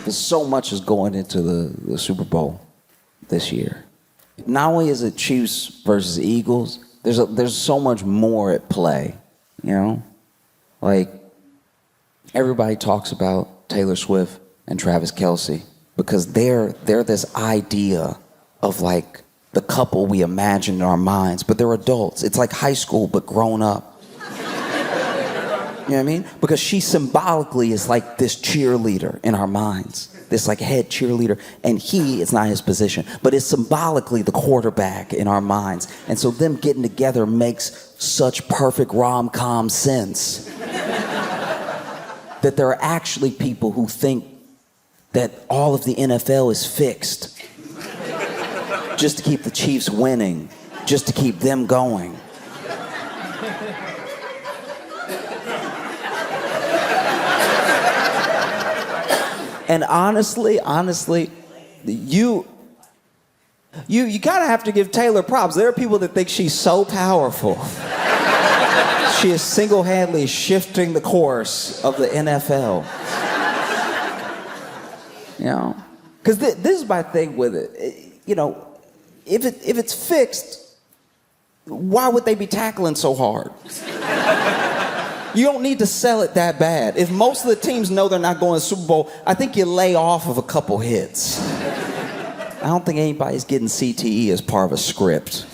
There's so much is going into the Super Bowl this year. Not only is it Chiefs versus Eagles, there's so much more at play, you know? Like, everybody talks about Taylor Swift and Travis Kelce because they're this idea of like the couple we imagine in our minds, but they're adults. It's like high school, but grown up. You know what I mean? Because she symbolically is like this cheerleader in our minds, this like head cheerleader, and it's not his position, but it's symbolically the quarterback in our minds. And so them getting together makes such perfect rom-com sense that there are actually people who think that all of the NFL is fixed just to keep the Chiefs winning, just to keep them going. And honestly, you kind of have to give Taylor props. There are people that think she's so powerful. She is single-handedly shifting the course of the NFL. You know? Because this is my thing with it. You know, if it's fixed, why would they be tackling so hard? You don't need to sell it that bad. If most of the teams know they're not going to the Super Bowl, I think you lay off of a couple hits. I don't think anybody's getting CTE as part of a script.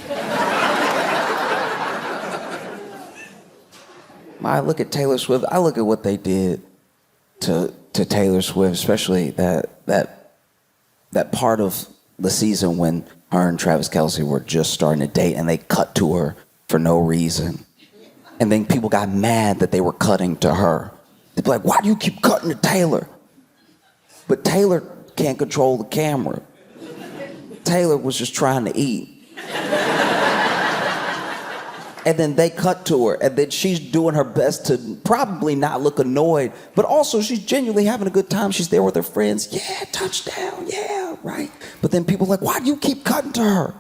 I look at Taylor Swift, I look at what they did to Taylor Swift, especially that part of the season when her and Travis Kelce were just starting to date and they cut to her for no reason. And then people got mad that they were cutting to her. They'd be like, why do you keep cutting to Taylor? But Taylor can't control the camera. Taylor was just trying to eat. And then they cut to her, and then she's doing her best to probably not look annoyed, but also she's genuinely having a good time. She's there with her friends. Yeah, touchdown, yeah, right. But then people are like, why do you keep cutting to her?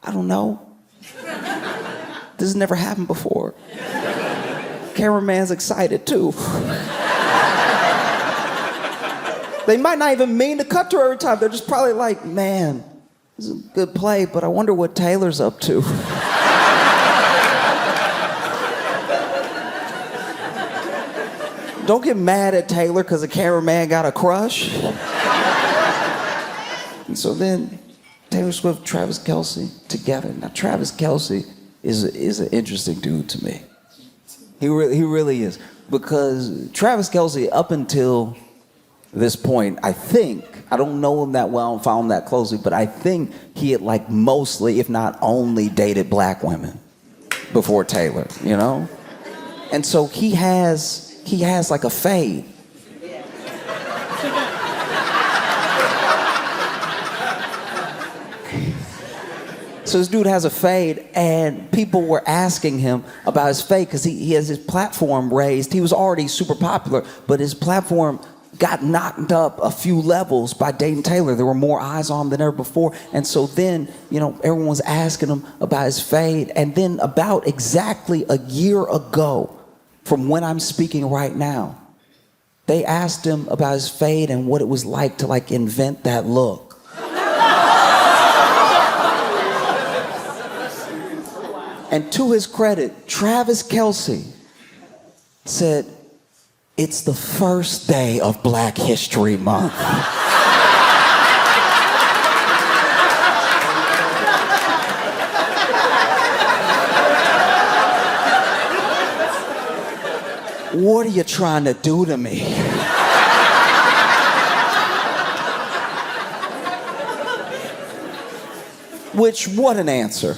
I don't know. This has never happened before. Cameraman's excited too. They might not even mean to cut to her every time. They're just probably like, man, this is a good play, but I wonder what Taylor's up to. Don't get mad at Taylor because the cameraman got a crush. And so then Taylor Swift, Travis Kelce together. Now Travis Kelce is an interesting dude to me. He really is. Because Travis Kelce, up until this point, I think, I don't know him that well, I don't follow him that closely, but I think he had like mostly, if not only, dated black women before Taylor, you know? And so he has like a fade. So this dude has a fade, and people were asking him about his fade because he has his platform raised. He was already super popular, but his platform got knocked up a few levels by dating Taylor. There were more eyes on him than ever before. And so then, you know, everyone was asking him about his fade. And then about exactly a year ago, from when I'm speaking right now, they asked him about his fade and what it was like to like invent that look. And to his credit, Travis Kelce said, it's the first day of Black History Month. What are you trying to do to me? Which, what an answer.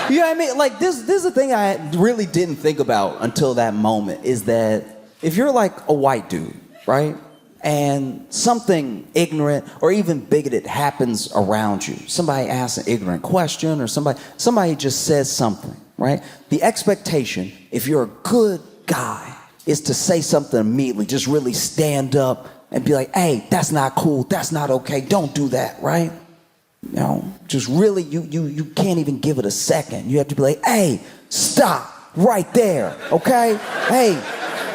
You know what I mean? Like, this is the thing I really didn't think about until that moment, is that if you're like a white dude, right? And something ignorant or even bigoted happens around you. Somebody asks an ignorant question or somebody just says something, right? The expectation, if you're a good guy, is to say something immediately, just really stand up and be like, hey, that's not cool, that's not okay, don't do that, right? You know, just really, you can't even give it a second. You have to be like, hey, stop right there, okay? Hey,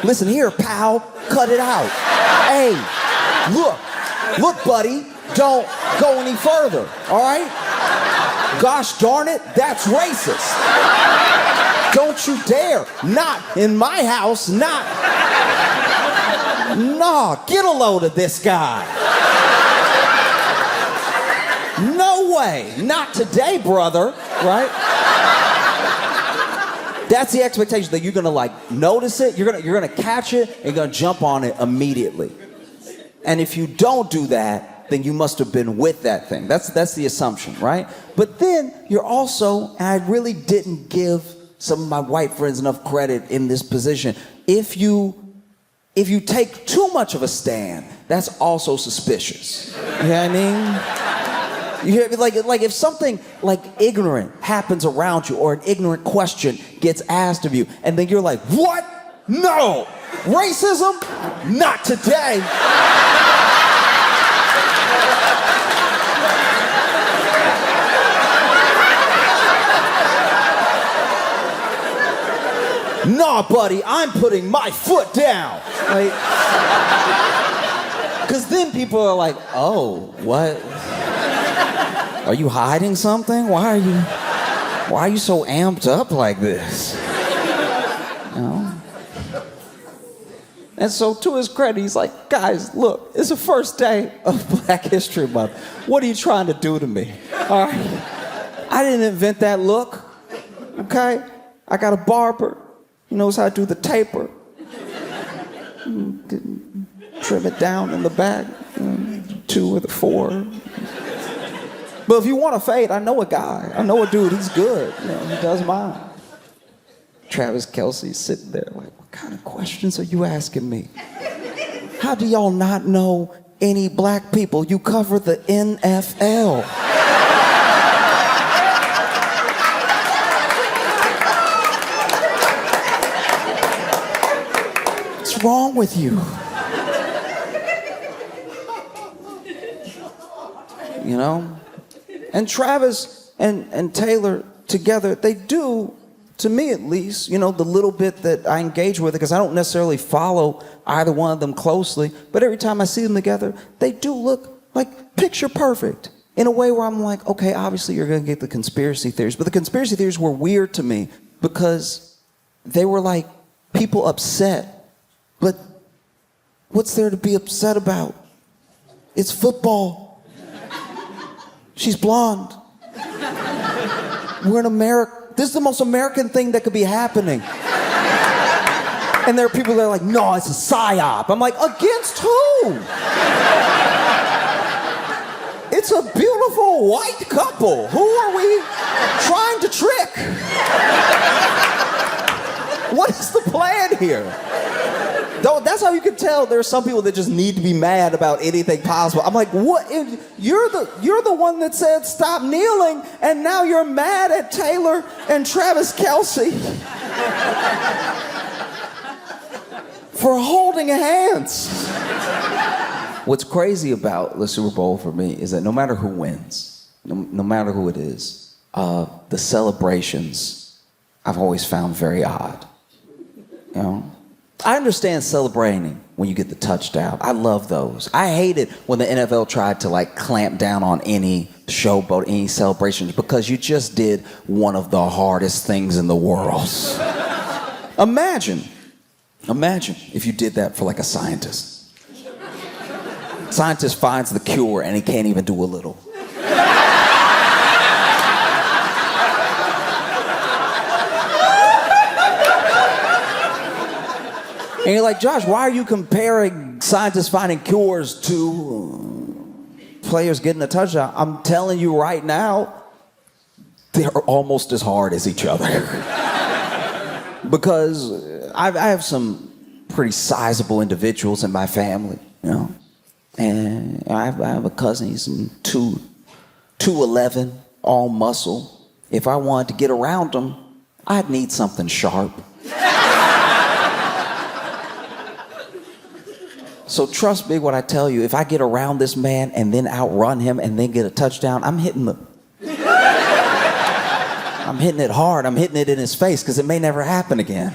Listen here, pal, cut it out. Hey, look, buddy, don't go any further, all right? Gosh darn it, that's racist. Don't you dare, not in my house, not. Nah, get a load of this guy. No way, not today, brother, right? That's the expectation, that you're gonna like notice it, you're gonna catch it, and you're gonna jump on it immediately. And if you don't do that, then you must have been with that thing. That's the assumption, right? But then you're also, and I really didn't give some of my white friends enough credit in this position. If you take too much of a stand, that's also suspicious. You know what I mean? You hear me? Like if something like ignorant happens around you, or an ignorant question gets asked of you, and then you're like, what? No! Racism? Not today! Nah, buddy, I'm putting my foot down. Like, because then people are like, oh, what? Are you hiding something? Why are you so amped up like this? You know? And so to his credit, he's like, guys, look, it's the first day of Black History Month. What are you trying to do to me? All right? I didn't invent that look, okay? I got a barber. He knows how to do the taper. Trim it down in the back, 2 or the 4. But if you want to fade, I know a guy. I know a dude, he's good. You know, he does mine. Travis Kelce's sitting there like, what kind of questions are you asking me? How do y'all not know any black people? You cover the NFL. What's wrong with you? You know? And Travis and Taylor together, they do, to me at least, you know, the little bit that I engage with it, because I don't necessarily follow either one of them closely, but every time I see them together, they do look like picture perfect in a way where I'm like, okay, obviously you're gonna get the conspiracy theories, but the conspiracy theories were weird to me because they were like people upset, but what's there to be upset about? It's football. She's blonde. We're in America. This is the most American thing that could be happening. And there are people that are like, no, it's a psyop. I'm like, against who? It's a beautiful white couple. Who are we trying to trick? What is the plan here? That's how you can tell there's some people that just need to be mad about anything possible. I'm like, what? You're the one that said stop kneeling, and now you're mad at Taylor and Travis Kelce for holding hands. What's crazy about the Super Bowl for me is that no matter who wins, no matter who it is, the celebrations I've always found very odd. You know? I understand celebrating when you get the touchdown. I love those. I hate it when the NFL tried to like clamp down on any showboat, any celebrations, because you just did one of the hardest things in the world. Imagine if you did that for like a scientist. Scientist finds the cure and he can't even do a little. And you're like, Josh, why are you comparing scientists finding cures to players getting a touchdown? I'm telling you right now, they're almost as hard as each other. Because I have some pretty sizable individuals in my family, you know. And I have a cousin, he's 2'11", all muscle. If I wanted to get around him, I'd need something sharp. So trust me when I tell you, if I get around this man and then outrun him and then get a touchdown, I'm hitting it hard. I'm hitting it in his face because it may never happen again.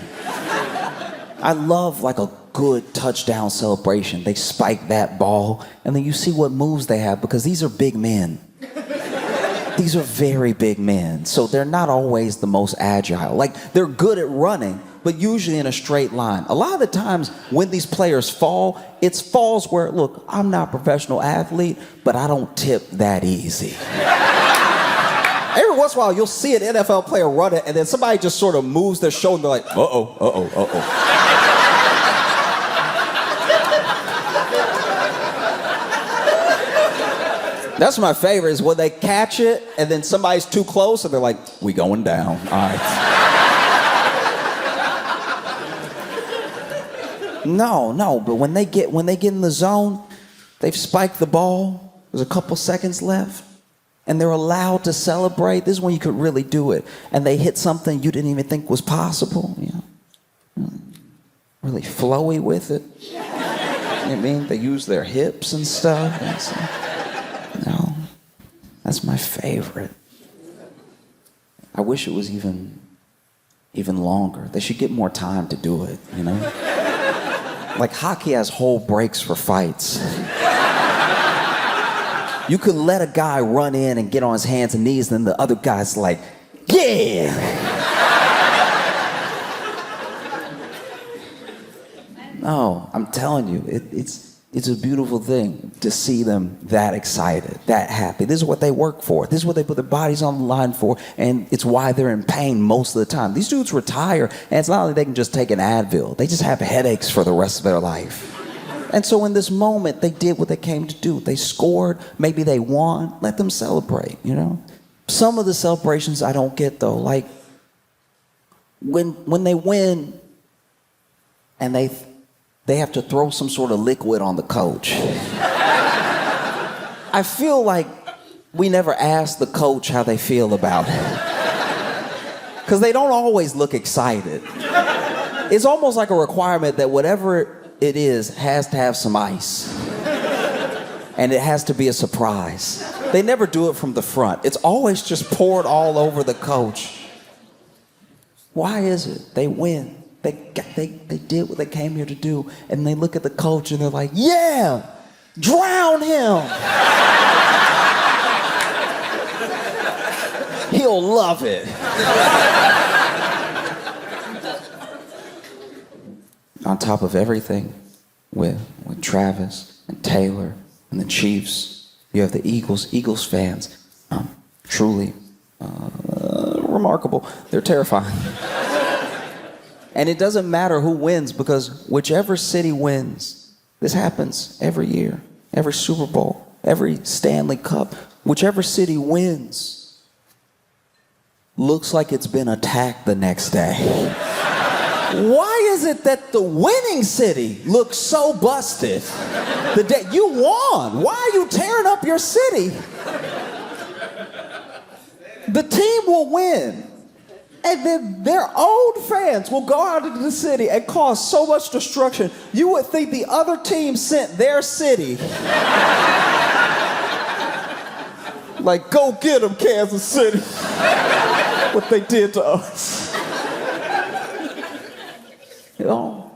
I love like a good touchdown celebration. They spike that ball, and then you see what moves they have because these are big men. These are very big men, so they're not always the most agile. Like, they're good at running, but usually in a straight line. A lot of the times when these players fall, it's falls where, look, I'm not a professional athlete, but I don't tip that easy. Every once in a while, you'll see an NFL player run it, and then somebody just sort of moves their shoulder, and they're like, uh-oh, uh-oh, uh-oh. That's my favorite, is when they catch it, and then somebody's too close, and they're like, we going down, all right. No, but when they get in the zone, they've spiked the ball, there's a couple seconds left, and they're allowed to celebrate. This is when you could really do it. And they hit something you didn't even think was possible, you know. Really flowy with it. You know what I mean? They use their hips and stuff. And so, no, that's my favorite. I wish it was even longer. They should get more time to do it, you know? Like, hockey has whole breaks for fights. You could let a guy run in and get on his hands and knees, and then the other guy's like, yeah! No, I'm telling you, it's a beautiful thing to see them that excited, that happy. This is what they work for. This is what they put their bodies on the line for, and it's why they're in pain most of the time. These dudes retire, and it's not like they can just take an Advil. They just have headaches for the rest of their life. And so in this moment, they did what they came to do. They scored, maybe they won. Let them celebrate, you know? Some of the celebrations I don't get, though. Like, when they win, and they have to throw some sort of liquid on the coach. I feel like we never ask the coach how they feel about it. Because they don't always look excited. It's almost like a requirement that whatever it is has to have some ice. And it has to be a surprise. They never do it from the front. It's always just poured all over the coach. Why is it? They win. They did what they came here to do, and they look at the coach and they're like, yeah, drown him. He'll love it. On top of everything, with Travis and Taylor and the Chiefs, you have the Eagles fans. Truly remarkable. They're terrifying. And it doesn't matter who wins, because whichever city wins, this happens every year, every Super Bowl, every Stanley Cup, whichever city wins looks like it's been attacked the next day. Why is it that the winning city looks so busted the day you won? Why are you tearing up your city? The team will win. And then their own fans will go out into the city and cause so much destruction, you would think the other team sent their city. Like, go get them, Kansas City. What they did to us. You know,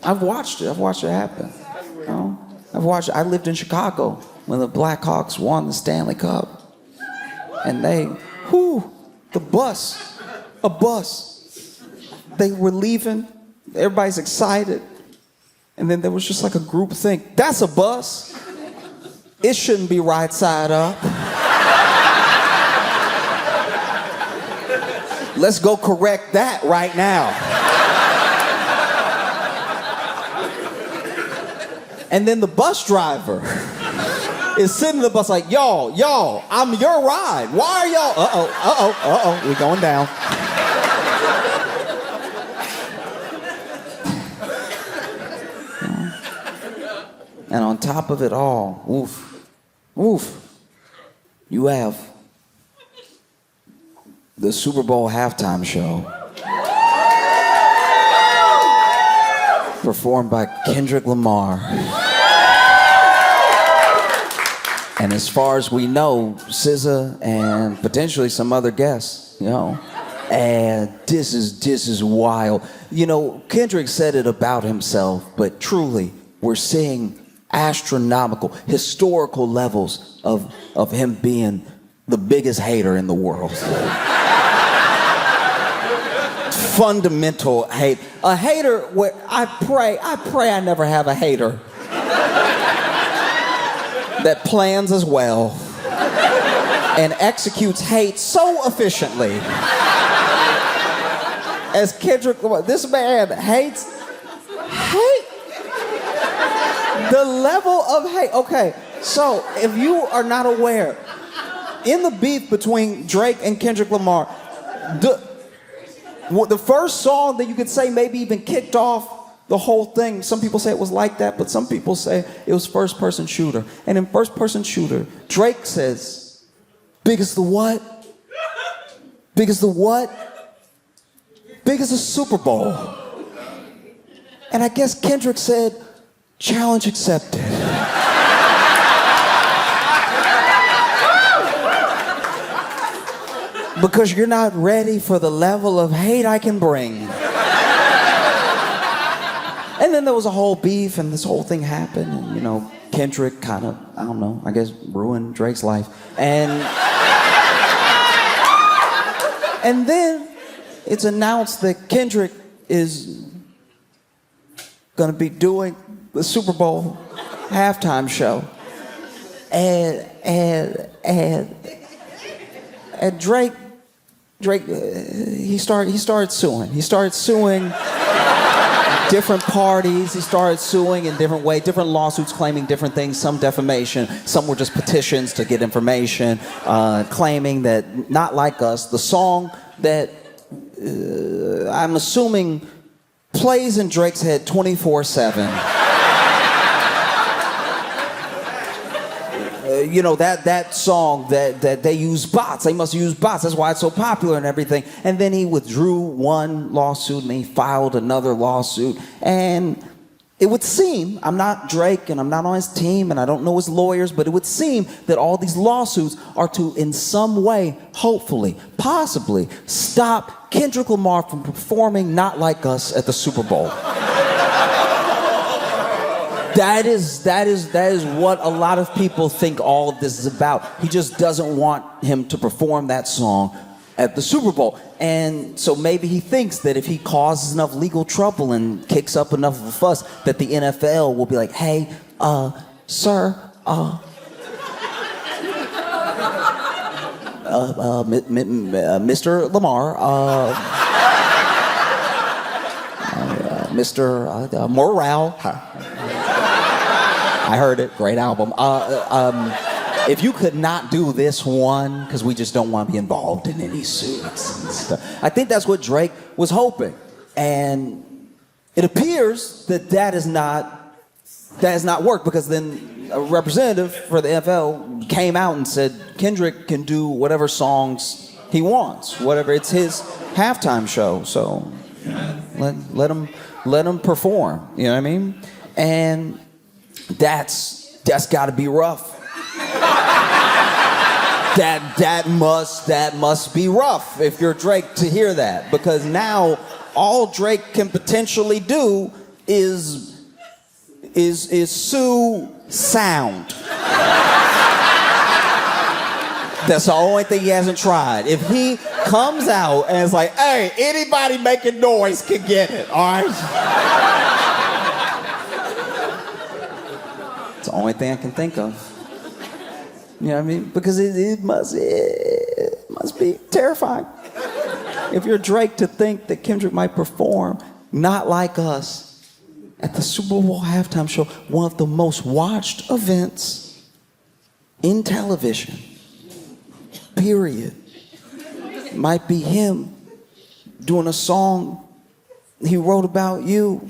I've watched it happen. You know, I lived in Chicago when the Blackhawks won the Stanley Cup. And a bus. They were leaving. Everybody's excited. And then there was just like a group think, that's a bus. It shouldn't be right side up. Let's go correct that right now. And then the bus driver is sitting in the bus like, y'all, I'm your ride. Why are y'all? We're going down. And on top of it all, you have the Super Bowl halftime show performed by Kendrick Lamar. And as far as we know, SZA and potentially some other guests, you know. And this is wild. You know, Kendrick said it about himself, but truly, we're seeing astronomical, historical levels of him being the biggest hater in the world. Fundamental hate. A hater where I pray I never have a hater that plans as well and executes hate so efficiently as Kendrick Lamar. This man hates hate. The level of hate. Okay, so if you are not aware, in the beef between Drake and Kendrick Lamar, the first song that you could say maybe even kicked off the whole thing, some people say it was like that, but some people say it was First Person Shooter. And in First Person Shooter, Drake says, big as the what? Big as the what? Big as the Super Bowl. And I guess Kendrick said, challenge accepted. Because you're not ready for the level of hate I can bring. And then there was a whole beef and this whole thing happened. And, you know, Kendrick kind of, I don't know, I guess ruined Drake's life. And then it's announced that Kendrick is gonna be doing the Super Bowl halftime show. And Drake, he started suing. He started suing different parties. He started suing in different ways, different lawsuits claiming different things, some defamation, some were just petitions to get information, claiming that Not Like Us, the song that I'm assuming plays in Drake's head 24/7. You know, that song that they use bots. They must use bots. That's why it's so popular and everything. And then he withdrew one lawsuit and he filed another lawsuit. And it would seem, I'm not Drake and I'm not on his team and I don't know his lawyers, but it would seem that all these lawsuits are to in some way, hopefully, possibly, stop Kendrick Lamar from performing Not Like Us at the Super Bowl. That is what a lot of people think all of this is about. He just doesn't want him to perform that song at the Super Bowl. And so maybe he thinks that if he causes enough legal trouble and kicks up enough of a fuss, that the NFL will be like, hey, sir, Mr. Lamar, Mr. Morale. I heard it, great album. If you could not do this one, because we just don't want to be involved in any suits and stuff. I think that's what Drake was hoping. And it appears that has not worked, because then a representative for the NFL came out and said Kendrick can do whatever songs he wants, whatever, it's his halftime show. So let him perform, you know what I mean? And that's got to be rough. that must be rough if you're Drake to hear that, because now all Drake can potentially do is sue sound. That's the only thing he hasn't tried. If he comes out and is like, hey, anybody making noise can get it, all right? It's the only thing I can think of. You know what I mean? Because it must be terrifying. If you're Drake, to think that Kendrick might perform Not Like Us at the Super Bowl halftime show, one of the most watched events in television, period, might be him doing a song he wrote about you.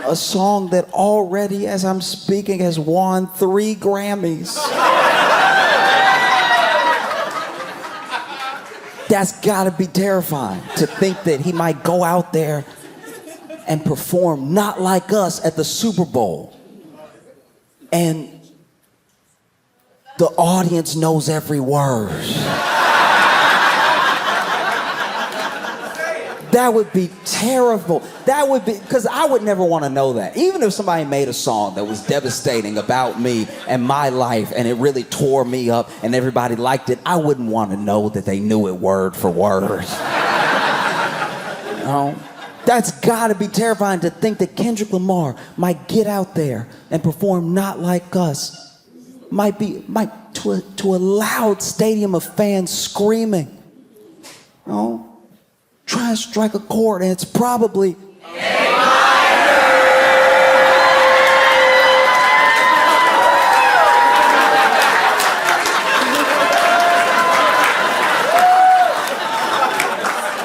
A song that already, as I'm speaking, has won 3 Grammys. That's gotta be terrifying, to think that he might go out there and perform Not Like Us at the Super Bowl. And the audience knows every word. That would be terrible. That would be, because I would never want to know that. Even if somebody made a song that was devastating about me and my life and it really tore me up and everybody liked it, I wouldn't want to know that they knew it word for word. You know? That's gotta be terrifying to think that Kendrick Lamar might get out there and perform Not Like Us. Might to a loud stadium of fans screaming. You know? Try and strike a chord, and it's probably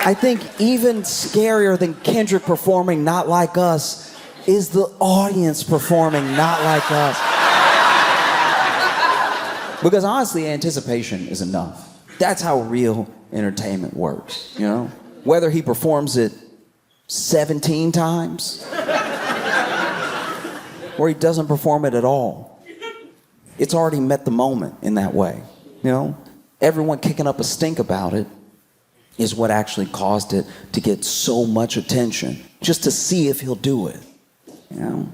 I think even scarier than Kendrick performing Not Like Us is the audience performing Not Like Us. Because honestly, anticipation is enough. That's how real entertainment works, you know? Whether he performs it 17 times or he doesn't perform it at all, it's already met the moment in that way, you know? Everyone kicking up a stink about it is what actually caused it to get so much attention, just to see if he'll do it, you know?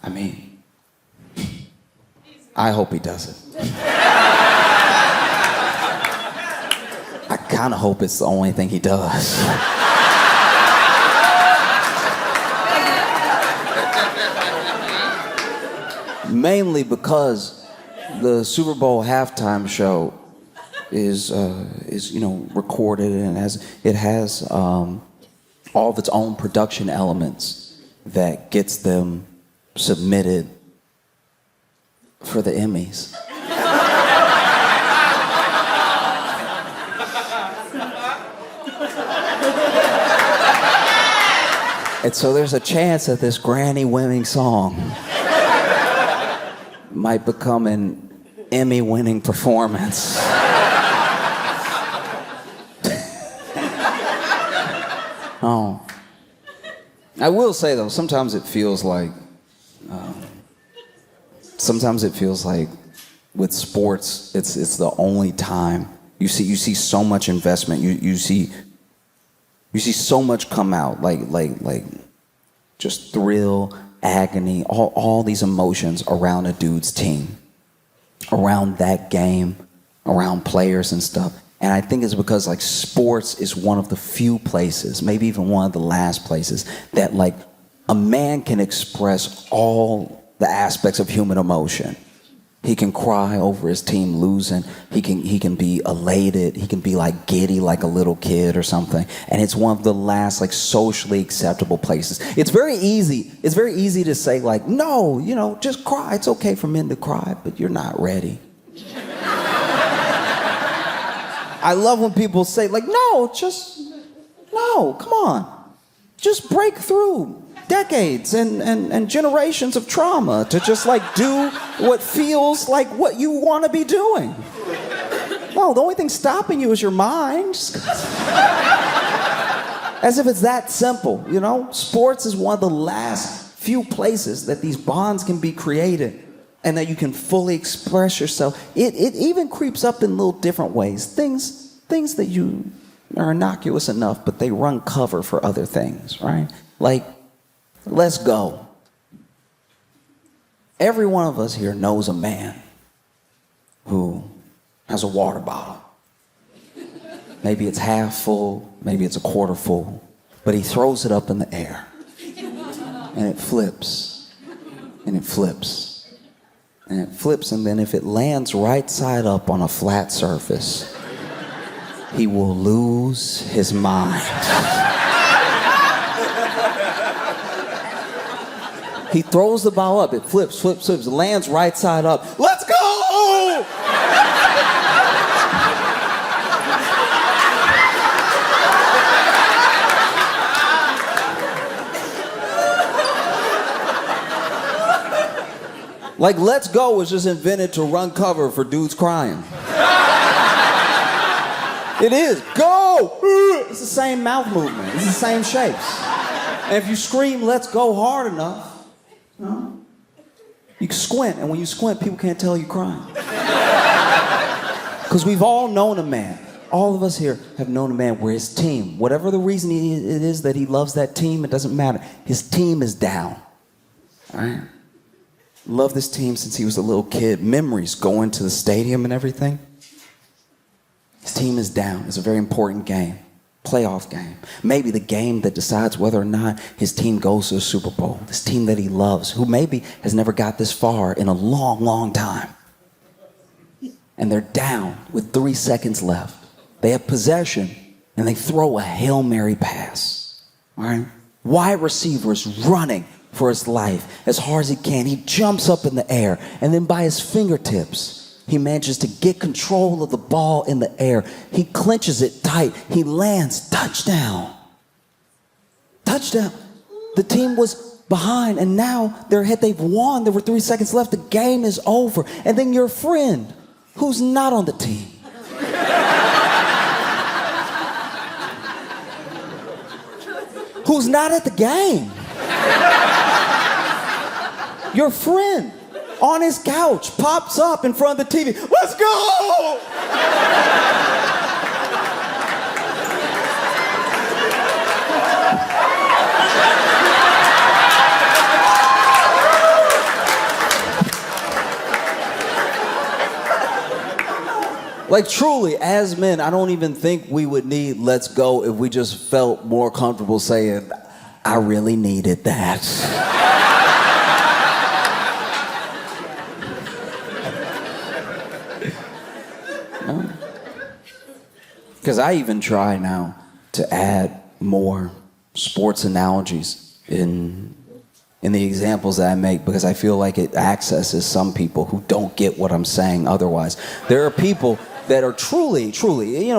I mean, I hope he does it. I kind of hope it's the only thing he does. Mainly because the Super Bowl halftime show is recorded and it has all of its own production elements that gets them submitted for the Emmys. And so there's a chance that this Grammy-winning song might become an Emmy-winning performance. Oh. I will say though, sometimes it feels like with sports, it's the only time you see so much investment. You see so much come out, like just thrill, agony, all these emotions around a dude's team, around that game, around players and stuff. And I think it's because like sports is one of the few places, maybe even one of the last places, that like a man can express all the aspects of human emotion. He can cry over his team losing. He can be elated. He can be like giddy like a little kid or something. And it's one of the last like socially acceptable places. It's very easy to say like, no, just cry. It's okay for men to cry, but you're not ready. I love when people say like, no, come on. Just break through decades and generations of trauma to just like do what feels like what you want to be doing. No, the only thing stopping you is your mind. As if it's that simple, Sports is one of the last few places that these bonds can be created and that you can fully express yourself. It even creeps up in little different ways. Things that you are innocuous enough, but they run cover for other things, right? Like, let's go. Every one of us here knows a man who has a water bottle. Maybe it's half full, maybe it's a quarter full, but he throws it up in the air. And it flips, and it flips, and it flips, and then if it lands right side up on a flat surface, he will lose his mind. He throws the ball up, it flips, lands right side up. Let's go! Like, let's go was just invented to run cover for dudes crying. It is. Go! It's the same mouth movement. It's the same shapes. And if you scream, let's go hard enough, you can squint. And when you squint, people can't tell you're crying. Because we've all known a man All of us here have known a man where his team, whatever the reason it is that he loves that team, it doesn't matter. His team is down. All right? Loved this team since he was a little kid. Memories going to the stadium and everything. His team is down. It's a very important game. Playoff game. Maybe the game that decides whether or not his team goes to the Super Bowl. This team that he loves, who maybe has never got this far in a long, long time. And they're down with 3 seconds left. They have possession, and they throw a Hail Mary pass. All right? Wide receiver is running for his life as hard as he can. He jumps up in the air, and then by his fingertips, he manages to get control of the ball in the air. He clenches it tight. He lands. Touchdown. Touchdown. The team was behind, and now they're ahead. They've won. There were 3 seconds left. The game is over. And then your friend, who's not on the team, who's not at the game, your friend on his couch pops up in front of the TV. Let's go! Like truly, as men, I don't even think we would need let's go if we just felt more comfortable saying, I really needed that. Because I even try now to add more sports analogies in the examples that I make, because I feel like it accesses some people who don't get what I'm saying otherwise. There are people that are truly,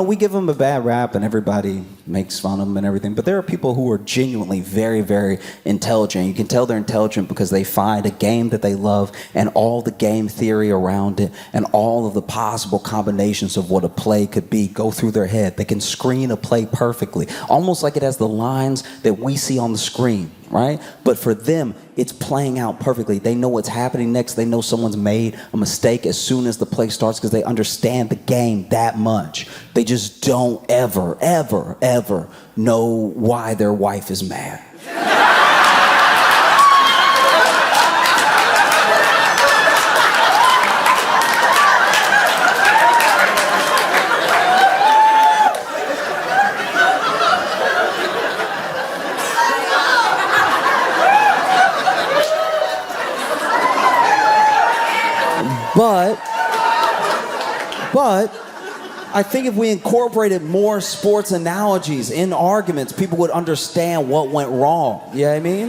we give them a bad rap and everybody makes fun of them and everything, but there are people who are genuinely very, very intelligent. You can tell they're intelligent because they find a game that they love and all the game theory around it and all of the possible combinations of what a play could be go through their head. They can screen a play perfectly, almost like it has the lines that we see on the screen, right? But for them, it's playing out perfectly. They know what's happening next. They know someone's made a mistake as soon as the play starts because they understand the game that much. They just don't ever know why their wife is mad. But I think if we incorporated more sports analogies in arguments, people would understand what went wrong. You know what I mean?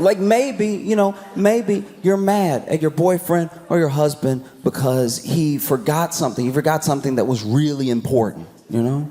Like maybe you're mad at your boyfriend or your husband because he forgot something. He forgot something that was really important, you know?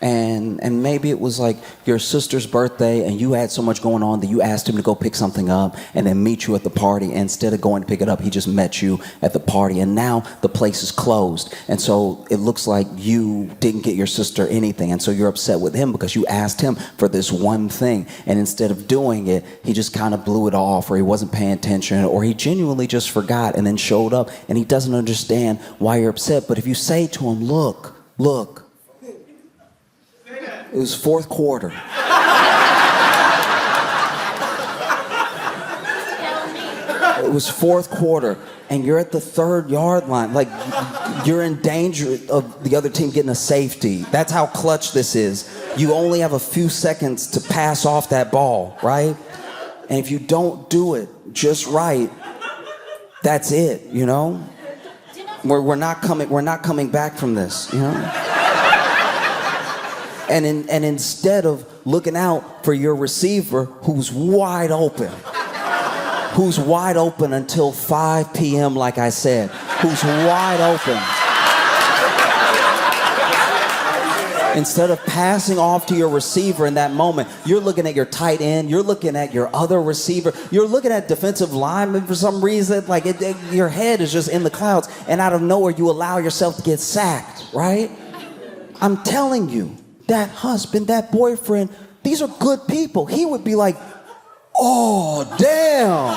And maybe it was like your sister's birthday and you had so much going on that you asked him to go pick something up and then meet you at the party. And instead of going to pick it up, he just met you at the party. And now the place is closed. And so it looks like you didn't get your sister anything. And so you're upset with him because you asked him for this one thing. And instead of doing it, he just kind of blew it off, or he wasn't paying attention, or he genuinely just forgot and then showed up and he doesn't understand why you're upset. But if you say to him, look, it was fourth quarter. It was fourth quarter, and you're at the 3-yard line. Like, you're in danger of the other team getting a safety. That's how clutch this is. You only have a few seconds to pass off that ball, right? And if you don't do it just right, that's it, you know? We're not coming back from this, you know? And instead of looking out for your receiver who's wide open until 5 p.m., like I said, who's wide open. Instead of passing off to your receiver in that moment, you're looking at your tight end, you're looking at your other receiver, you're looking at defensive linemen for some reason, like your head is just in the clouds, and out of nowhere you allow yourself to get sacked, right? I'm telling you, that husband, that boyfriend, these are good people. He would be like, oh, damn.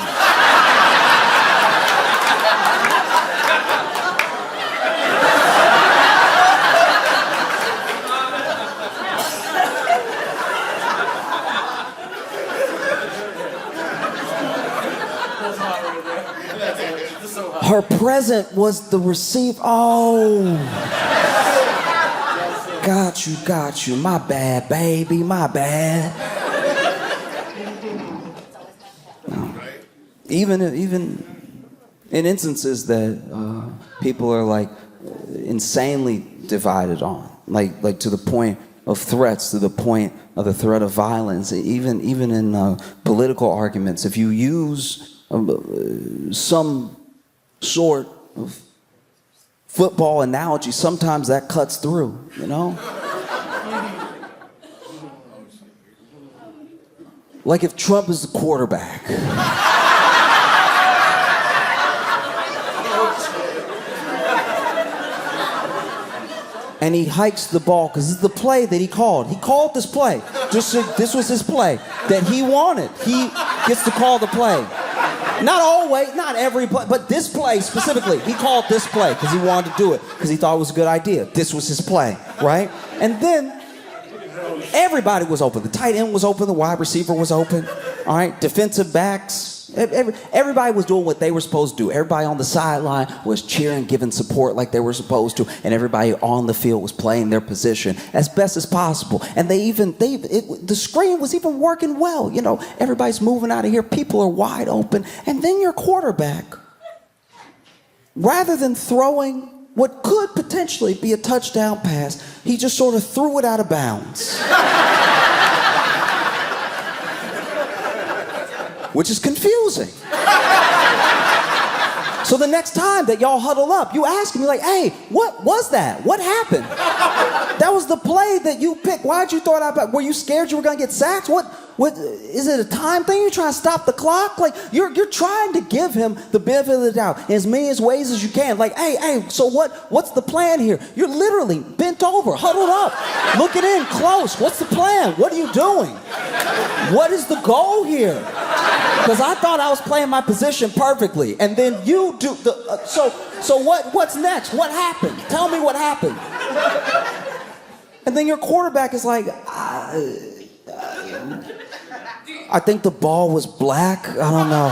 Her present was the receive. Oh. Got you. My bad, baby, my bad. No. Even in instances that people are like insanely divided on, like to the point of threats, to the point of the threat of violence, even in political arguments, if you use some sort of football analogy, sometimes that cuts through, you know? Like if Trump is the quarterback. And he hikes the ball, because this is the play that he called. He called this play. This was his play that he wanted. He gets to call the play. Not always, not every play, but this play specifically. He called this play because he wanted to do it, because he thought it was a good idea. This was his play, right? And then everybody was open. The tight end was open. The wide receiver was open. All right, defensive backs. Everybody was doing what they were supposed to do. Everybody on the sideline was cheering, giving support like they were supposed to, and everybody on the field was playing their position as best as possible. And the screen was even working well. You know, everybody's moving out of here. People are wide open. And then your quarterback, rather than throwing what could potentially be a touchdown pass, he just sort of threw it out of bounds. Which is confusing. So the next time that y'all huddle up, you ask him, you're like, hey, what was that? What happened? That was the play that you picked. Why'd you throw it out? Were you scared you were gonna get sacked? What is it a time thing? You're trying to stop the clock? Like you're trying to give him the benefit of the doubt in as many ways as you can. Like, hey, so what's the plan here? You're literally bent over, huddled up, looking in close. What's the plan? What are you doing? What is the goal here? Because I thought I was playing my position perfectly, and then you do the. So what's next? What happened? Tell me what happened. And then your quarterback is like, I think the ball was black. I don't know.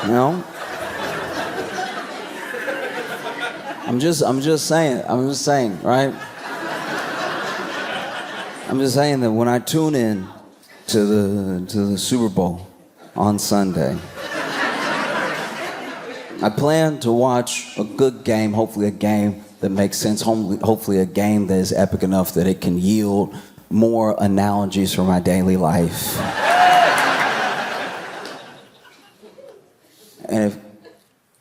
You know? I'm just saying, right? I'm just saying that when I tune in to the Super Bowl on Sunday, I plan to watch a good game, hopefully a game that makes sense, hopefully a game that is epic enough that it can yield more analogies for my daily life. And if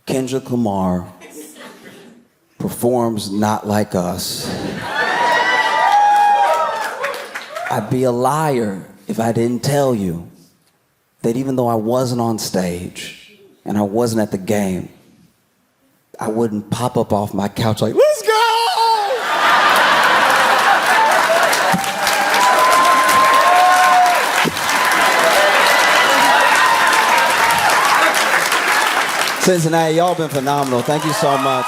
Kendrick Lamar performs Not Like Us, I'd be a liar if I didn't tell you that even though I wasn't on stage and I wasn't at the game, I wouldn't pop up off my couch like, let's go! Cincinnati, y'all been phenomenal. Thank you so much.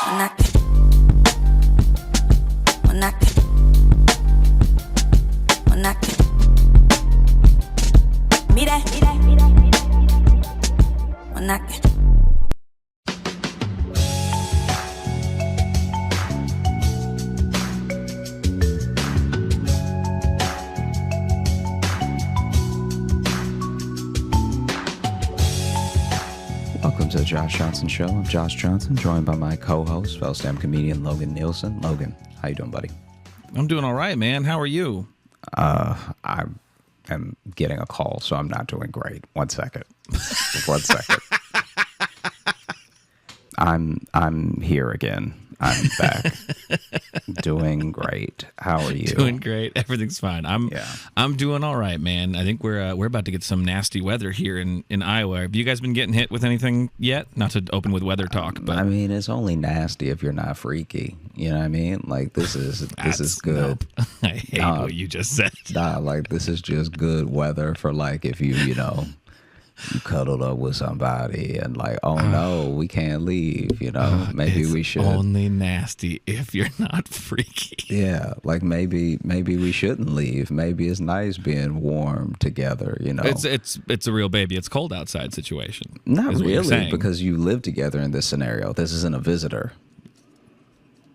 Welcome to the Josh Johnson Show. I'm Josh Johnson, joined by my co-host, fellow stand-up comedian Logan Nielsen. Logan, how you doing, buddy? I'm doing all right, man. How are you? I am getting a call, so I'm not doing great. 1 second. 1 second. I'm here again. I'm back. Doing great. How are you? Doing great. Everything's fine. I'm doing all right, man. I think we're about to get some nasty weather here in Iowa. Have you guys been getting hit with anything yet? Not to open with weather talk, but I mean, it's only nasty if you're not freaky. You know what I mean? Like this is good. Nope. I hate what you just said. Nah, like this is just good weather for like if you know you cuddled up with somebody and like, oh no, we can't leave, maybe It's we should. only nasty if you're not freaky. Yeah, like maybe we shouldn't leave. Maybe it's nice being warm together, It's a real baby. It's cold outside situation. Not is what you're really, saying. because you live together in this scenario. This isn't a visitor.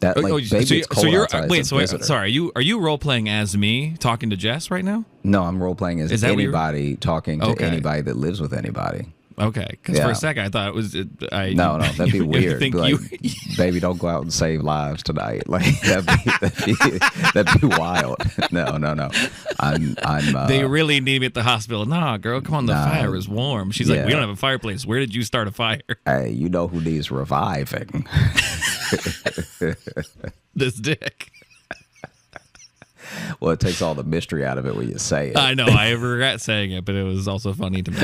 That Oh, baby, it's cold outside. wait. is a So wait, visitor. sorry. Are you role playing as me talking to Jess right now? No, I'm role playing as Is that what you're- anybody talking to Okay. anybody that lives with anybody. Okay, because for Yeah. a second I thought it was. No, that'd be weird. Think Be like, you, baby, don't go out and save lives tonight. Like that'd be wild. No. I'm. they really need me at the hospital. Nah, girl, come on. The Nah. fire is warm. She's like, we Yeah. don't have a fireplace. Where did you start a fire? Hey, you know who needs reviving? This dick. Well, it takes all the mystery out of it when you say it. I know. I regret saying it, but it was also funny to me.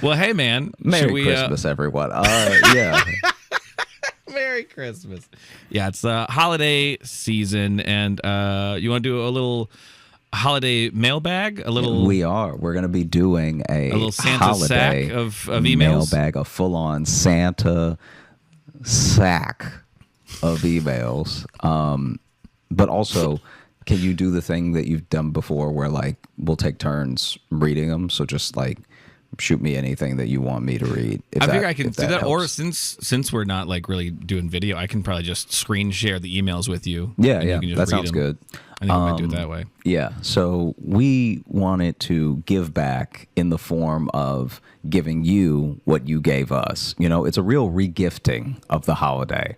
Well, hey, man. Merry should we, Christmas, everyone. Yeah. Merry Christmas. Yeah, it's the holiday season, and you want to do a little holiday mailbag? A little. We're going to be doing a little Santa holiday sack of emails? mailbag, a full-on Santa sack of emails. But also, can you do the thing that you've done before where like we'll take turns reading them? So just like shoot me anything that you want me to read. I figure I can if do that, or helps. since we're not like really doing video, I can probably just screen share the emails with you. Yeah, and you can just that read sounds them. good. I think we might do it that way. Yeah, so we wanted to give back in the form of giving you what you gave us. It's a real regifting of the holiday.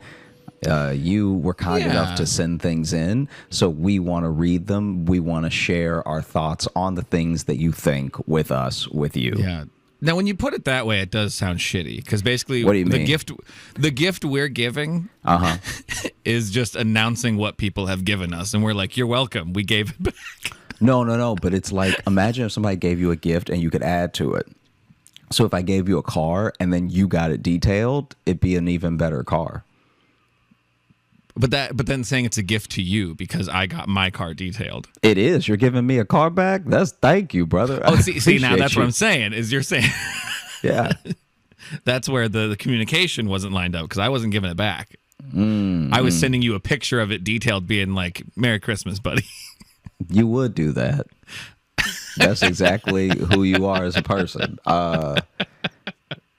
You were kind Yeah. enough to send things in, so we want to read them. We want to share our thoughts on the things that you think with us, with you. Yeah. Now, when you put it that way, it does sound shitty because basically, What do you the mean? gift we're giving is just announcing what people have given us, and we're like, "You're welcome. We gave it back." No. But it's like, imagine if somebody gave you a gift and you could add to it. So if I gave you a car and then you got it detailed, it'd be an even better car. But then saying it's a gift to you because I got my car detailed. It is. You're giving me a car back? Thank you, brother. Oh, see, now Appreciate that's what you. I'm saying. Is you're saying Yeah. that's where the communication wasn't lined up because I wasn't giving it back. Mm-hmm. I was sending you a picture of it detailed, being like, "Merry Christmas, buddy." You would do that. That's exactly who you are as a person.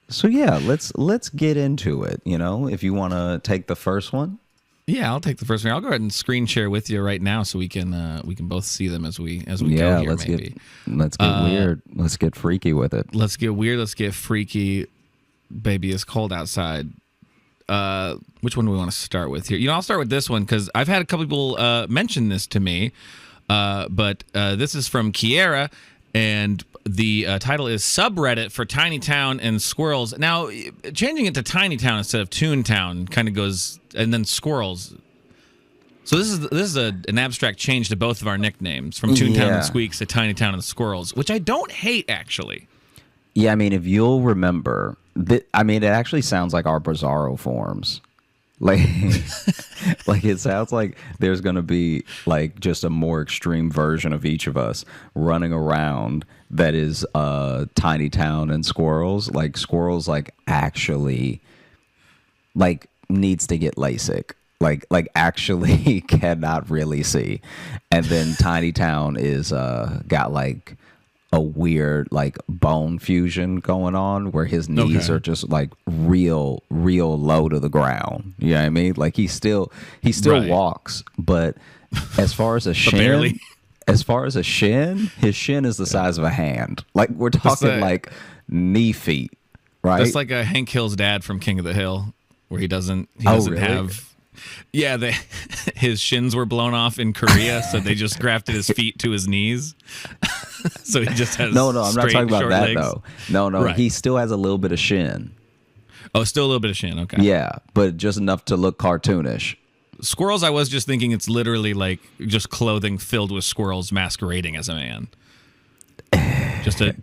So yeah, let's get into it. If you want to take the first one. Yeah, I'll take the first one. I'll go ahead and screen share with you right now so we can both see them as we Yeah, go here. let's Maybe get weird. Let's get freaky with it. let's get weird. Let's get freaky. Baby, it's cold outside. Which one do we want to start with here? I'll start with this one because I've had a couple people mention this to me. But this is from Kiera, and the title is Subreddit for Tiny Town and Squirrels. Now, changing it to Tiny Town instead of Toontown kind of goes, and then Squirrels. So this is an abstract change to both of our nicknames from Toontown Yeah. and Squeaks to Tiny Town and Squirrels, which I don't hate actually. Yeah, I mean, if you'll remember, it actually sounds like our Bizarro forms. Like it sounds like there's going to be like just a more extreme version of each of us running around that is Tiny Town and Squirrels. Like Squirrels like actually like needs to get LASIK. Like actually cannot really see. And then Tiny Town is got like a weird like bone fusion going on where his knees Okay. are just like real low to the ground. You know what I mean? Like he still Right. walks, but as far as a shin, barely. as far as a shin, his shin is the size of a hand. Like we're talking like knee feet, right? That's like a Hank Hill's dad from King of the Hill, where he doesn't really? have. Yeah, his shins were blown off in Korea, so they just grafted his feet to his knees. So he just has no, I'm not straight, talking about short that legs. though. No, Right. he still has a little bit of shin. Oh, still a little bit of shin. Okay. Yeah, but just enough to look cartoonish. Squirrels, I was just thinking it's literally like just clothing filled with squirrels masquerading as a man. Just a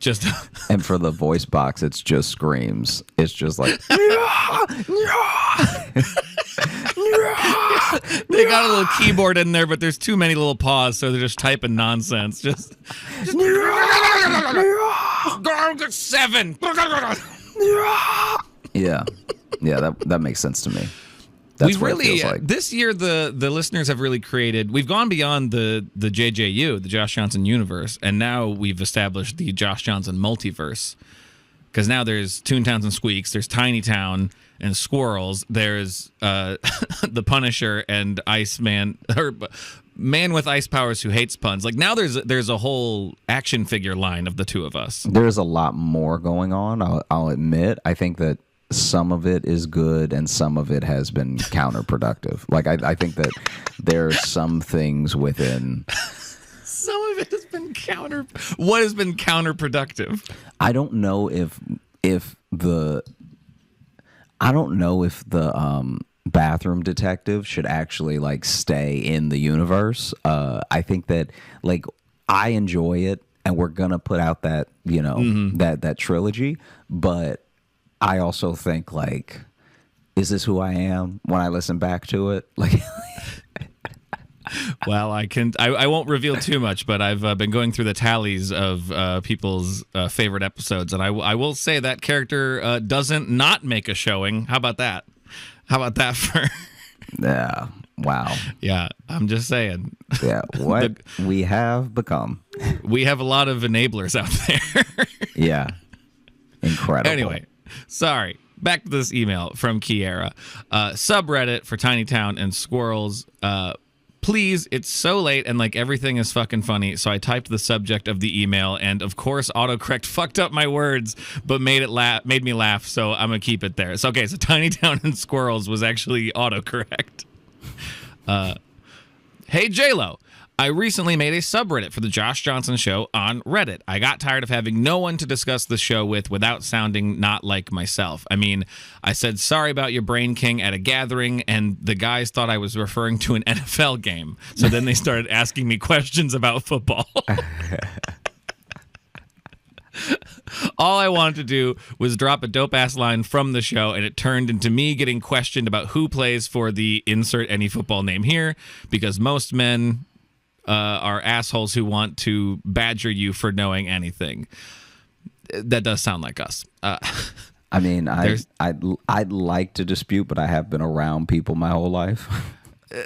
And for the voice box, it's just screams. It's just like they got a little keyboard in there, but there's too many little paws, so they're just typing nonsense. Just 7. Yeah, that makes sense to me. That's We've what it really feels like. this year the listeners have really created. We've gone beyond the JJU, the Josh Johnson universe, and now we've established the Josh Johnson multiverse. Because now there's Toontowns and Squeaks, there's Tiny Town and Squirrels, there's the Punisher and Iceman, or Man with Ice Powers who hates puns. Like now there's a whole action figure line of the two of us. There's a lot more going on. I'll admit. I think that some of it is good and some of it has been counterproductive. Like I think that there are some things within. Some of it has been What has been counterproductive? I don't know if the bathroom detective should actually like stay in the universe. I think that like I enjoy it and we're gonna put out that, you know, that trilogy, but I also think like, is this who I am when I listen back to it? Like Well, I won't reveal too much, but I've been going through the tallies of people's favorite episodes, and I will say that character doesn't not make a showing. How about that? How about that for? yeah. Wow. Yeah, I'm just saying. Yeah. What we have become. We have a lot of enablers out there. Yeah. Incredible. Anyway, sorry. Back to this email from Kiera. Subreddit for Tiny Town and Squirrels. Please, it's so late and like everything is fucking funny. So I typed the subject of the email and of course autocorrect fucked up my words, but made me laugh. So I'm gonna keep it there. So okay, so Tiny Town and Squirrels was actually autocorrect. Hey JLo, I recently made a subreddit for the Josh Johnson Show on Reddit. I got tired of having no one to discuss the show with without sounding not like myself. I mean, I said sorry about your Brain King at a gathering, and the guys thought I was referring to an NFL game. So then they started asking me questions about football. All I wanted to do was drop a dope-ass line from the show, and it turned into me getting questioned about who plays for the insert any football name here, because most men are assholes who want to badger you for knowing anything. That does sound like us. I mean, I'd like to dispute, but I have been around people my whole life.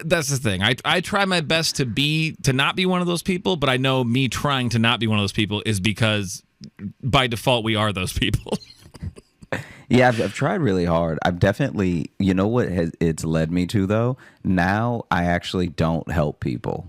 That's the thing. I try my best to not be one of those people, but I know me trying to not be one of those people is because by default we are those people. Yeah, I've tried really hard. I've definitely, you know what it's led me to though? Now I actually don't help people.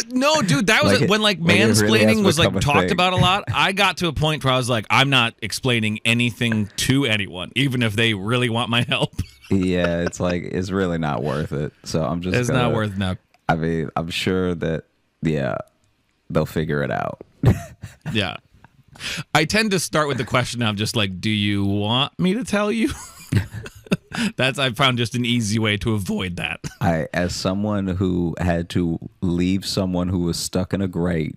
No, dude, that was Like when like it really mansplaining has was like become a talked thing. about a lot. I got to a point where I was like, I'm not explaining anything to anyone, even if they really want my help. Yeah, it's like it's really not worth it. So I'm just It's not worth now. I mean, I'm sure that they'll figure it out. Yeah. I tend to start with the question of just like, do you want me to tell you? I found just an easy way to avoid that. As someone who had to leave someone who was stuck in a grate,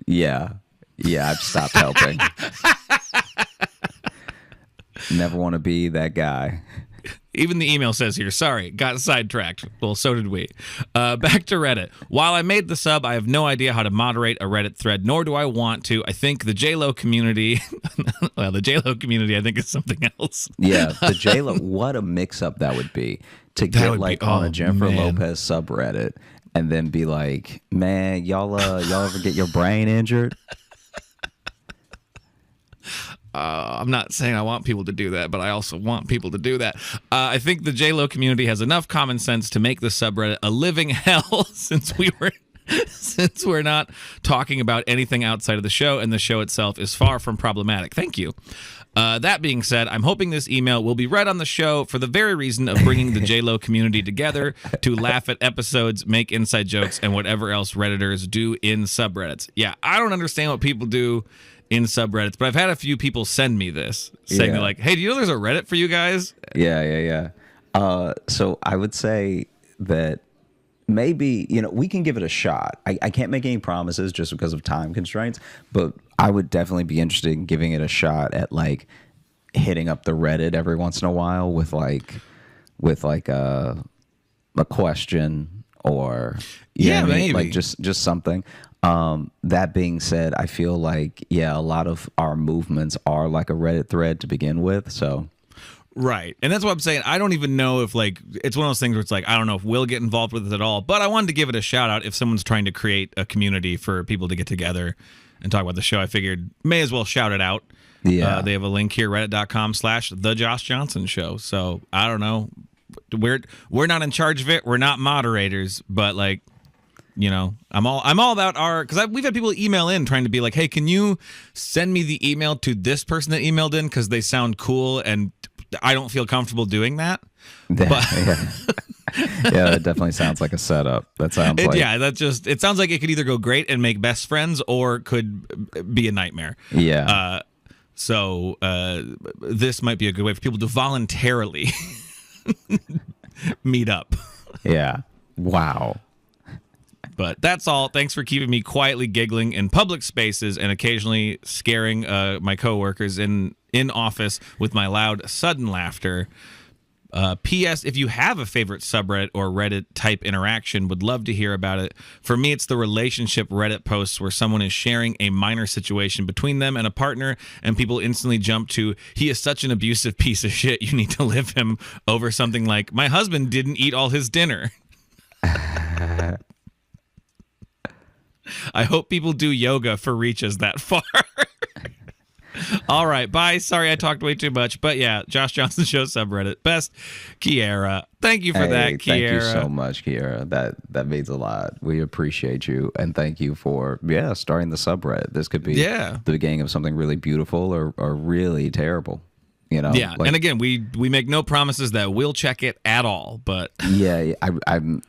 I've stopped helping. Never want to be that guy. Even the email says here, sorry, got sidetracked. Well, so did we. Back to Reddit. While I made the sub, I have no idea how to moderate a Reddit thread, nor do I want to. I think the JLo community, well, the JLo community, I think is something else. Yeah, the JLo, what a mix-up that would be to That get would like be- on oh, a Jennifer man. Lopez subreddit and then be like, man, y'all ever get your brain injured? I'm not saying I want people to do that, but I also want people to do that. I think the JLo community has enough common sense to make the subreddit a living hell since we're not talking about anything outside of the show, and the show itself is far from problematic. Thank you. That being said, I'm hoping this email will be read on the show for the very reason of bringing the JLo community together to laugh at episodes, make inside jokes, and whatever else Redditors do in subreddits. Yeah, I don't understand what people do in subreddits, but I've had a few people send me this saying Yeah. they're like, hey, do you know there's a Reddit for you guys? Yeah. So I would say that maybe, we can give it a shot. I can't make any promises just because of time constraints, but I would definitely be interested in giving it a shot at like hitting up the Reddit every once in a while with a question or Yeah, what I mean? maybe. Like just something. That being said, I feel like, yeah, a lot of our movements are like a Reddit thread to begin with. So, Right. And that's what I'm saying. I don't even know if, like, it's one of those things where it's like, I don't know if we'll get involved with it at all, but I wanted to give it a shout out if someone's trying to create a community for people to get together and talk about the show. I figured may as well shout it out. Yeah. They have a link here, reddit.com/The Josh Johnson Show. So I don't know. We're not in charge of it. We're not moderators, but like, you know, I'm all about our, because we've had people email in trying to be like, hey, can you send me the email to this person that emailed in because they sound cool and I don't feel comfortable doing that. But yeah, that definitely sounds like a setup. That sounds like, yeah, it sounds like it could either go great and make best friends or could be a nightmare. yeah. So this might be a good way for people to voluntarily meet up. Yeah. Wow. But that's all. Thanks for keeping me quietly giggling in public spaces and occasionally scaring my coworkers in office with my loud, sudden laughter. P.S. If you have a favorite subreddit or Reddit type interaction, would love to hear about it. For me, it's the relationship Reddit posts where someone is sharing a minor situation between them and a partner, and people instantly jump to, he is such an abusive piece of shit, you need to live him, over something like, my husband didn't eat all his dinner. I hope people do yoga for reaches that far. All right, bye. Sorry I talked way too much. But yeah, Josh Johnson Show subreddit. Best, Kiera. Thank you for that, Kiera. Thank you so much, Kiera. That means a lot. We appreciate you. And thank you for, starting the subreddit. This could be the beginning of something really beautiful or really terrible. You know? Yeah, and again, we make no promises that we'll check it at all. But yeah, I'm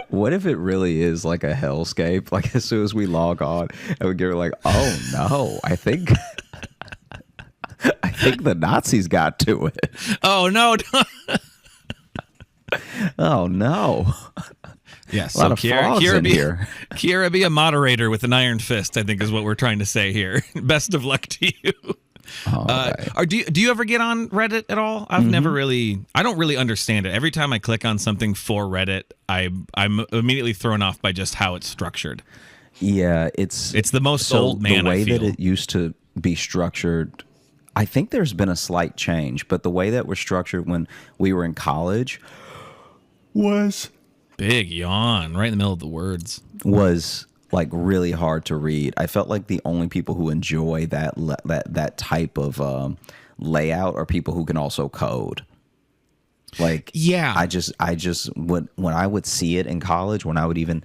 what if it really is like a hellscape? Like as soon as we log on and we get like, oh no, I think the Nazis got to it. Oh no. Oh no. Yes, a lot of frogs in here. Kiera, be a moderator with an iron fist, I think is what we're trying to say here. Best of luck to you. Right. Do you ever get on Reddit at all? I've never really. I don't really understand it. Every time I click on something for Reddit, I'm immediately thrown off by just how it's structured. Yeah, it's the most old man. The way I feel. that it used to be structured, I think there's been a slight change, but the way that was structured when we were in college was big yawn right in the middle of the words. Was like really hard to read. I felt like the only people who enjoy that type of layout are people who can also code. Like, yeah, I just when I would see it in college, when I would even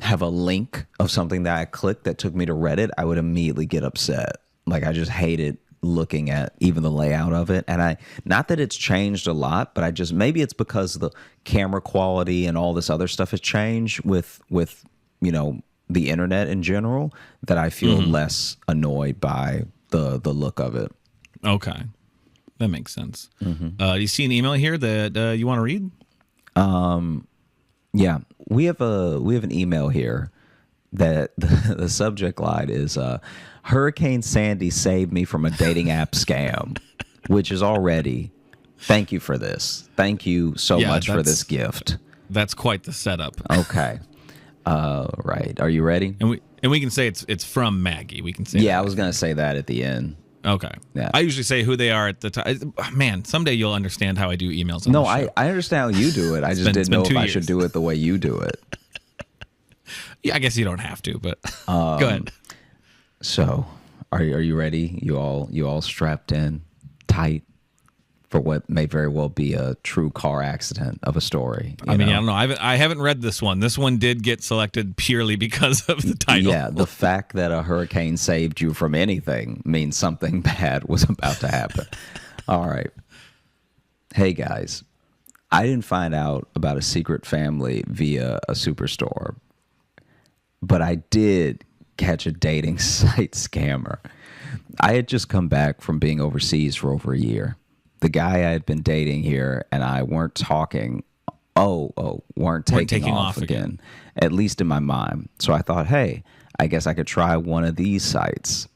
have a link of something that I clicked that took me to Reddit, I would immediately get upset. Like I just hated looking at even the layout of it. And not that it's changed a lot, but maybe it's because the camera quality and all this other stuff has changed with the internet in general, that I feel less annoyed by the look of it. Okay. That makes sense. You see an email here that you want to read? Yeah, we have an email here that the subject line is Hurricane Sandy saved me from a dating app scam, which is already, thank you for this. Thank you so much for this gift. That's quite the setup. Okay. Right. Are you ready? And we can say it's from Maggie. We can say I was going to say that at the end. Okay. Yeah. I usually say who they are at the time. Man, someday you'll understand how I do emails. No, I understand how you do it. I just didn't know if I should do it the way you do it. Yeah, I guess you don't have to, but go ahead. So, are you ready? You all strapped in tight for what may very well be a true car accident of a story. I don't know. I haven't read this one. This one did get selected purely because of the title. Yeah, the fact that a hurricane saved you from anything means something bad was about to happen. All right. Hey, guys. I didn't find out about a secret family via a superstore, but I did catch a dating site scammer. I had just come back from being overseas for over a year. The guy I had been dating here and I weren't talking. Weren't taking off again, at least in my mind. So I thought, hey, I guess I could try one of these sites.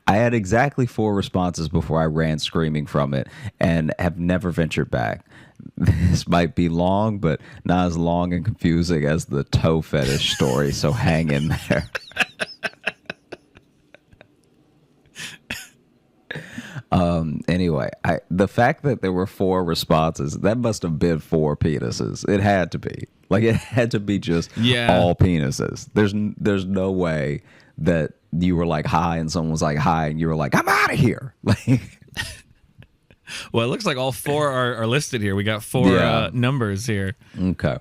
I had exactly 4 responses before I ran screaming from it and have never ventured back. This might be long, but not as long and confusing as the toe fetish story, so hang in there. Anyway, the fact that there were 4 responses, that must have been 4 penises. It had to be. Like, it had to be just all penises. There's no way that you were like hi and someone was like hi and you were like, I'm out of here. Like, Well, it looks like all 4 are listed here. We got 4 numbers here. okay.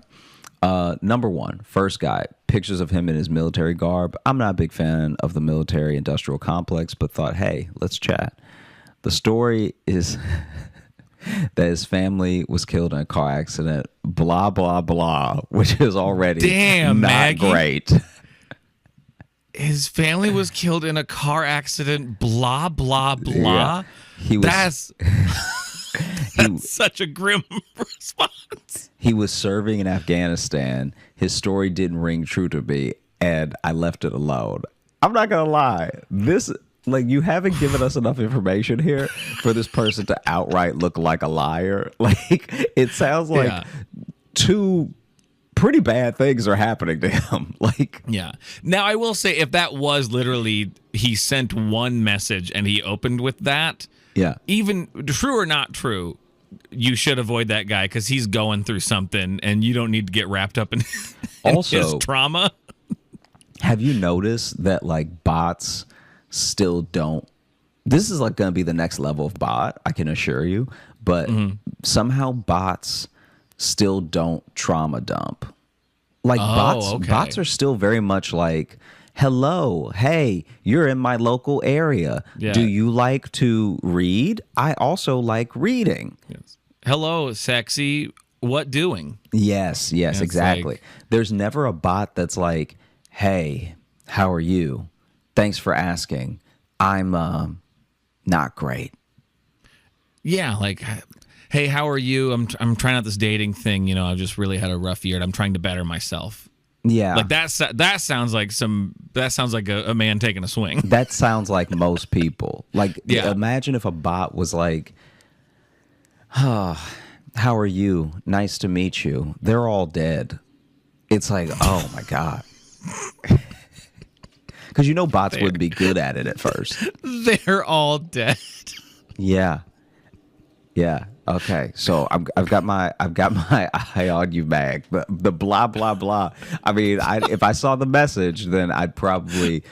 Number 1, first guy, pictures of him in his military garb. I'm not a big fan of the military industrial complex, but thought, hey, let's chat. The story is that his family was killed in a car accident, blah, blah, blah, which is already Damn, not Maggie. great. His family was killed in a car accident, blah, blah, blah. Yeah. He was, That's such a grim response. he was serving in Afghanistan. His story didn't ring true to me, and I left it alone. I'm not going to lie. Like, you haven't given us enough information here for this person to outright look like a liar. Like, it sounds like 2 pretty bad things are happening to him. Like, Yeah. Now, I will say, if that was literally he sent one message and he opened with that, yeah. even true or not true, you should avoid that guy because he's going through something and you don't need to get wrapped up in, Also, his trauma. Have you noticed that, like, bots still don't? This is like going to be the next level of bot, I can assure you. But somehow bots still don't trauma dump. Like, bots are still very much like, hello, hey, you're in my local area. Yeah. Do you like to read? I also like reading. Yes. Hello, sexy. What doing? Yes, It's exactly. like- There's never a bot that's like, hey, how are you? Thanks for asking. I'm not great. Yeah, like, hey, how are you? I'm trying out this dating thing. You know, I've just really had a rough year and I'm trying to better myself. Yeah. Like that sounds like a man taking a swing. That sounds like most people. Like, Yeah. imagine if a bot was like, how are you? Nice to meet you. They're all dead. It's like, oh my God. Because bots wouldn't be good at it at first. They're all dead. Yeah. Yeah. Okay. So I've got my eye on you, Mag. The blah blah blah. I mean, if I saw the message, then I'd probably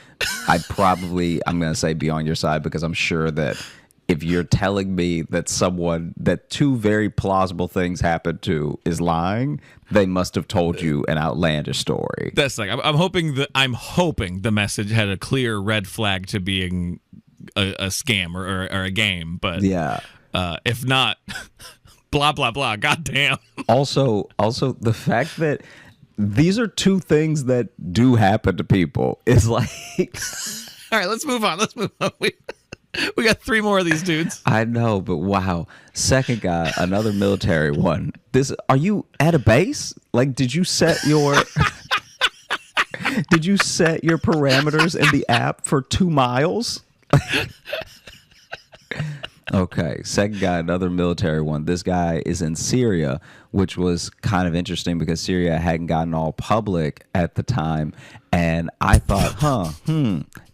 I'm gonna say be on your side, because I'm sure that if you're telling me that 2 very plausible things happened to is lying, they must have told you an outlandish story. That's like I'm hoping the message had a clear red flag to being a scam or a game, but Yeah. If not, blah blah blah. Goddamn. Also, the fact that these are 2 things that do happen to people is like, All right, let's move on. We got 3 more of these dudes. I know, but wow. Second guy, another military one. Are you at a base? Like, did you set your parameters in the app for 2 miles? Okay, second guy, another military one. This guy is in Syria, which was kind of interesting because Syria hadn't gotten all public at the time. And I thought,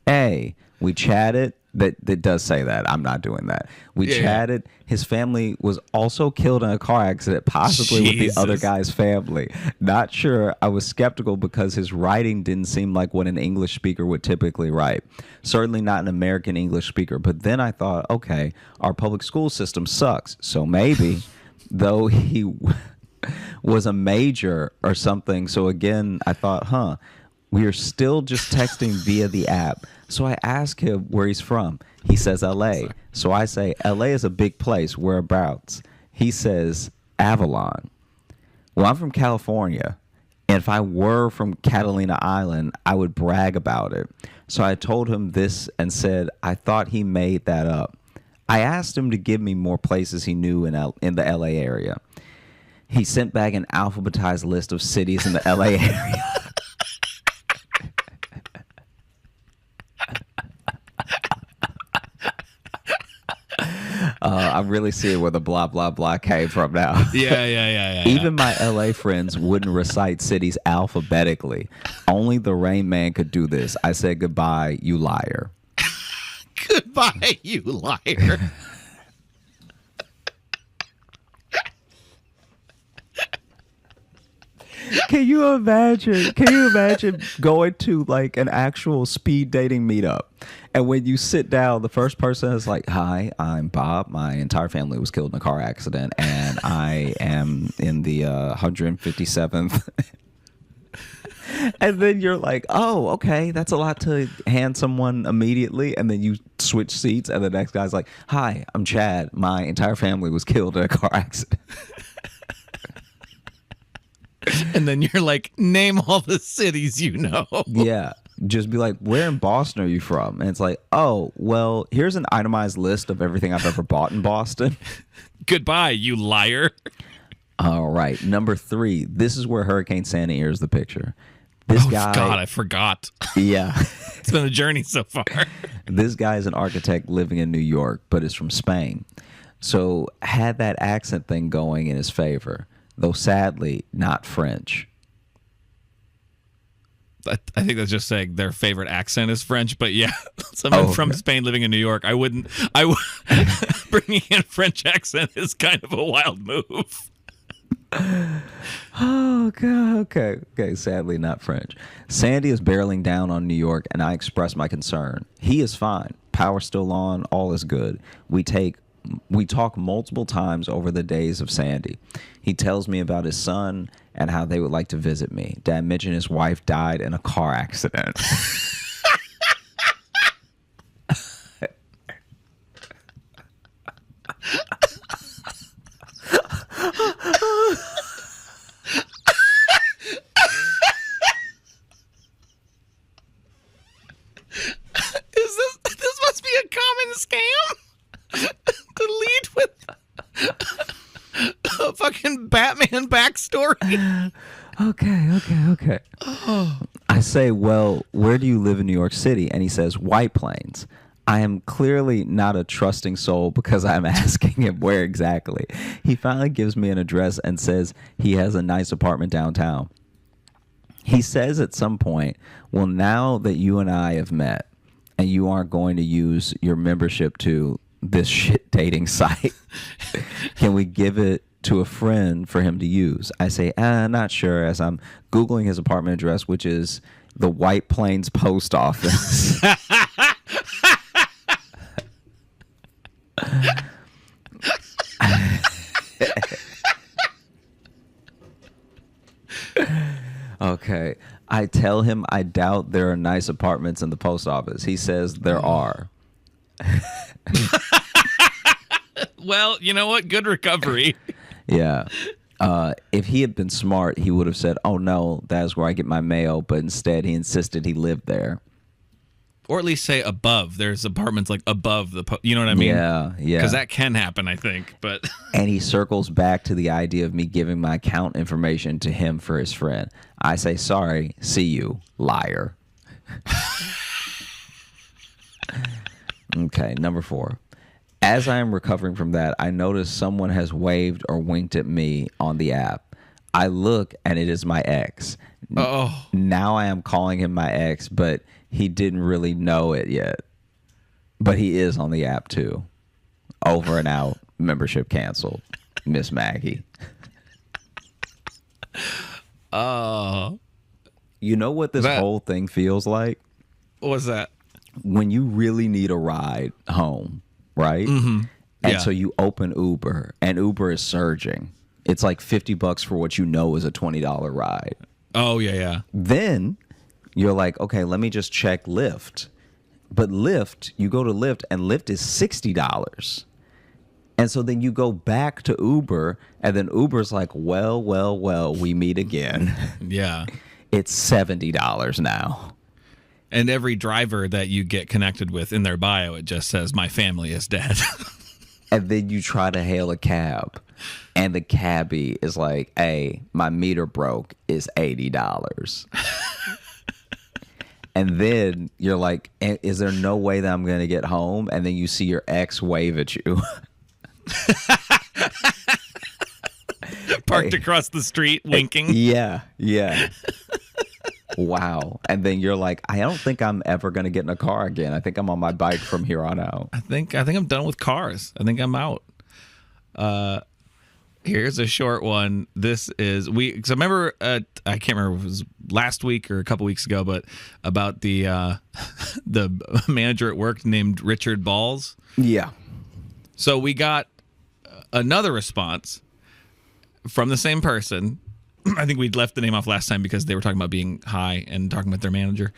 hey, we chatted. That does say that. I'm not doing that. We chatted. His family was also killed in a car accident, possibly with the other guy's family. Not sure. I was skeptical because his writing didn't seem like what an English speaker would typically write. Certainly not an American English speaker. But then I thought, okay, our public school system sucks. So maybe, though he was a major or something. So again, I thought, we are still just texting via the app. So I ask him where he's from. He says LA. So I say, LA is a big place. Whereabouts? He says Avalon. Well, I'm from California. And if I were from Catalina Island, I would brag about it. So I told him this and said, I thought he made that up. I asked him to give me more places he knew in the LA area. He sent back an alphabetized list of cities in the LA area. really seeing where the blah blah blah came from now. Yeah. Even my LA friends wouldn't recite cities alphabetically. Only the Rain Man could do this. I said goodbye, you liar. Goodbye, you liar. Can you imagine? Going to like an actual speed dating meetup, and when you sit down, the first person is like, "Hi, I'm Bob. My entire family was killed in a car accident, and I am in the 157th." And then you're like, "Oh, okay, that's a lot to hand someone immediately." And then you switch seats, and the next guy's like, "Hi, I'm Chad. My entire family was killed in a car accident." And then you're like, name all the cities you know. Yeah. Just be like, where in Boston are you from? And it's like, oh, well, here's an itemized list of everything I've ever bought in Boston. Goodbye, you liar. All right. Number 3. This is where Hurricane Sandy enters the picture. This guy. God, I forgot. Yeah. It's been a journey so far. This guy is an architect living in New York, but is from Spain. So had that accent thing going in his favor, though sadly not French. I think that's just saying their favorite accent is French, but yeah, someone from Spain living in New York, bringing in French accent is kind of a wild move. Oh, God. Okay. Sadly, not French. Sandy is barreling down on New York, and I express my concern. He is fine. Power's still on. All is good. We talk multiple times over the days of Sandy. He tells me about his son and how they would like to visit me. Dad mentioned his wife died in a car accident. This must be a common scam to lead with a fucking Batman backstory. Okay. I say, well, where do you live in New York City? And he says, White Plains. I am clearly not a trusting soul because I'm asking him where exactly. He finally gives me an address and says he has a nice apartment downtown. He says at some point, well, now that you and I have met and you aren't going to use your membership to this shit dating site, can we give it to a friend for him to use? I say, not sure, as I'm Googling his apartment address, which is the White Plains Post Office. Okay. I tell him I doubt there are nice apartments in the post office. He says there are. Well, you know what? Good recovery. Yeah. If he had been smart, he would have said, oh, no, that's where I get my mail. But instead, he insisted he lived there. Or at least say above. There's apartments like above you know what I mean? Yeah. Because that can happen, I think. But and he circles back to the idea of me giving my account information to him for his friend. I say, sorry, see you, liar. Okay, number 4. As I am recovering from that, I notice someone has waved or winked at me on the app. I look, and it is my ex. oh, Now I am calling him my ex, but he didn't really know it yet. But he is on the app, too. Over and out. Membership canceled. Miss Maggie. You know what this whole thing feels like? what was that? When you really need a ride home, right? Mm-hmm. And Yeah. so you open Uber, and Uber is surging. It's like $50 for what you know is a $20 ride. Oh, yeah. Then you're like, okay, let me just check Lyft. But Lyft, you go to Lyft, and Lyft is $60. And so then you go back to Uber, and then Uber's like, well, we meet again. Yeah. It's $70 now. And every driver that you get connected with in their bio, it just says, my family is dead. And then you try to hail a cab, and the cabbie is like, hey, my meter broke, is $80. And then you're like, is there no way that I'm going to get home? And then you see your ex wave at you. Parked across the street, winking. Yeah, yeah. Wow. And then you're like, I don't think I'm ever going to get in a car again. I think I'm on my bike from here on out. I think I'm done with cars. I think I'm out. Here's a short one. This is so remember I can't remember if it was last week or a couple weeks ago, but about the the manager at work named Richard Balls. Yeah. So we got another response from the same person. I think we'd left the name off last time because they were talking about being high and talking about their manager.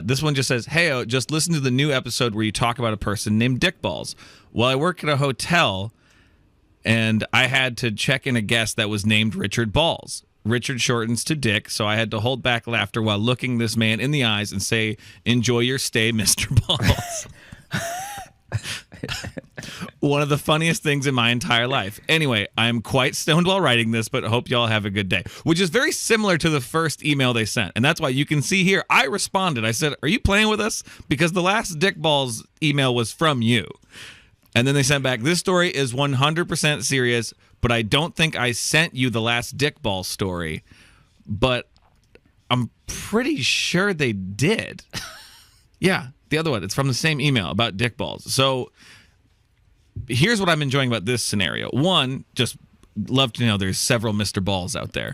This one just says, "Hey, just listen to the new episode where you talk about a person named Dick Balls. Well, I work at a hotel, and I had to check in a guest that was named Richard Balls. Richard shortens to Dick, so I had to hold back laughter while looking this man in the eyes and say, 'Enjoy your stay, Mr. Balls.'" One of the funniest things in my entire life. Anyway, I'm quite stoned while writing this, but I hope y'all have a good day. Which is very similar to the first email they sent. And that's why you can see here, I responded. I said, "Are you playing with us?" Because the last Dick Balls email was from you. And then they sent back, "This story is 100% serious, but I don't think I sent you the last Dick Balls story." But I'm pretty sure they did. Yeah, the other one. It's from the same email about Dick Balls. So here's what I'm enjoying about this scenario. One, just love to know there's several Mr. Balls out there.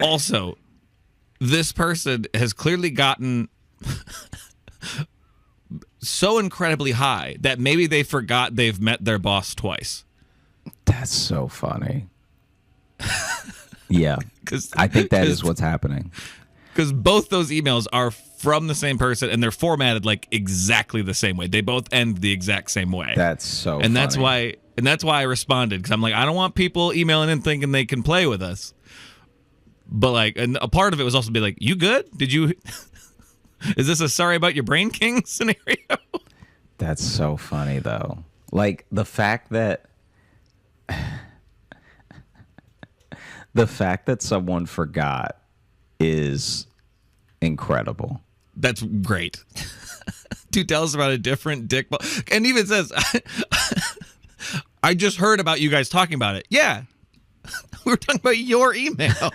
Also, this person has clearly gotten so incredibly high that maybe they forgot they've met their boss twice. That's so funny. Yeah. I think that is what's happening. Because both those emails are from the same person and they're formatted like exactly the same way. They both end the exact same way. That's so and funny. that's why I responded, because I'm like, I don't want people emailing in thinking they can play with us. But like, and a part of it was also be like, "You good? Did you is this a sorry about your brain king scenario?" That's so funny though. Like the fact that someone forgot is incredible. That's great. Dude tells about a different Dick Ball, and even says, "I just heard about you guys talking about it." Yeah, we were talking about your email.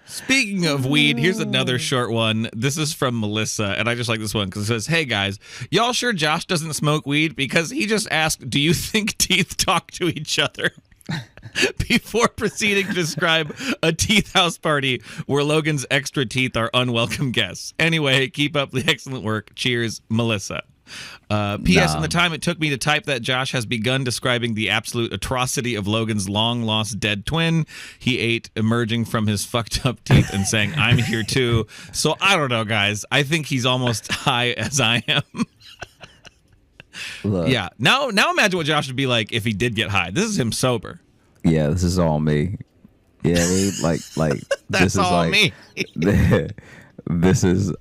Speaking of weed, here's another short one. This is from Melissa, and I just like this one because it says, "Hey guys, y'all sure Josh doesn't smoke weed? Because he just asked, do you think teeth talk to each other?" Before proceeding to describe a teeth house party where Logan's extra teeth are unwelcome guests. Anyway, keep up the excellent work. Cheers, Melissa. P.S. In the time it took me to type that, Josh has begun describing the absolute atrocity of Logan's long-lost dead twin he ate emerging from his fucked up teeth and saying, "I'm here too." So I don't know, guys. I think he's almost high as I am. Look, Yeah. Now imagine what Josh would be like if he did get high. This is him sober. yeah, this is all me. Yeah, I mean, like That's this is all like me. this is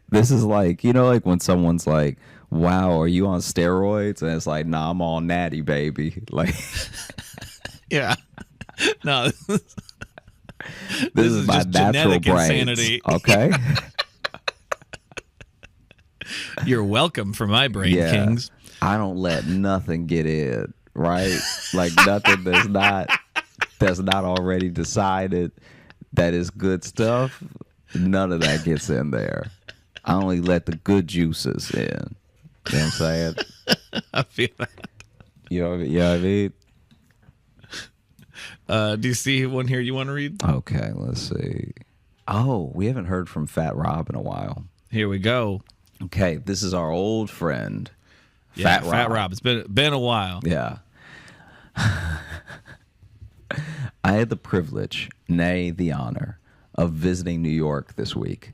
this is like, you know, like when someone's like, "Wow, are you on steroids?" And it's like, "Nah, I'm all natty, baby." Like, Yeah. No. this is my just natural genetic brains. insanity. Okay. You're welcome for my brain, Yeah. kings. I don't let nothing get in, right? Like nothing that's not already decided that is good stuff. None of that gets in there. I only let the good juices in. You know what I'm saying? I feel that. You know what I mean? Do you see one here you want to read? Okay, let's see. Oh, we haven't heard from Fat Rob in a while. Here we go. Okay, this is our old friend, Yeah, Fat Rob. It's been a while. Yeah. I had the privilege, nay, the honor, of visiting New York this week.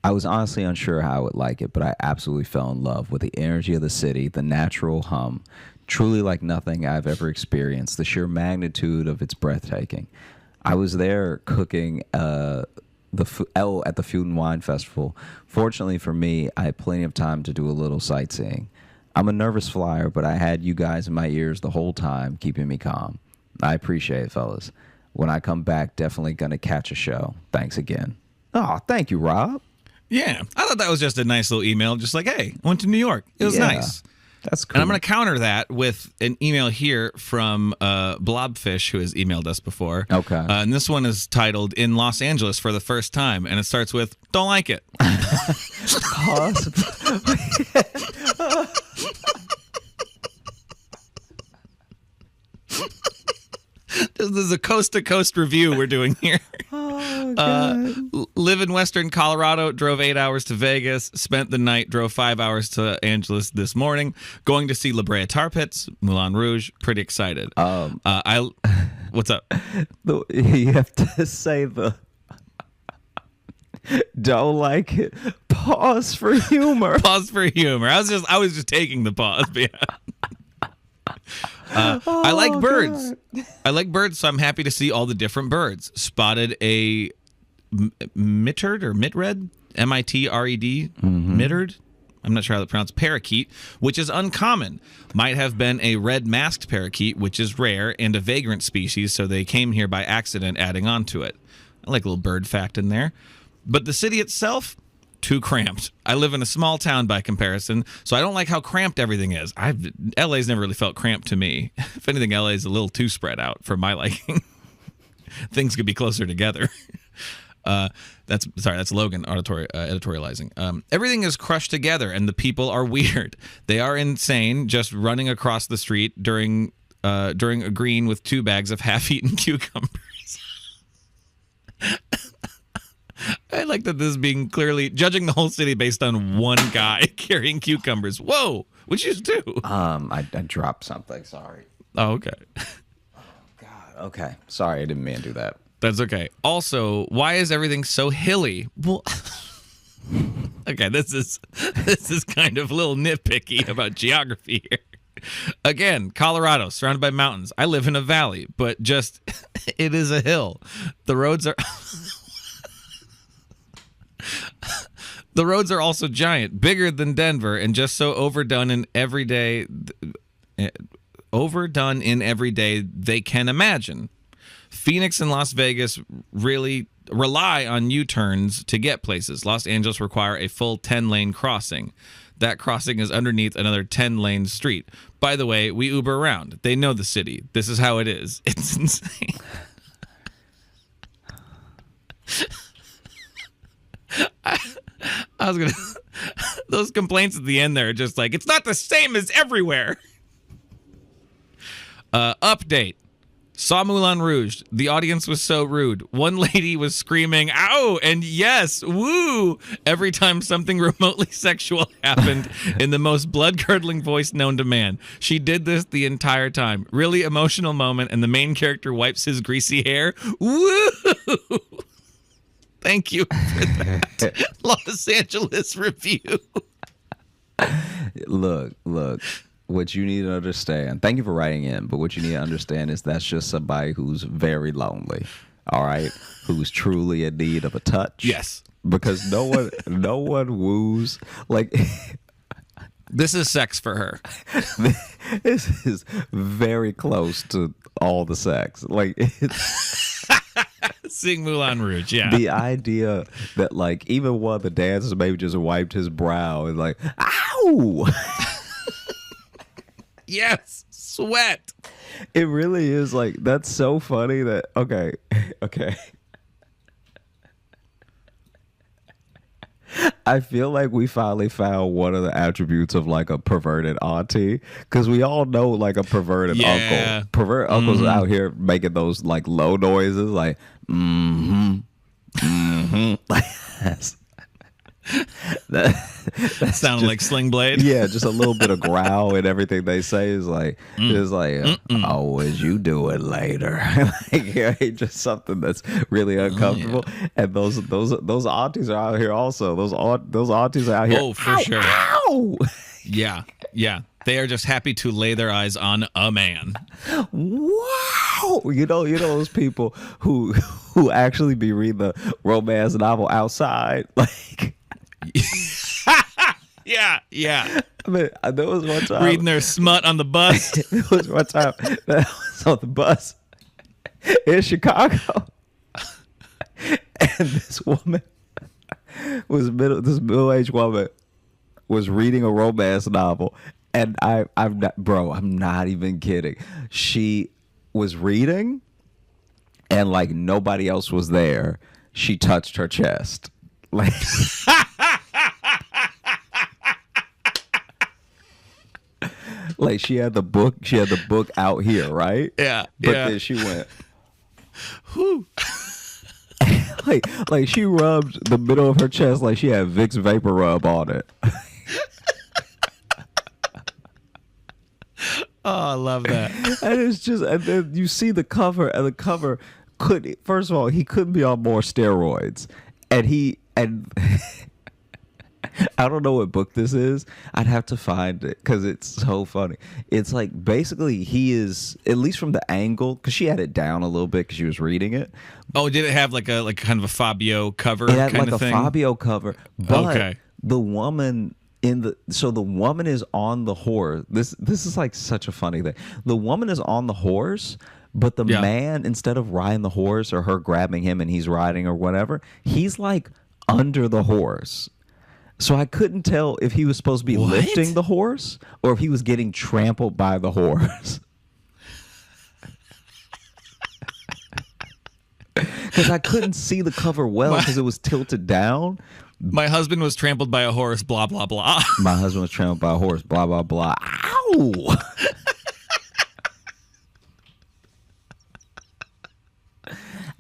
I was honestly unsure how I would like it, but I absolutely fell in love with the energy of the city, the natural hum, truly like nothing I've ever experienced. The sheer magnitude of it's breathtaking. I was there cooking at the Food and Wine Festival. Fortunately for me, I had plenty of time to do a little sightseeing. I'm a nervous flyer, but I had you guys in my ears the whole time, keeping me calm. I appreciate it, fellas. When I come back, definitely going to catch a show. Thanks again. Oh, thank you, Rob. Yeah, I thought that was just a nice little email. Just like, hey, I went to New York. It was Yeah, nice. That's cool. And I'm going to counter that with an email here from Blobfish, who has emailed us before. Okay. And this one is titled "In Los Angeles for the First Time," and it starts with "Don't like it." Pause. This is a coast-to-coast review we're doing here. Live in Western Colorado, drove 8 hours to Vegas, spent the night, drove 5 hours to Angeles this morning, going to see La Brea Tar Pits, Moulin Rouge, pretty excited. What's up? You have to say the don't like it. Pause for humor. Pause for humor. I was just taking the pause, but yeah. I like birds. God. I like birds, so I'm happy to see all the different birds. Spotted a mitterd or mitred, M-I-T-R-E-D, mitred. I'm not sure how to pronounce parakeet, which is uncommon. Might have been a red masked parakeet, which is rare, and a vagrant species, so they came here by accident, adding on to it. I like a little bird fact in there. But the city itself, too cramped. I live in a small town by comparison, so I don't like how cramped everything is. LA's never really felt cramped to me. If anything, LA's a little too spread out for my liking. Things could be closer together. That's Logan editorializing. Everything is crushed together, and the people are weird. They are insane, just running across the street during a green with 2 bags of half-eaten cucumbers. I like that this is being clearly judging the whole city based on one guy carrying cucumbers. Whoa, what'd you do? I dropped something. Sorry. Oh, okay. God. Okay. Sorry, I didn't mean to do that. That's okay. Also, why is everything so hilly? Well, okay, this is kind of a little nitpicky about geography here. Again, Colorado, surrounded by mountains. I live in a valley, but just it is a hill. The roads are The roads are also giant, bigger than Denver, and just so overdone in every day they can imagine. Phoenix and Las Vegas really rely on U-turns to get places. Los Angeles require a full 10-lane crossing. That crossing is underneath another 10-lane street. By the way, we Uber around. They know the city. This is how it is. It's insane. I was gonna. Those complaints at the end there are just like, it's not the same as everywhere. Update. Saw Moulin Rouge. The audience was so rude. One lady was screaming, "Ow!" and "Yes, woo!" every time something remotely sexual happened in the most blood-curdling voice known to man. She did this the entire time. Really emotional moment, and the main character wipes his greasy hair. Woo! Thank you for that Los Angeles review. Look. What you need to understand, thank you for writing in, but what you need to understand is that's just somebody who's very lonely, all right? Who's truly in need of a touch. Yes. Because no one woos. Like, this is sex for her. this is very close to all the sex. Like, it's... Seeing Moulin Rouge, yeah. The idea that, like, even one of the dancers maybe just wiped his brow and like, ow! Yes, sweat. It really is like, that's so funny that, okay. I feel like we finally found one of the attributes of like a perverted auntie, because we all know like a perverted uncle. Perverted uncles are out here making those like low noises, like like that sounded like Sling Blade. Yeah, just a little bit of growl and everything they say is like, oh, as you do it later. Like, yeah, just something that's really uncomfortable. And those aunties are out here also. Those aunties are out here. Oh, for sure. Ow! Yeah. They are just happy to lay their eyes on a man. Wow. You know those people who actually be reading the romance novel outside, like. Yeah, yeah. I mean, there was one time. Reading their smut on the bus. There was one time that I was on the bus in Chicago, and this woman this middle-aged woman was reading a romance novel, and I'm not even kidding. She was reading, and like nobody else was there, she touched her chest, like. Like she had the book out here, right? Yeah, But yeah. then she went, Whew. like she rubbed the middle of her chest like she had Vicks Vapor Rub on it. Oh, I love that. And it's just, and then you see the cover, and the cover first of all, he couldn't be on more steroids, and I don't know what book this is. I'd have to find it because it's so funny. It's like basically he is, at least from the angle, because she had it down a little bit because she was reading it. Oh, did it have like kind of a Fabio cover It had kind like of a thing? Fabio cover, but Okay. the woman the woman is on the horse. This is like such a funny thing. The woman is on the horse, but the Yeah. man, instead of riding the horse or her grabbing him and he's riding or whatever, he's like under the horse. So I couldn't tell if he was supposed to be What? lifting the horse or if he was getting trampled by the horse. Because I couldn't see the cover well because it was tilted down. My husband was trampled by a horse, blah, blah, blah. My husband was trampled by a horse, blah, blah, blah. Ow!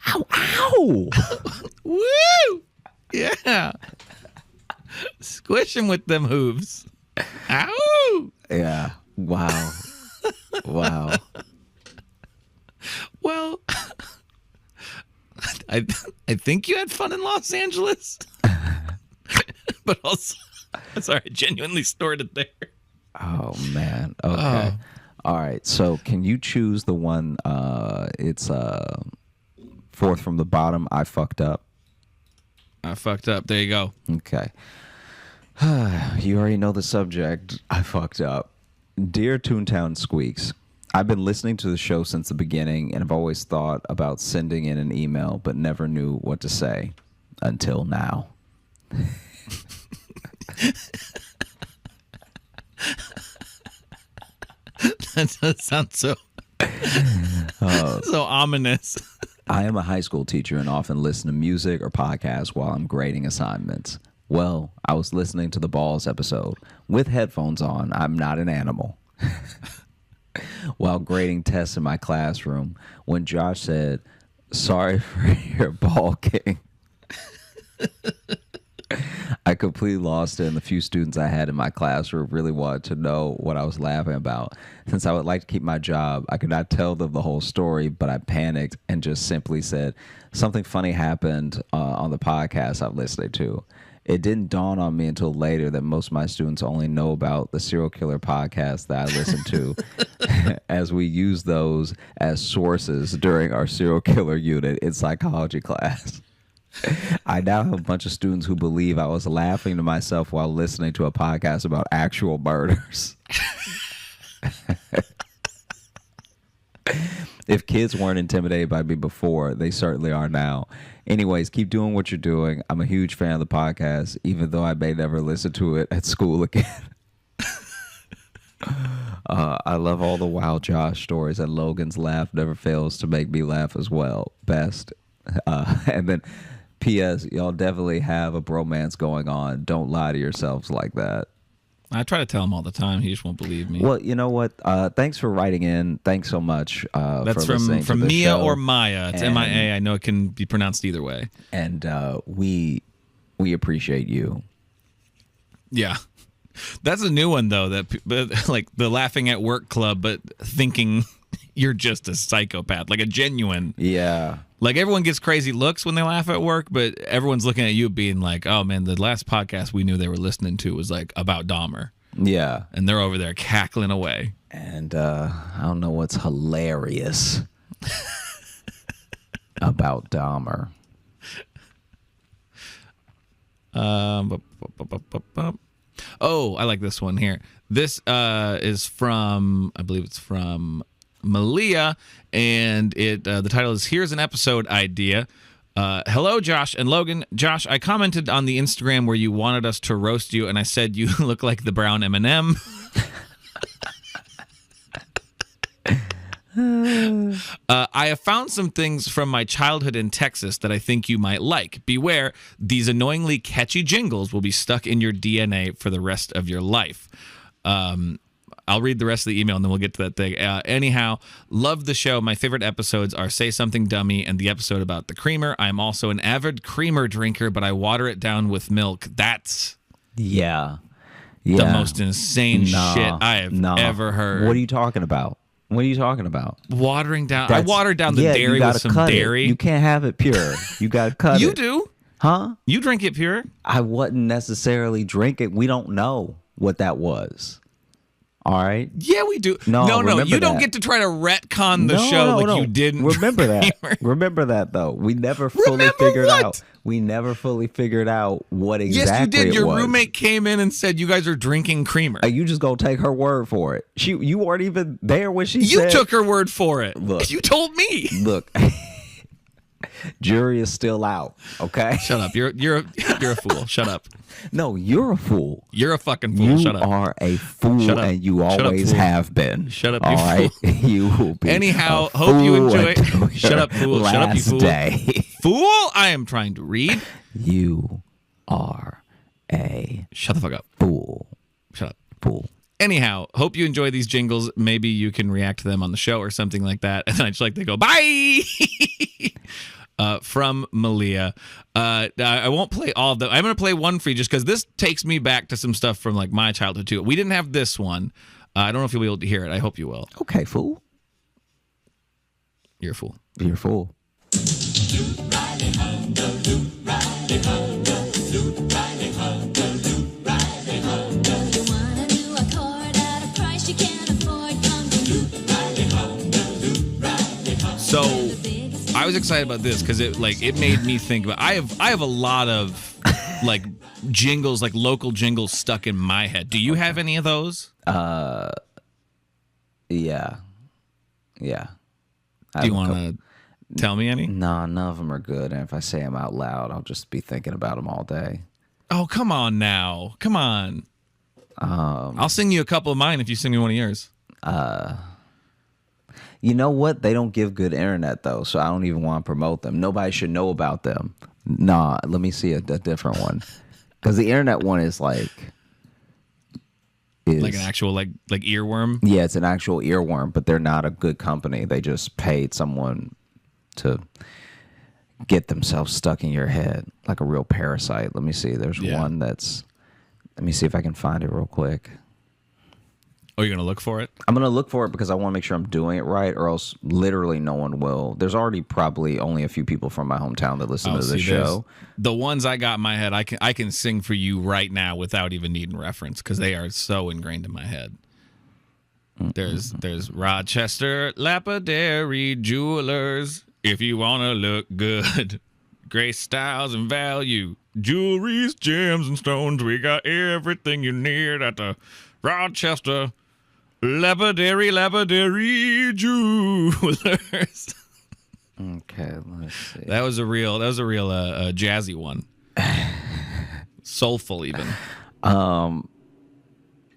Ow, ow! Woo! Yeah. Squish him with them hooves. Ow! Yeah. Wow. Wow. Well, I think you had fun in Los Angeles. But also, sorry, I genuinely snorted there. Oh, man. Okay. All right. So can you choose the one, it's fourth from the bottom, I fucked up. I fucked up. There you go. Okay. You already know the subject. I fucked up. Dear Toontown Squeaks, I've been listening to the show since the beginning and have always thought about sending in an email, but never knew what to say until now. That does sound so so ominous. I am a high school teacher and often listen to music or podcasts while I'm grading assignments. Well, I was listening to the Balls episode with headphones on. I'm not an animal. While grading tests in my classroom, when Josh said, "Sorry for your ball king," I completely lost it, and the few students I had in my classroom really wanted to know what I was laughing about. Since I would like to keep my job, I could not tell them the whole story, but I panicked and just simply said, "Something funny happened on the podcast I'm listening to." It didn't dawn on me until later that most of my students only know about the serial killer podcast that I listen to, as we use those as sources during our serial killer unit in psychology class. I now have a bunch of students who believe I was laughing to myself while listening to a podcast about actual murders. If kids weren't intimidated by me before, they certainly are now. Anyways, keep doing what you're doing. I'm a huge fan of the podcast, even though I may never listen to it at school again. I love all the Wild Josh stories, and Logan's laugh never fails to make me laugh as well. Best. And then, P.S. Y'all definitely have a bromance going on. Don't lie to yourselves like that. I try to tell him all the time. He just won't believe me. Well, you know what? Thanks for writing in. Thanks so much. That's for listening from to the Mia show. or Maya. It's And- MIA. I know it can be pronounced either way. And we appreciate you. Yeah. That's a new one, though, but like the laughing at work club, but thinking you're just a psychopath, like a genuine. Yeah. Like everyone gets crazy looks when they laugh at work, but everyone's looking at you being like, oh, man, the last podcast we knew they were listening to was like about Dahmer. Yeah. And they're over there cackling away. And I don't know what's hilarious about Dahmer. Oh, I like this one here. This is from, I believe it's from Malia, and the title is "Here's an Episode Idea." Hello, Josh and Logan. Josh, I commented on the Instagram where you wanted us to roast you, and I said you look like the brown M&M. I have found some things from my childhood in Texas that I think you might like. Beware, these annoyingly catchy jingles will be stuck in your DNA for the rest of your life. I'll read the rest of the email and then we'll get to that thing. Anyhow, love the show. My favorite episodes are Say Something Dummy and the episode about the creamer. I'm also an avid creamer drinker, but I water it down with milk. That's Yeah. the most insane shit I have ever heard. What are you talking about? What are you talking about? Watering down. I watered down the dairy you with gotta some cut dairy. It. You can't have it pure. You got to cut it. You do. Huh? You drink it pure. I wouldn't necessarily drink it. We don't know what that was. All right. Yeah, we do. No, You remember don't that. get to try to retcon the show like you didn't. Remember that. creamer. Remember that though. We never fully Remember figured what? out. We never fully figured out what exactly Yes, you did. it Your was. roommate came in and said you guys are drinking creamer. You just gonna take her word for it. You weren't even there when she You said. took her word for it. Look. You told me. Look, jury is still out. Okay. Shut up. You're a fool. Shut up. No, you're a fool. You're a fucking fool. You Shut up. are a fool, Shut up. and you Shut up, always fool. have been. Shut up, all you right? fool. You will be. Anyhow, a hope you fool enjoy. until Shut up, your fool. Shut up, you last fool. Day. Fool. I am trying to read. You are a Shut the fuck up. fool. Shut up. Fool. Anyhow, hope you enjoy these jingles. Maybe you can react to them on the show or something like that. And I just like they go, bye. From Malia. I won't play all of them. I'm going to play one for you just because this takes me back to some stuff from like my childhood too. We didn't have this one. I don't know if you'll be able to hear it. I hope you will. Okay, fool. You're a fool. You're a fool. So I was excited about this because it made me think about. I have a lot of like jingles, like local jingles stuck in my head. Do you have any of those? Yeah. Yeah. Do you want to tell me any? No, none of them are good. And if I say them out loud, I'll just be thinking about them all day. Oh, come on now. Come on. I'll sing you a couple of mine if you sing me one of yours. You know what? They don't give good internet though, so I don't even want to promote them. Nobody should know about them. Nah, let me see a different one. Because the internet one is like Like an actual like earworm. yeah, it's an actual earworm, but they're not a good company. They just paid someone to get themselves stuck in your head like a real parasite. Let me see. There's one that's. Let me see if I can find it real quick. Oh, you're gonna look for it? I'm gonna look for it because I want to make sure I'm doing it right, or else literally no one will. There's already probably only a few people from my hometown that listen to the show. The ones I got in my head, I can sing for you right now without even needing reference because they are so ingrained in my head. There's Rochester Lapidary Jewelers. If you wanna look good, Grace Styles and Value, jewelries, gems, and stones. We got everything you need at the Rochester Lapidary Jewelers. Okay, let me see. That was a real jazzy one. Soulful even.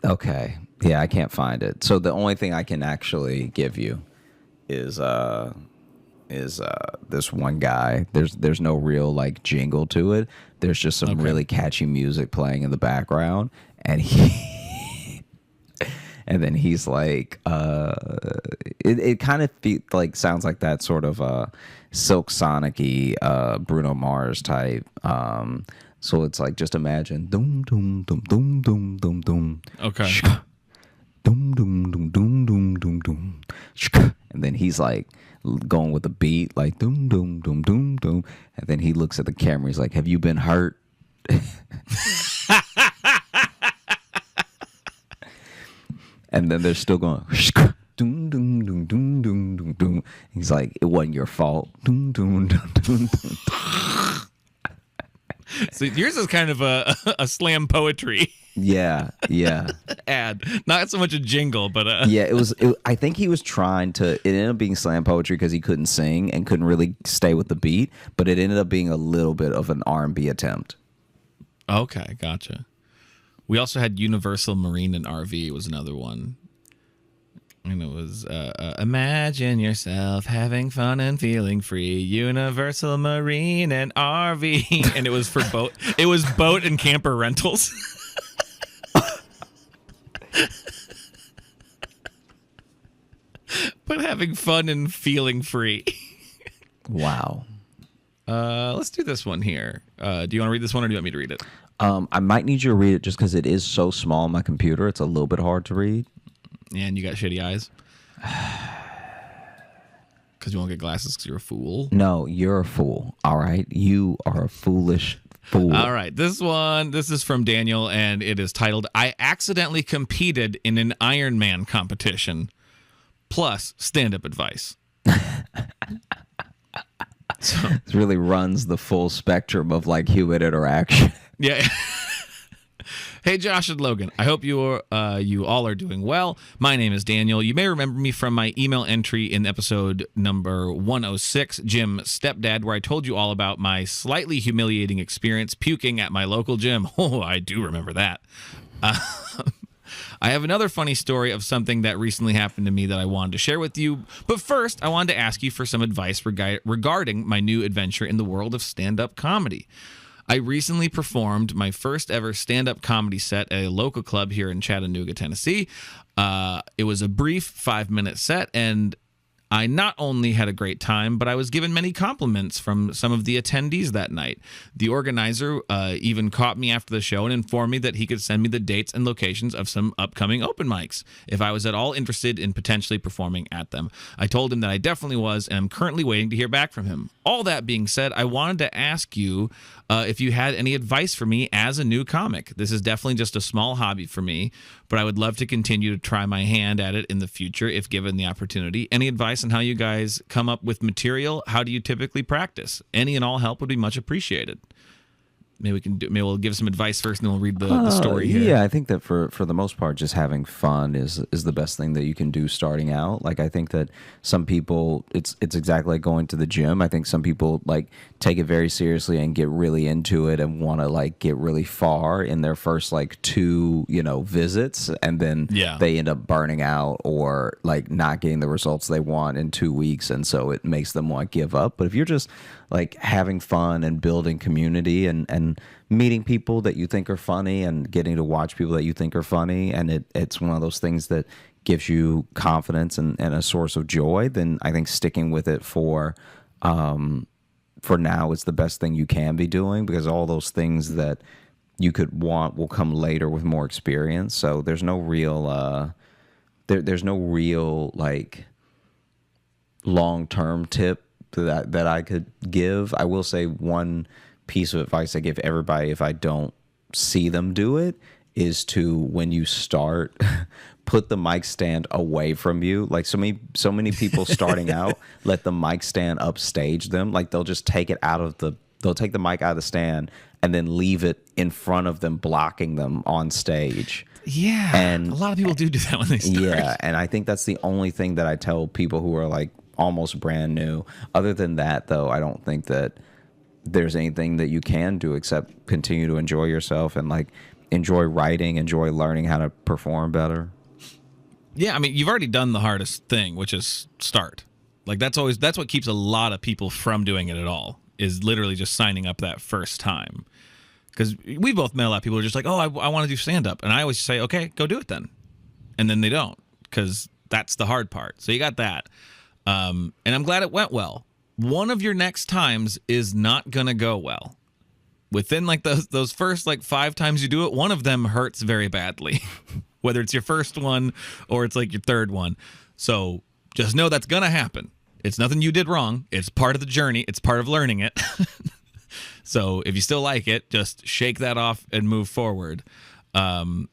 Okay, yeah, I can't find it. So the only thing I can actually give you is this one guy. There's no real like jingle to it. There's just some really catchy music playing in the background, and and then he's like, it kind of like sounds like that sort of Silk Sonic-y Bruno Mars type. So it's like, just imagine doom doom doom doom doom doom doom. Okay. Doom doom doom doom doom doom doom. And then he's like going with the beat, like doom doom doom doom doom. And then he looks at the camera. He's like, "Have you been hurt?" And then they're still going doom doom doom doom doom doom doom. He's like, "It wasn't your fault." Doom doom doom doom doom. So yours is kind of a slam poetry Yeah, yeah. ad, not so much a jingle, but Yeah, I think he was trying to. It ended up being slam poetry because he couldn't sing and couldn't really stay with the beat. But it ended up being a little bit of an R&B attempt. Okay, gotcha. We also had Universal Marine and RV was another one. And it was imagine yourself having fun and feeling free. Universal Marine and RV, and it was for boat. It was boat and camper rentals. But having fun and feeling free. Wow. Let's do this one here. Do you want to read this one, or do you want me to read it? I might need you to read it just because it is so small on my computer. It's a little bit hard to read. And you got shitty eyes. Because you won't get glasses because you're a fool. No, you're a fool. All right, you are a foolish fool. All right, this is from Daniel, and it is titled, I accidentally competed in an Iron Man competition, plus stand-up advice. It really runs the full spectrum of like human interaction. Yeah. Hey, Josh and Logan. I hope you all are doing well. My name is Daniel. You may remember me from my email entry in episode number 106, Jim Stepdad, where I told you all about my slightly humiliating experience puking at my local gym. Oh, I do remember that. I have another funny story of something that recently happened to me that I wanted to share with you. But first, I wanted to ask you for some advice regarding my new adventure in the world of stand-up comedy. I recently performed my first ever stand-up comedy set at a local club here in Chattanooga, Tennessee. It was a brief 5-minute set, and I not only had a great time, but I was given many compliments from some of the attendees that night. The organizer even caught me after the show and informed me that he could send me the dates and locations of some upcoming open mics if I was at all interested in potentially performing at them. I told him that I definitely was, and I'm currently waiting to hear back from him. All that being said, I wanted to ask you if you had any advice for me as a new comic. This is definitely just a small hobby for me, but I would love to continue to try my hand at it in the future if given the opportunity. Any advice on how you guys come up with material? How do you typically practice? Any and all help would be much appreciated. Maybe we'll give some advice first, and then we'll read the story here. Yeah, I think that for the most part, just having fun is the best thing that you can do starting out. Like, I think that some people, it's exactly like going to the gym. I think some people like take it very seriously and get really into it and want to like get really far in their first like 2 visits, and then they end up burning out or like not getting the results they want in 2 weeks, and so it makes them want to give up. But if you're just like having fun and building community and meeting people that you think are funny and getting to watch people that you think are funny, and it's one of those things that gives you confidence and a source of joy, then I think sticking with it for now is the best thing you can be doing, because all those things that you could want will come later with more experience. So there's no real there's no real like long-term tip that I could give. I will say one piece of advice I give everybody if I don't see them do it is to, when you start, put the mic stand away from you. Like so many people starting out let the mic stand upstage them. Like they'll just take the mic out of the stand and then leave it in front of them, blocking them on stage. Yeah, and a lot of people do that when they start. Yeah, and I think that's the only thing that I tell people who are like almost brand new. Other than that, though, I don't think that there's anything that you can do except continue to enjoy yourself and like enjoy writing, enjoy learning how to perform better. Yeah, I mean, you've already done the hardest thing, which is start. Like that's what keeps a lot of people from doing it at all, is literally just signing up that first time. Because we both met a lot of people who are just like, oh, I want to do stand-up. And I always say, okay, go do it then. And then they don't, because that's the hard part. So you got that. And I'm glad it went well. One of your next times is not going to go well. Within like those first like 5 times you do it, one of them hurts very badly. Whether it's your first one or it's like your third one. So just know that's going to happen. It's nothing you did wrong. It's part of the journey. It's part of learning it. So if you still like it, just shake that off and move forward. And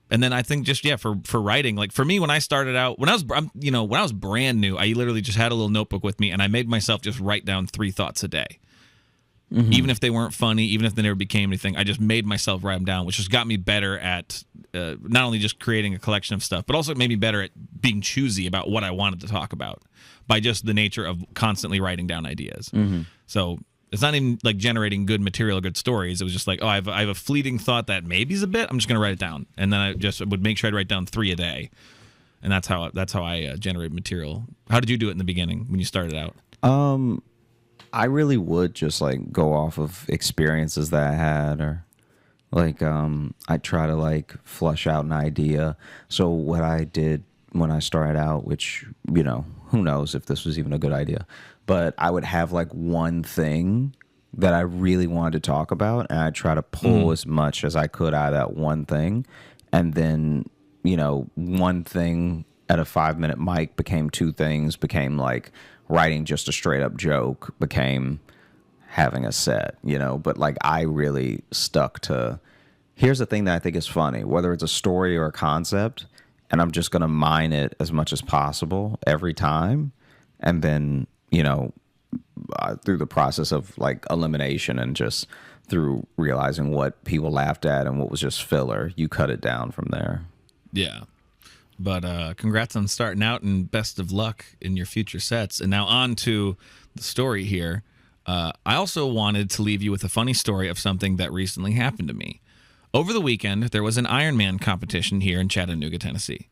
then I think just, for writing, like for me, when I started out, when I was brand new, I literally just had a little notebook with me and I made myself just write down 3 thoughts a day. Even if they weren't funny, even if they never became anything, I just made myself write them down, which just got me better at not only just creating a collection of stuff, but also it made me better at being choosy about what I wanted to talk about by just the nature of constantly writing down ideas. So it's not even like generating good material, good stories. It was just like, oh, I have a fleeting thought that maybe is a bit. I'm just going to write it down. And then I just would make sure I'd write down 3 a day. And that's how I generate material. How did you do it in the beginning when you started out? I really would just like go off of experiences that I had, or like I try to like flush out an idea. So what I did when I started out, which, you know, who knows if this was even a good idea, but I would have like one thing that I really wanted to talk about, and I try to pull as much as I could out of that one thing, and then, you know, one thing at a 5-minute mic became 2 things, became like writing just a straight up joke, became having a set, you know. But like I really stuck to, here's the thing that I think is funny, whether it's a story or a concept, and I'm just going to mine it as much as possible every time. And then, you know, through the process of like elimination and just through realizing what people laughed at and what was just filler, you cut it down from there. Yeah. But congrats on starting out, and best of luck in your future sets. And now on to the story here. I also wanted to leave you with a funny story of something that recently happened to me. Over the weekend, there was an Ironman competition here in Chattanooga, Tennessee.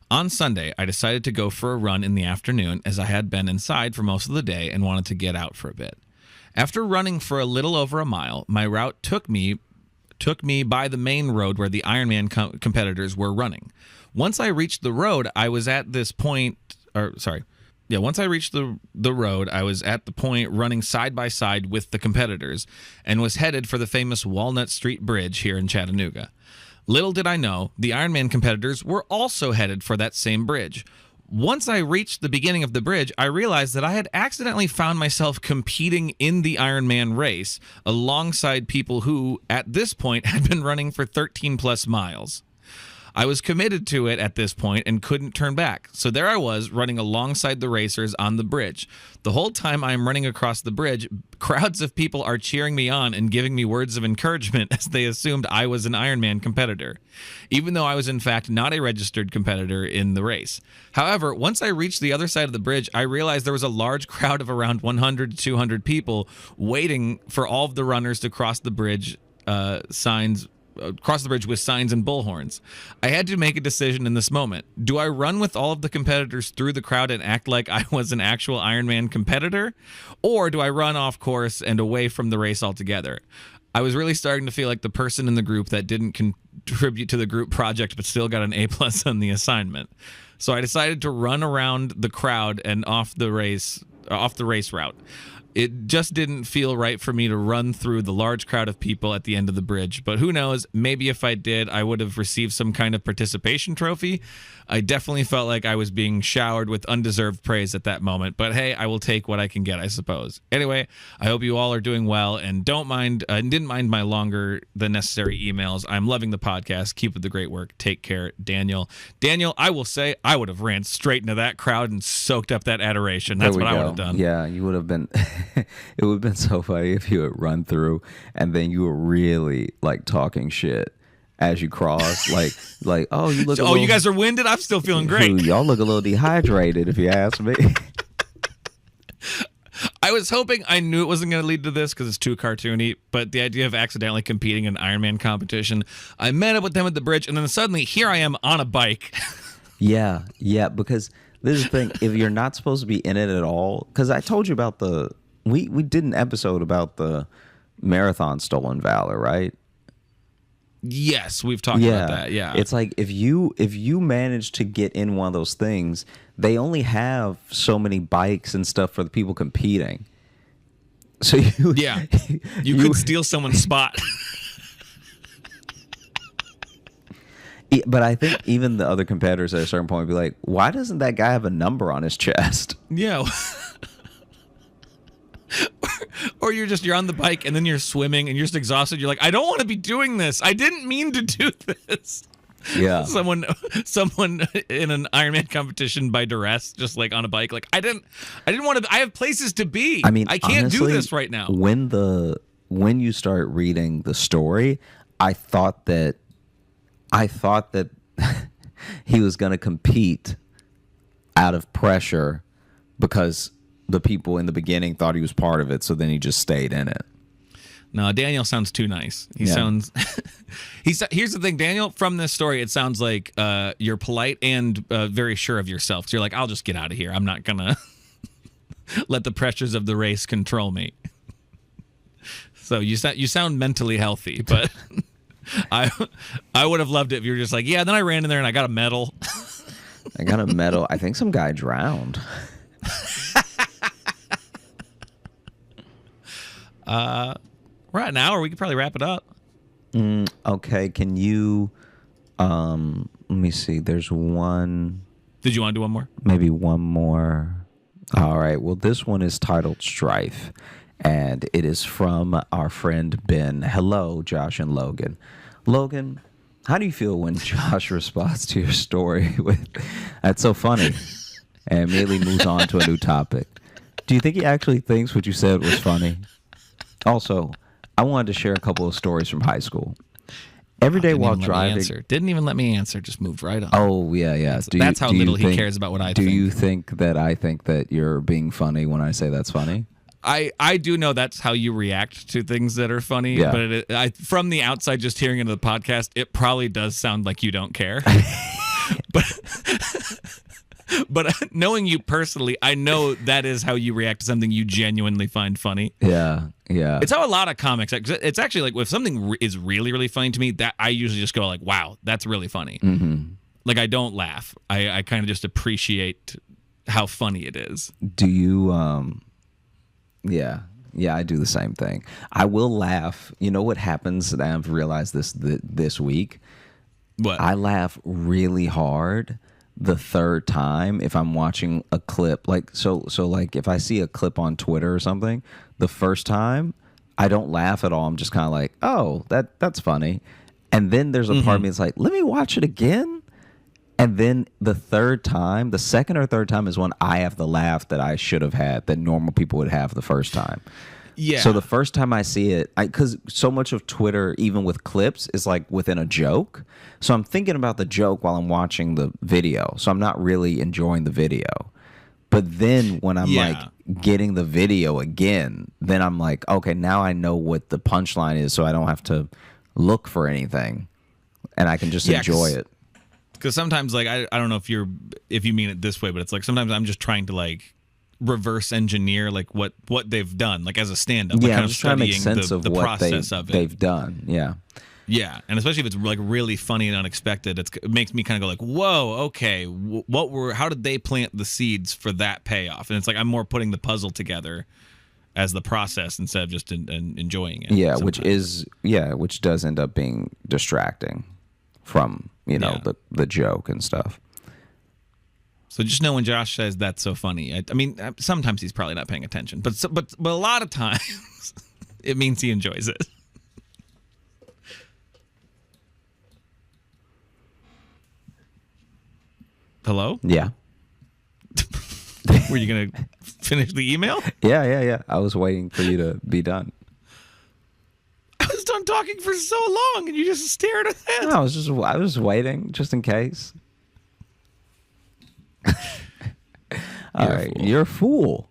On Sunday, I decided to go for a run in the afternoon, as I had been inside for most of the day and wanted to get out for a bit. After running for a little over a mile, my route took me by the main road where the Ironman competitors were running. Once I reached the road, I was at this point, once I reached the road, I was at the point running side by side with the competitors and was headed for the famous Walnut Street Bridge here in Chattanooga. Little did I know, the Ironman competitors were also headed for that same bridge. Once I reached the beginning of the bridge, I realized that I had accidentally found myself competing in the Ironman race alongside people who, at this point, had been running for 13 plus miles. I was committed to it at this point and couldn't turn back. So there I was, running alongside the racers on the bridge. The whole time I am running across the bridge, crowds of people are cheering me on and giving me words of encouragement as they assumed I was an Ironman competitor, even though I was in fact not a registered competitor in the race. However, once I reached the other side of the bridge, I realized there was a large crowd of around 100 to 200 people waiting for all of the runners to cross the bridge with signs and bullhorns. I had to make a decision in this moment. Do I run with all of the competitors through the crowd and act like I was an actual Ironman competitor? Or do I run off course and away from the race altogether? I was really starting to feel like the person in the group that didn't contribute to the group project but still got an A+ on the assignment. So I decided to run around the crowd and off the race route. It just didn't feel right for me to run through the large crowd of people at the end of the bridge. But who knows, maybe if I did, I would have received some kind of participation trophy. I definitely felt like I was being showered with undeserved praise at that moment. But hey, I will take what I can get, I suppose. Anyway, I hope you all are doing well, and didn't mind my longer than necessary emails. I'm loving the podcast. Keep up the great work. Take care, Daniel. Daniel, I will say I would have ran straight into that crowd and soaked up that adoration. That's what I would have done. Yeah, you would have been. It would have been so funny if you had run through and then you were really like talking shit as you cross, like oh, you look. You guys are winded. I'm still feeling great. Y'all look a little dehydrated, if you ask me. I was hoping, I knew it wasn't going to lead to this because it's too cartoony, but the idea of accidentally competing in an Ironman competition, I met up with them at the bridge, and then suddenly here I am on a bike. Yeah, because this is the thing. If you're not supposed to be in it at all, because I told you about we did an episode about the marathon stolen valor, right? Yes, we've talked about that. Yeah, it's like if you manage to get in one of those things, they only have so many bikes and stuff for the people competing. So you could steal someone's spot. But I think even the other competitors at a certain point would be like, why doesn't that guy have a number on his chest? Yeah. Or you're on the bike and then you're swimming and you're just exhausted. You're like, I don't want to be doing this. I didn't mean to do this. Yeah. someone in an Ironman competition by duress, just like on a bike. Like I didn't want to. I have places to be. I mean, I can't honestly, do this right now. When you start reading the story, I thought that he was going to compete out of pressure because the people in the beginning thought he was part of it, so then he just stayed in it. No, Daniel sounds too nice. He Yeah. sounds. Here's the thing, Daniel. From this story, it sounds like you're polite and very sure of yourself. So you're like, I'll just get out of here. I'm not gonna let the pressures of the race control me. So you sound mentally healthy, but I would have loved it if you were just like, yeah. Then I ran in there and I got a medal. I got a medal. I think some guy drowned. We're at an hour. We could probably wrap it up. Okay, can you let me see. There's one, Did you want to do one more? maybe one more. All right. Well, this one is titled Strife, and it is from our friend Ben. Hello, Josh and Logan. Logan, how do you feel when Josh responds to your story with, "That's so funny," and immediately moves on to a new topic? Do you think he actually thinks what you said was funny? Also, I wanted to share a couple of stories from high school. Every day while driving. Didn't even let me answer. Just moved right on. Oh, yeah. That's how little he cares about what I think. think. Do you think that you're being funny when I say that's funny? I do know that's how you react to things that are funny, Yeah. but from the outside, just hearing into the podcast, it probably does sound like you don't care. But knowing you personally, I know that is how you react to something you genuinely find funny. Yeah. It's how a lot of comics. It's actually like if something is really, really funny to me, that I usually just go like, "Wow, that's really funny." Mm-hmm. Like I don't laugh. I kind of just appreciate how funny it is. Do you? Yeah, I do the same thing. I will laugh. You know what happens? And I've realized this week. What? I laugh really hard the third time if I'm watching a clip. Like so like if I see a clip on Twitter or something, the first time I don't laugh at all. I'm just kind of like, "Oh, that's funny." And then there's a part of me that's like, "Let me watch it again." And then the second or third time is when I have the laugh that I should have had that normal people would have the first time. Yeah. So the first time I see it, because so much of Twitter, even with clips, is like within a joke. So I'm thinking about the joke while I'm watching the video. So I'm not really enjoying the video. But then when I'm like getting the video again, then I'm like, okay, now I know what the punchline is, so I don't have to look for anything, and I can just enjoy it. Because sometimes, like, I don't know if you mean it this way, but it's like sometimes I'm just trying to like reverse engineer like what they've done, like as a stand-up. Yeah, like, I'm just trying to make sense of the what process of it. they've done. Yeah. Yeah, and especially if it's like really funny and unexpected, it makes me kind of go like, "Whoa, okay, how did they plant the seeds for that payoff?" And it's like I'm more putting the puzzle together as the process instead of just enjoying it. Yeah, sometimes. which does end up being distracting from the joke and stuff. So just know when Josh says that's so funny. I mean, sometimes he's probably not paying attention, but a lot of times it means he enjoys it. Hello? Yeah. Were you going to finish the email? Yeah. I was waiting for you to be done. I was done talking for so long, and you just stared ahead. No, I was waiting just in case. All right, you're a fool.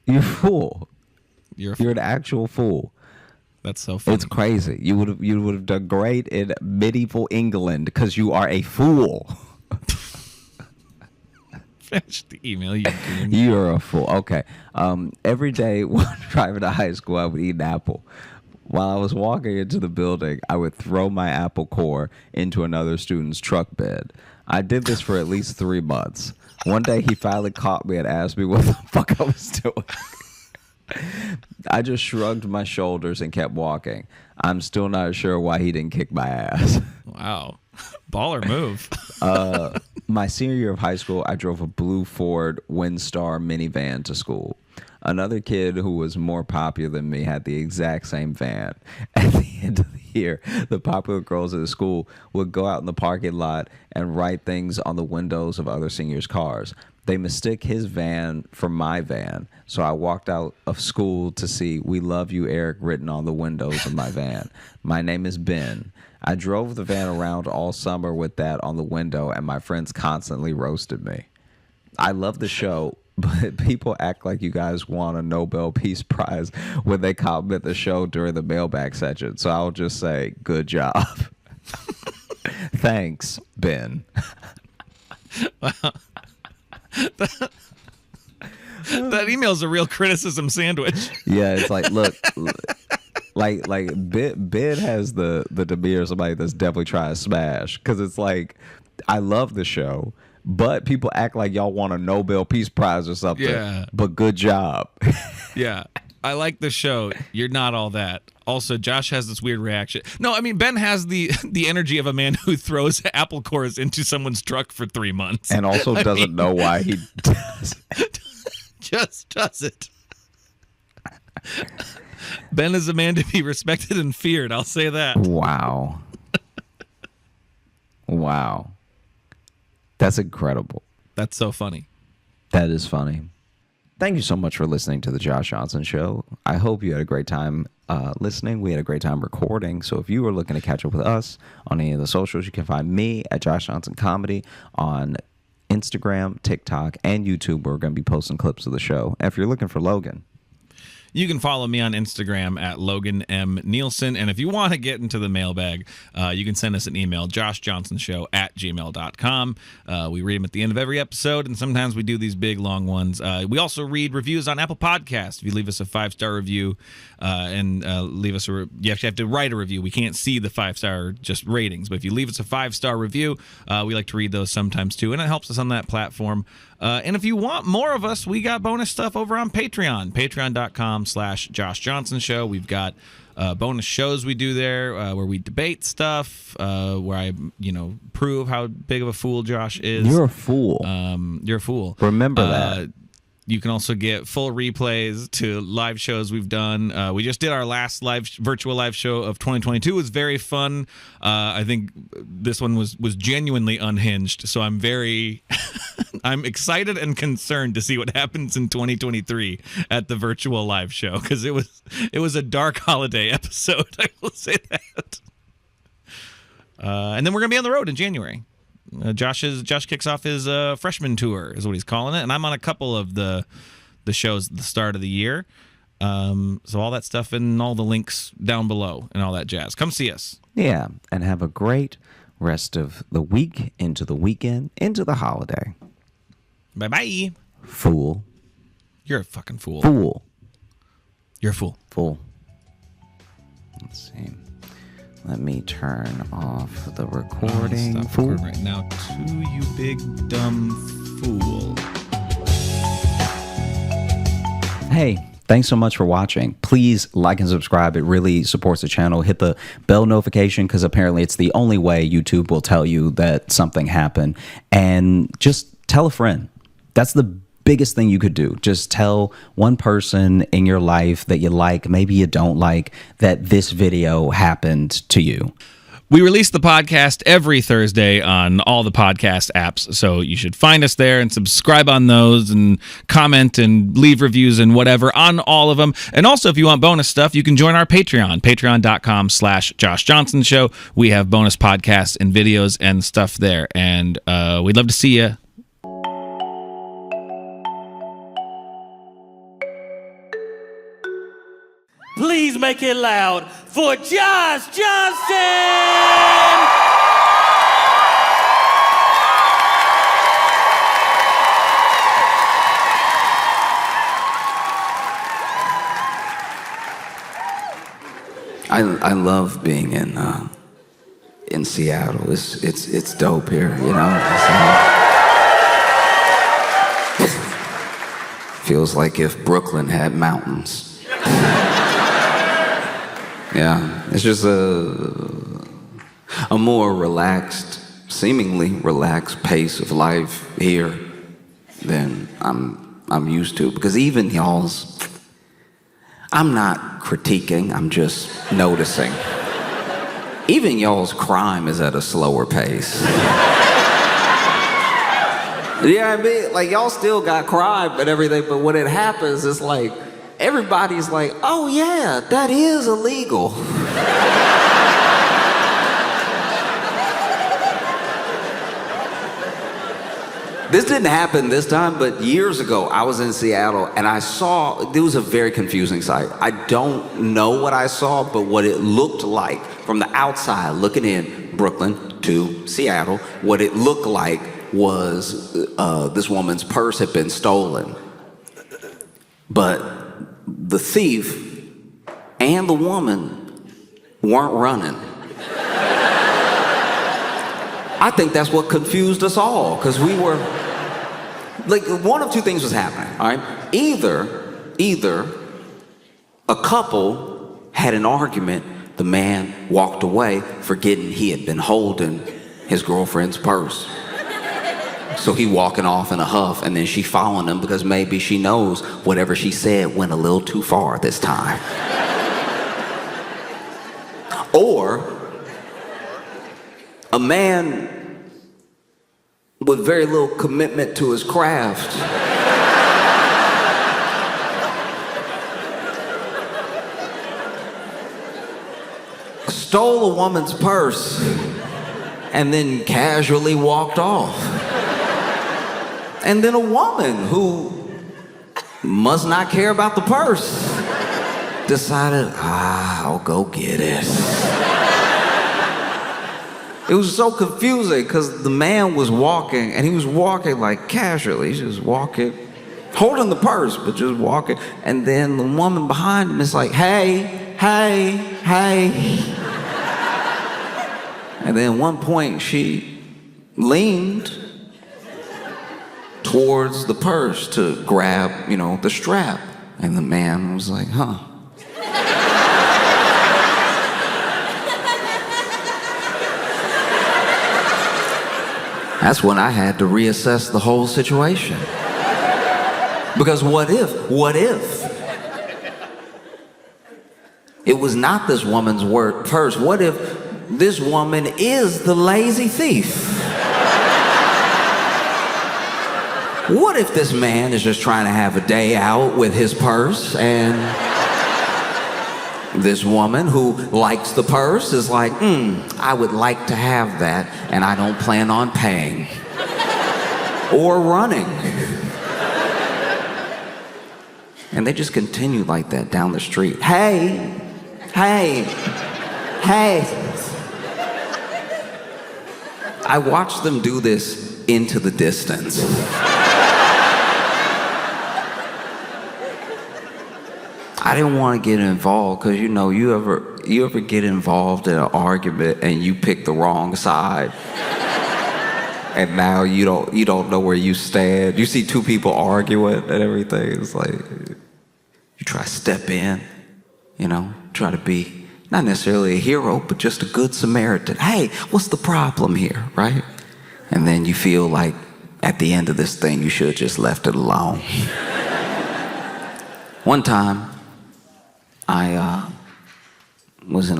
You're a fool. You're an actual fool. That's so funny. It's crazy. You would have done great in medieval England because you are a fool. Finish the email. You're a fool. Okay. Every day when driving to high school, I would eat an apple. While I was walking into the building, I would throw my apple core into another student's truck bed. I did this for at least 3 months. One day, he finally caught me and asked me what the fuck I was doing. I just shrugged my shoulders and kept walking. I'm still not sure why he didn't kick my ass. Wow. Baller move. My senior year of high school, I drove a blue Ford Windstar minivan to school. Another kid who was more popular than me had the exact same van. At the end of the year, the popular girls at the school would go out in the parking lot and write things on the windows of other seniors' cars. They mistook his van for my van, so I walked out of school to see "We love you, Eric" written on the windows of my van. My name is Ben. I drove the van around all summer with that on the window, and my friends constantly roasted me. I love the show, but people act like you guys won a Nobel Peace Prize when they compliment the show during the mailbag session. So I'll just say, good job. Thanks, Ben. That email's a real criticism sandwich. Yeah, it's like, look, like Ben has the demeanor of somebody that's definitely trying to smash, because it's like, I love the show, but people act like y'all won a Nobel Peace Prize or something. Yeah. But good job. Yeah. I like the show. You're not all that. Also, Josh has this weird reaction. No, I mean, Ben has the energy of a man who throws apple cores into someone's truck for 3 months. And also doesn't know why he does. Just does it. Ben is a man to be respected and feared. I'll say that. Wow. Wow. That's incredible. That's so funny. That is funny. Thank you so much for listening to the Josh Johnson Show. I hope you had a great time listening. We had a great time recording. So if you are looking to catch up with us on any of the socials, you can find me at Josh Johnson Comedy on Instagram, TikTok, and YouTube. We're going to be posting clips of the show. And if you're looking for Logan, You can follow me on Instagram at Logan M. Nielsen. And if you want to get into the mailbag, you can send us an email, joshjohnsonshow@gmail.com. We read them at the end of every episode, and sometimes we do these big, long ones. We also read reviews on Apple Podcasts. If you leave us a 5-star review and leave us you actually have to write a review. We can't see the 5-star just ratings, but if you leave us a 5-star review, we like to read those sometimes too, and it helps us on that platform. And if you want more of us, we got bonus stuff over on Patreon, patreon.com/Josh Johnson Show. We've got bonus shows we do there where we debate stuff, where I, prove how big of a fool Josh is. you're a fool. You're a fool. Remember that. You can also get full replays to live shows we've done. We just did our last virtual live show of 2022. It was very fun. I think this one was genuinely unhinged. So I'm I'm excited and concerned to see what happens in 2023 at the virtual live show, because it was a dark holiday episode. I will say that. And then we're gonna be on the road in January. Josh kicks off his freshman tour, is what he's calling it, and I'm on a couple of the shows at the start of the year. So all that stuff and all the links down below and all that jazz. Come see us. Yeah, and have a great rest of the week, into the weekend, into the holiday. Bye-bye. Fool. You're a fucking fool. Fool. You're a fool. Fool. Let's see. Let me turn off the recording. Stop Fool. recording right now. To you big dumb fool. Hey, thanks so much for watching. Please like and subscribe. It really supports the channel. Hit the bell notification, because apparently it's the only way YouTube will tell you that something happened. And just tell a friend. That's the biggest thing you could do. Just tell one person in your life that you like, maybe you don't like, that this video happened to you. We release the podcast every Thursday on all the podcast apps, so you should find us there and subscribe on those and comment and leave reviews and whatever on all of them. And also, if you want bonus stuff, you can join our Patreon, patreon.com/Josh Johnson Show. We have bonus podcasts and videos and stuff there, and we'd love to see you. Please make it loud for Josh Johnson! I love being in Seattle. It's dope here, feels like if Brooklyn had mountains. Yeah, it's just a more relaxed, seemingly relaxed pace of life here than I'm used to. Because even y'all's, I'm not critiquing, I'm just noticing. even y'all's crime is at a slower pace. You know what I mean? Like, y'all still got crime and everything, but when it happens, it's like, everybody's like, oh yeah, that is illegal. This didn't happen this time, but years ago, I was in Seattle and I saw, it was a very confusing sight. I don't know what I saw, but what it looked like from the outside, looking in Brooklyn to Seattle, what it looked like was this woman's purse had been stolen. But the thief and the woman weren't running. I think that's what confused us all, because we were, like, one of two things was happening, all right? Either a couple had an argument, the man walked away forgetting he had been holding his girlfriend's purse. So he walking off in a huff, and then she following him because maybe she knows whatever she said went a little too far this time. Or a man with very little commitment to his craft stole a woman's purse and then casually walked off. And then a woman who must not care about the purse decided, I'll go get it. It was so confusing because the man was walking, and he was walking like casually. He's just walking, holding the purse, but just walking. And then the woman behind him is like, hey, hey, hey. And then at one point she leaned towards the purse to grab, the strap. And the man was like, huh. That's when I had to reassess the whole situation. Because what if it was not this woman's purse? What if this woman is the lazy thief? What if this man is just trying to have a day out with his purse, and this woman who likes the purse is like, I would like to have that, and I don't plan on paying or running. And they just continue like that down the street. Hey, hey, hey. I watched them do this into the distance. I didn't want to get involved because you ever get involved in an argument and you pick the wrong side, and now you don't know where you stand. You see two people arguing and everything. It's like you try to step in, try to be not necessarily a hero, but just a good Samaritan. Hey, what's the problem here, right? And then you feel like at the end of this thing you should have just left it alone. One time, I was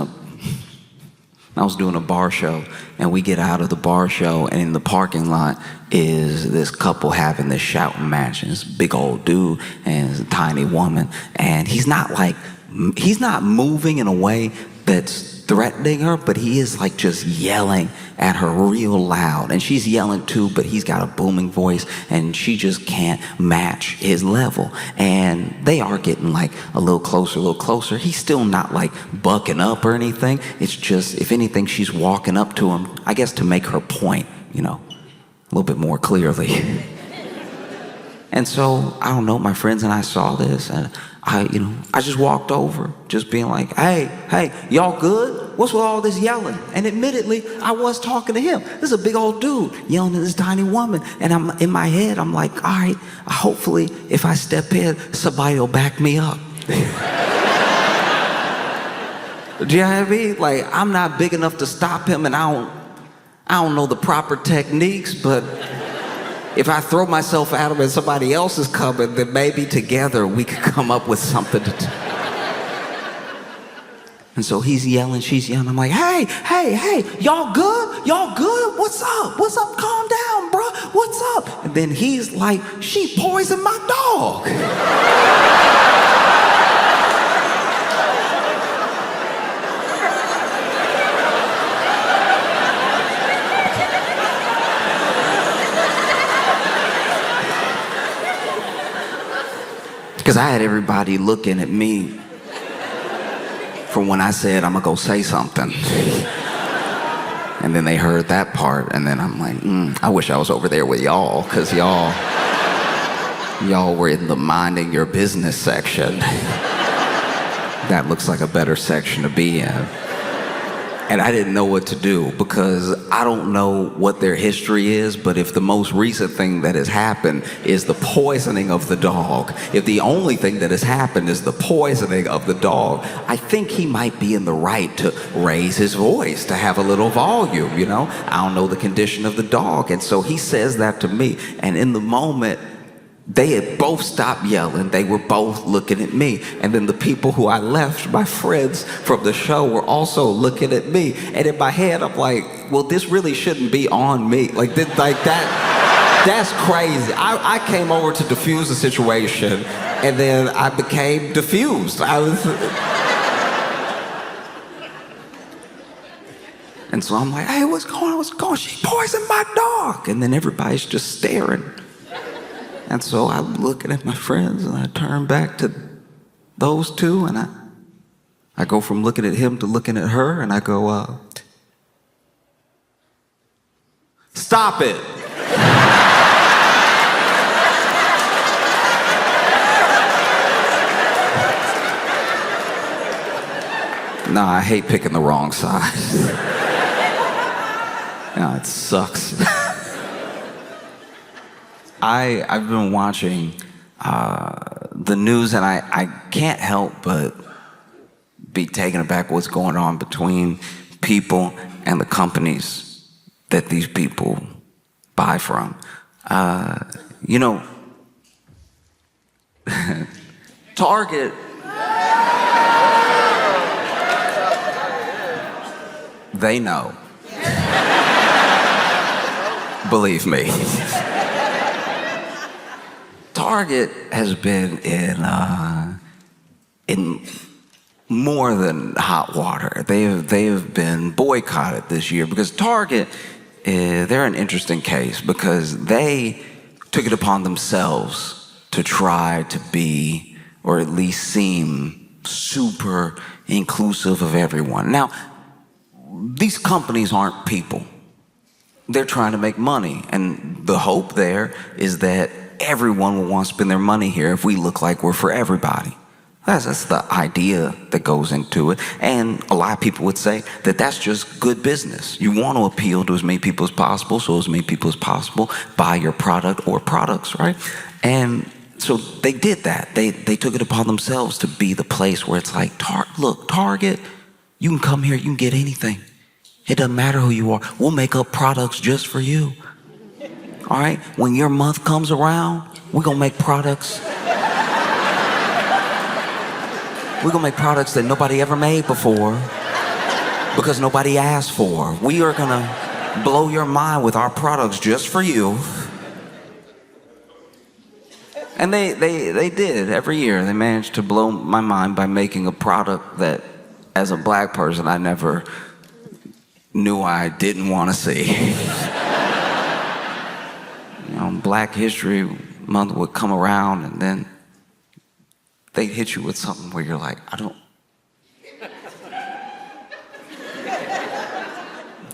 doing a bar show, and we get out of the bar show, and in the parking lot is this couple having this shouting match, and this big old dude and this tiny woman, and he's not moving in a way that's threatening her, but he is like just yelling at her real loud, and she's yelling too, but he's got a booming voice and she just can't match his level, and they are getting like a little closer. He's still not like bucking up or anything. It's just, if anything, she's walking up to him, I guess, to make her point, a little bit more clearly. And so, I don't know, my friends and I saw this, and I just walked over, just being like, hey, y'all good? What's with all this yelling? And admittedly, I was talking to him. This is a big old dude yelling at this tiny woman. And I'm in my head, I'm like, all right, hopefully if I step in, somebody will back me up. Do you know what I mean? Like, I'm not big enough to stop him, and I don't know the proper techniques, but if I throw myself at him and somebody else is coming, then maybe together we could come up with something to do. And so he's yelling, she's yelling. I'm like, hey, hey, hey, y'all good? Y'all good? What's up? What's up? Calm down, bro. What's up? And then he's like, she poisoned my dog. Because I had everybody looking at me from when I said, I'm gonna go say something. And then they heard that part, and then I'm like, I wish I was over there with y'all, because y'all were in the minding your business section. That looks like a better section to be in. And I didn't know what to do, because I don't know what their history is, but if the most recent thing that has happened is the poisoning of the dog, if the only thing that has happened is the poisoning of the dog, I think he might be in the right to raise his voice, to have a little volume, you know? I don't know the condition of the dog. And so he says that to me, and in the moment, they had both stopped yelling. They were both looking at me. And then the people who I left, my friends from the show, were also looking at me. And in my head, I'm like, well, this really shouldn't be on me. Like that's crazy. I came over to diffuse the situation, and then I became diffused. And so I'm like, hey, what's going on? What's going on? She poisoned my dog. And then everybody's just staring. And so I'm looking at my friends, and I turn back to those two, and I go from looking at him to looking at her, and I go, stop it. Nah, I hate picking the wrong side. Nah, it sucks. I've been watching the news, and I can't help but be taken aback what's going on between people and the companies that these people buy from. You know, Target. They know. Believe me. Target has been in more than hot water. They have been boycotted this year because Target, they're an interesting case because they took it upon themselves to try to be, or at least seem, super inclusive of everyone. Now, these companies aren't people. They're trying to make money, and the hope there is that everyone will want to spend their money here if we look like we're for everybody. That's the idea that goes into it. And a lot of people would say that that's just good business. You want to appeal to as many people as possible, so as many people as possible buy your product or products, right? And so they did that. They took it upon themselves to be the place where it's like, look, Target, you can come here, you can get anything. It doesn't matter who you are. We'll make up products just for you. All right? When your month comes around, we're going to make products. We're going to make products that nobody ever made before because nobody asked for. We are going to blow your mind with our products just for you. And they did every year. They managed to blow my mind by making a product that, as a black person, I never knew I didn't want to see. You know, Black History Month would come around, and then they'd hit you with something where you're like,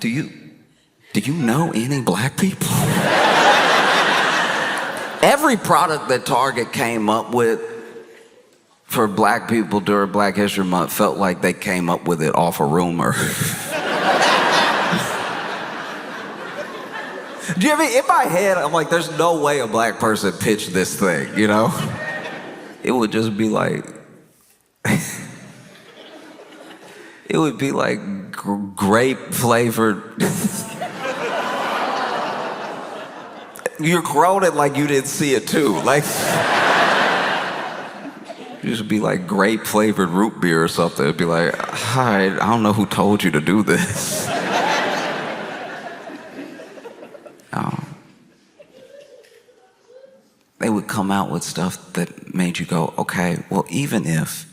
do you know any black people? Every product that Target came up with for black people during Black History Month felt like they came up with it off a rumor. Do you ever, in my head, I'm like, there's no way a black person pitched this thing, you know? It would just be like, it would be like grape flavored. You're groaning like you didn't see it too. Like, It used to be like grape flavored root beer or something. It'd be like, hi, I don't know who told you to do this. They would come out with stuff that made you go, okay, well, even if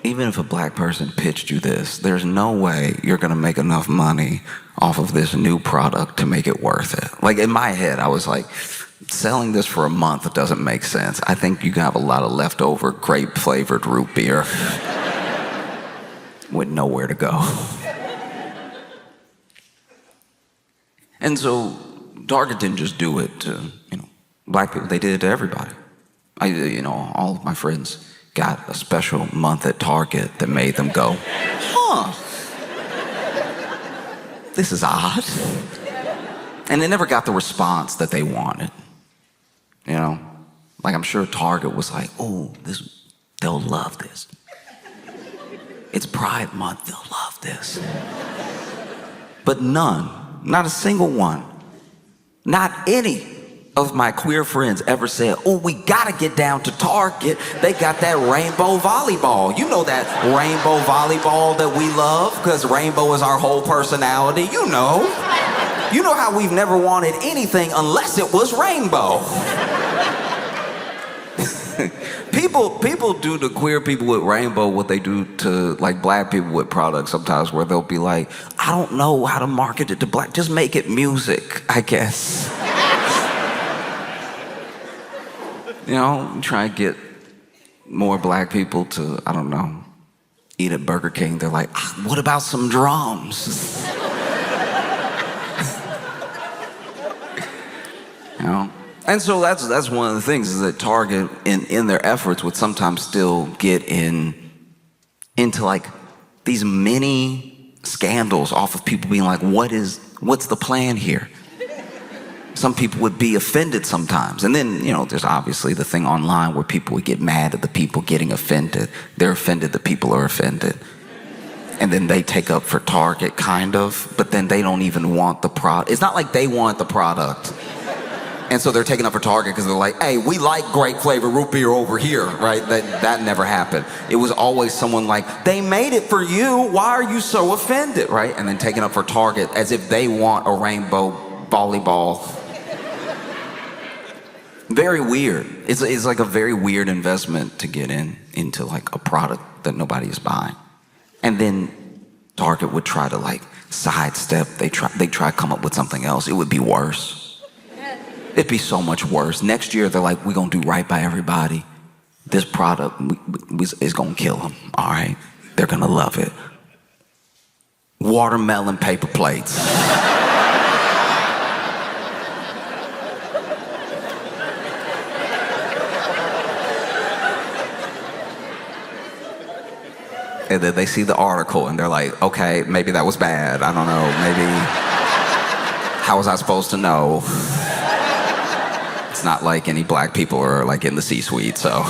a black person pitched you this, there's no way you're gonna make enough money off of this new product to make it worth it. Like in my head, I was like, selling this for a month doesn't make sense. I think you have a lot of leftover grape flavored root beer with nowhere to go. And so Target didn't just do it to, black people. They did it to everybody. All of my friends got a special month at Target that made them go, huh, this is odd. And they never got the response that they wanted. Like I'm sure Target was like, oh, they'll love this. It's Pride Month, they'll love this. But none, not a single one, not any of my queer friends ever said, oh, we gotta get down to Target. They got that rainbow volleyball. You know that rainbow volleyball that we love, because rainbow is our whole personality. You know how we've never wanted anything unless it was rainbow. People do to queer people with rainbow what they do to like black people with products sometimes, where they'll be like, I don't know how to market it to black, just make it music, I guess. Try and get more black people to, I don't know, eat at Burger King. They're like, what about some drums? And so that's one of the things, is that Target in their efforts would sometimes still get into like these mini scandals off of people being like, what's the plan here? Some people would be offended sometimes. And then, there's obviously the thing online where people would get mad at the people getting offended. They're offended, the people are offended. And then they take up for Target, kind of, but then they don't even want the product. It's not like they want the product. And so they're taking up for Target because they're like, hey, we like grape flavored root beer over here, right? That never happened. It was always someone like, they made it for you, why are you so offended, right? And then taking up for Target as if they want a rainbow volleyball. Very weird. It's like a very weird investment to get into like a product that nobody is buying. And then Target would try to like sidestep. They try to come up with something else. It would be worse. It'd be so much worse. Next year, they're like, we're going to do right by everybody. This product is going to kill them, all right? They're going to love it. Watermelon paper plates. And then they see the article and they're like, okay, maybe that was bad. I don't know, maybe, how was I supposed to know? It's not like any black people are like in the C-suite, so.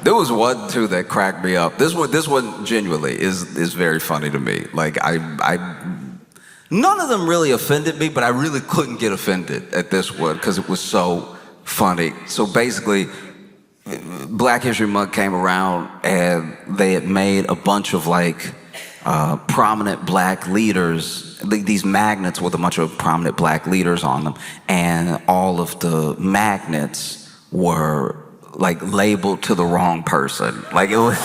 There was one too that cracked me up. This one genuinely is very funny to me. Like none of them really offended me, but I really couldn't get offended at this one because it was so funny. So basically, Black History Month came around and they had made a bunch of like prominent black leaders, these magnets with a bunch of prominent black leaders on them, and all of the magnets were like labeled to the wrong person. Like it was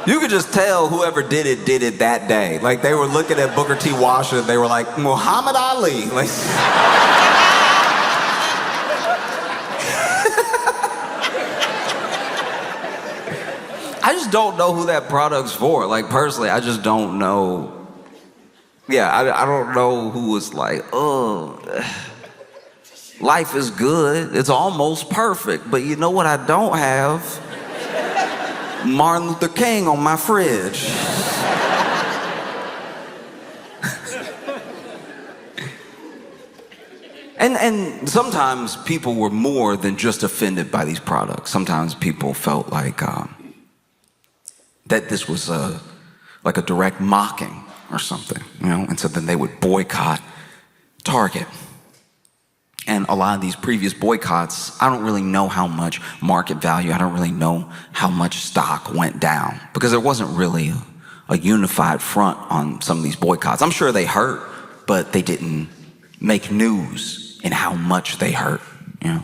you could just tell whoever did it that day. Like they were looking at Booker T. Washington, they were like, Muhammad Ali. Like I just don't know who that product's for. Like personally, I just don't know. Yeah, I don't know who was like, oh, life is good. It's almost perfect. But you know what I don't have? Martin Luther King on my fridge. And sometimes people were more than just offended by these products. Sometimes people felt like that this was like a direct mocking or something, you know? And so then they would boycott Target. And a lot of these previous boycotts, I don't really know how much market value, I don't really know how much stock went down, because there wasn't really a unified front on some of these boycotts. I'm sure they hurt, but they didn't make news in how much they hurt, you know?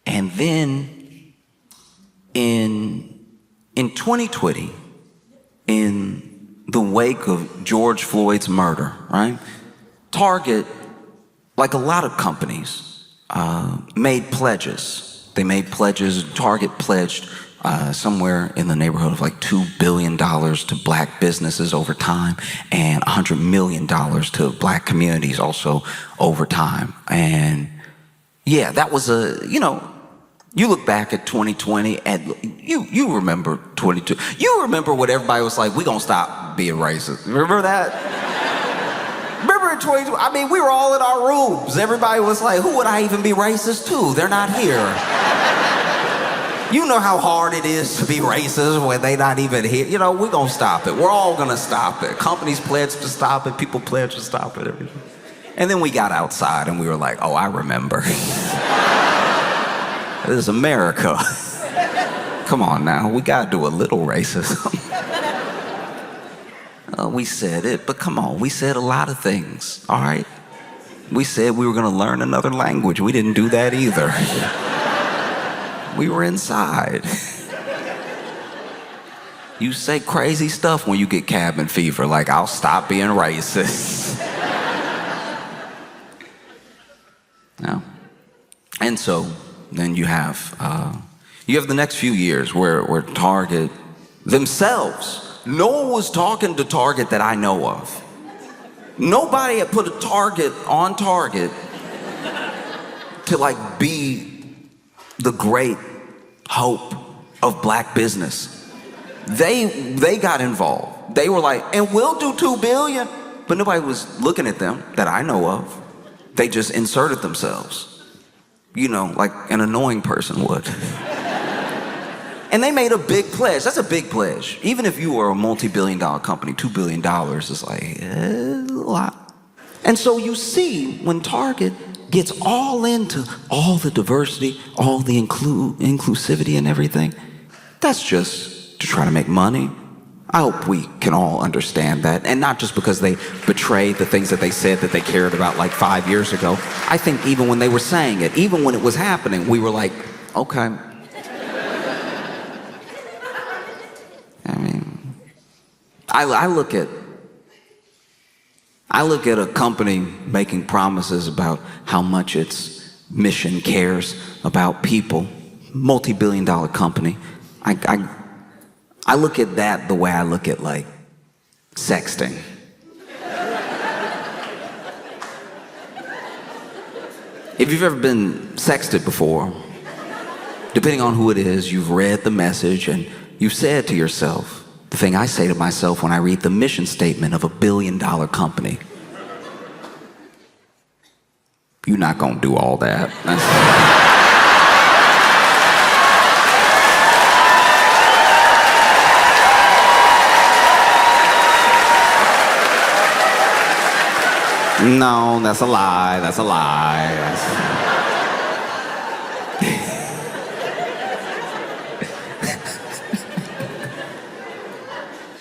And then in 2020, in the wake of George Floyd's murder, right? Target, like a lot of companies, made pledges. They made pledges. Target pledged somewhere in the neighborhood of like $2 billion to black businesses over time, and $100 million to black communities also over time. And yeah, that was you look back at 2020 and you remember 22. You remember what everybody was like, we gonna stop being racist. Remember that? Remember in 2020, I mean, we were all in our rooms. Everybody was like, who would I even be racist to? They're not here. You know how hard it is to be racist when they not even here. You know, we're gonna stop it. We're all gonna stop it. Companies pledge to stop it. People pledge to stop it. Everything. And then we got outside and we were like, oh, I remember. This is America. Come on now, we gotta do a little racism. We said it, but come on, we said a lot of things, all right? We said we were gonna learn another language. We didn't do that either. We were inside. You say crazy stuff when you get cabin fever, like, I'll stop being racist. No. And so then you have the next few years where Target themselves, no one was talking to Target that I know of. Nobody had put a target on Target to like be the great hope of black business. They got involved. They were like, and we'll do $2 billion. But nobody was looking at them that I know of. They just inserted themselves, you know, like an annoying person would. And they made a big pledge. That's a big pledge. Even if you were a multi-billion-dollar company, $2 billion is like a lot. And so you see when Target gets all into all the diversity, all the inclusivity and everything, that's just to try to make money. I hope we can all understand that. And not just because they betrayed the things that they said that they cared about like 5 years ago. I think even when they were saying it, even when it was happening, we were like, okay. I mean, I look at a company making promises about how much its mission cares about people, multi-billion-dollar company. I look at that the way I look at like sexting. If you've ever been sexted before, depending on who it is, you've read the message and you've said to yourself, the thing I say to myself when I read the mission statement of $1 billion company, you're not gonna do all that. No, that's a lie, that's a lie.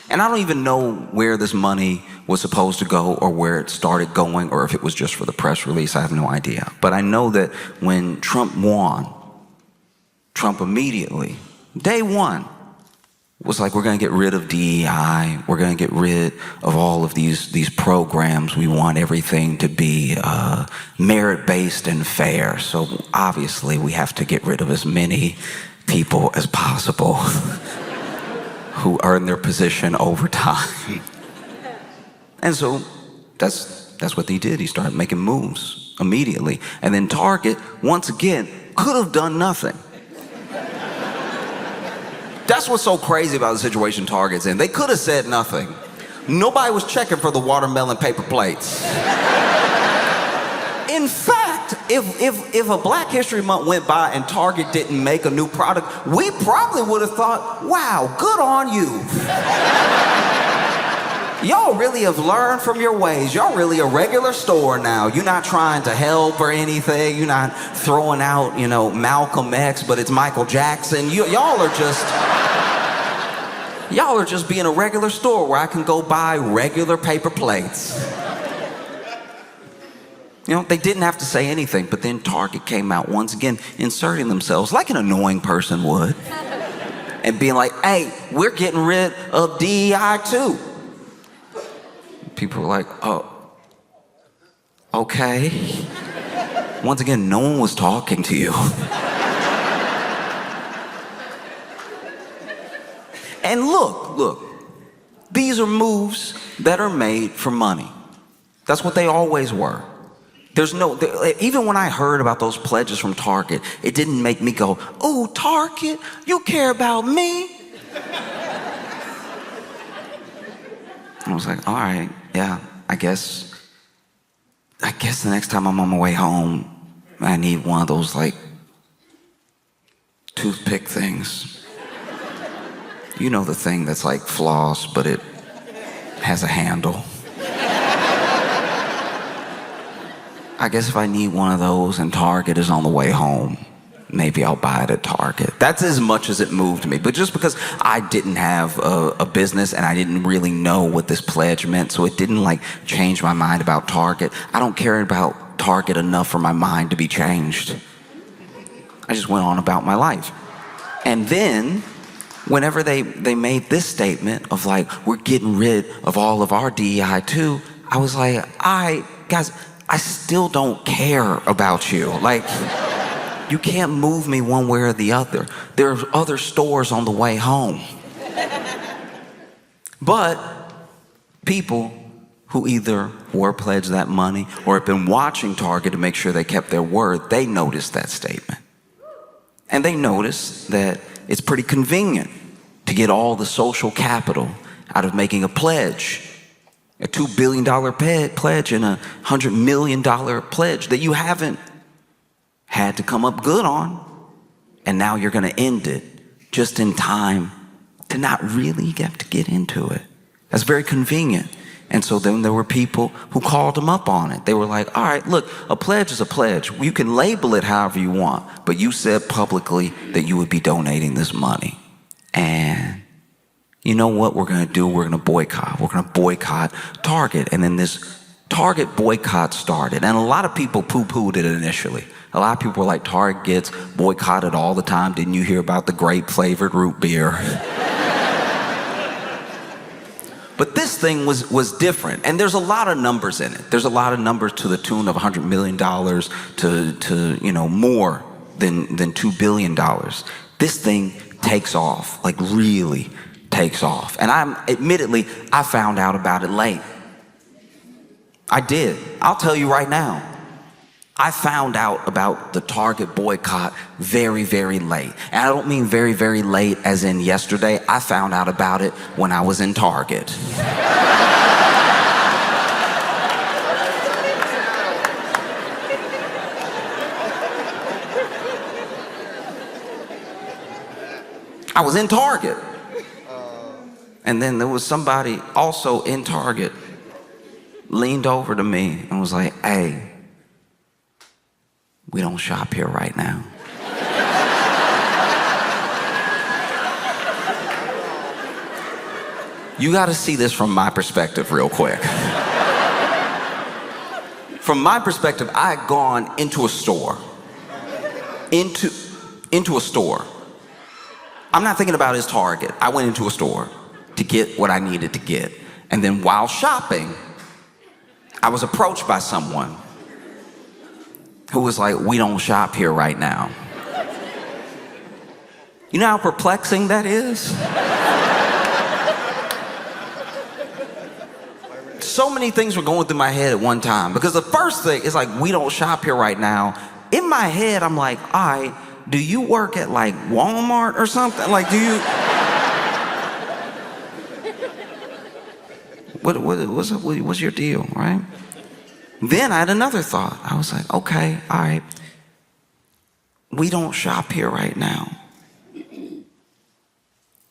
And I don't even know where this money was supposed to go or where it started going or if it was just for the press release. I have no idea. But I know that when Trump won, Trump immediately, day one, was like, we're going to get rid of DEI. We're going to get rid of all of these programs. We want everything to be merit-based and fair. So obviously we have to get rid of as many people as possible who earn their position over time. And so that's what he did. He started making moves immediately. And then Target, once again, could have done nothing. That's what's so crazy about the situation Target's in. They could have said nothing. Nobody was checking for the watermelon paper plates. In fact, if a Black History Month went by and Target didn't make a new product, we probably would have thought, wow, good on you. Y'all really have learned from your ways. Y'all really a regular store now. You're not trying to help or anything. You're not throwing out, Malcolm X, but it's Michael Jackson. Y'all are just being a regular store where I can go buy regular paper plates. They didn't have to say anything, but then Target came out once again, inserting themselves like an annoying person would, and being like, hey, we're getting rid of DEI too. People were like, oh, okay. Once again, no one was talking to you. And look, these are moves that are made for money. That's what they always were. Even when I heard about those pledges from Target, it didn't make me go, oh, Target, you care about me? I was like, all right, yeah, I guess the next time I'm on my way home, I need one of those, toothpick things. You know, the thing that's like floss, but it has a handle. I guess if I need one of those and Target is on the way home, maybe I'll buy it at Target. That's as much as it moved me. But just because I didn't have a business and I didn't really know what this pledge meant, so it didn't change my mind about Target. I don't care about Target enough for my mind to be changed. I just went on about my life. And then, whenever they made this statement of we're getting rid of all of our DEI too, I was like, guys, I still don't care about you. You can't move me one way or the other. There are other stores on the way home. But people who either were pledged that money or have been watching Target to make sure they kept their word, they noticed that statement. And they noticed that it's pretty convenient to get all the social capital out of making a pledge. A $2 billion pledge and a $100 million pledge that you haven't had to come up good on. And now you're going to end it just in time to not really have to get into it. That's very convenient. And so then there were people who called them up on it. They were like, all right, look, a pledge is a pledge. You can label it however you want, but you said publicly that you would be donating this money. And you know what we're going to do? We're going to boycott. We're going to boycott Target. And then this Target boycott started. And a lot of people poo-pooed it initially. A lot of people were like, Target gets boycotted all the time. Didn't you hear about the grape-flavored root beer? But this thing was different. And there's a lot of numbers in it. There's a lot of numbers to the tune of $100 million to more than $2 billion. This thing takes off, really takes off. And I found out about it late. I did. I'll tell you right now. I found out about the Target boycott very, very late. And I don't mean very, very late as in yesterday. I found out about it when I was in Target. I was in Target. And then there was somebody also in Target leaned over to me and was like, hey, we don't shop here right now. You got to see this from my perspective real quick. From my perspective, I had gone into a store. Into a store. I'm not thinking about his Target. I went into a store to get what I needed to get. And then while shopping, I was approached by someone who was like, we don't shop here right now. You know how perplexing that is? So many things were going through my head at one time. Because the first thing is we don't shop here right now. In my head, I'm like, all right, do you work at Walmart or something? Do you... What's your deal, right? Then I had another thought. I was like, okay, all right. We don't shop here right now.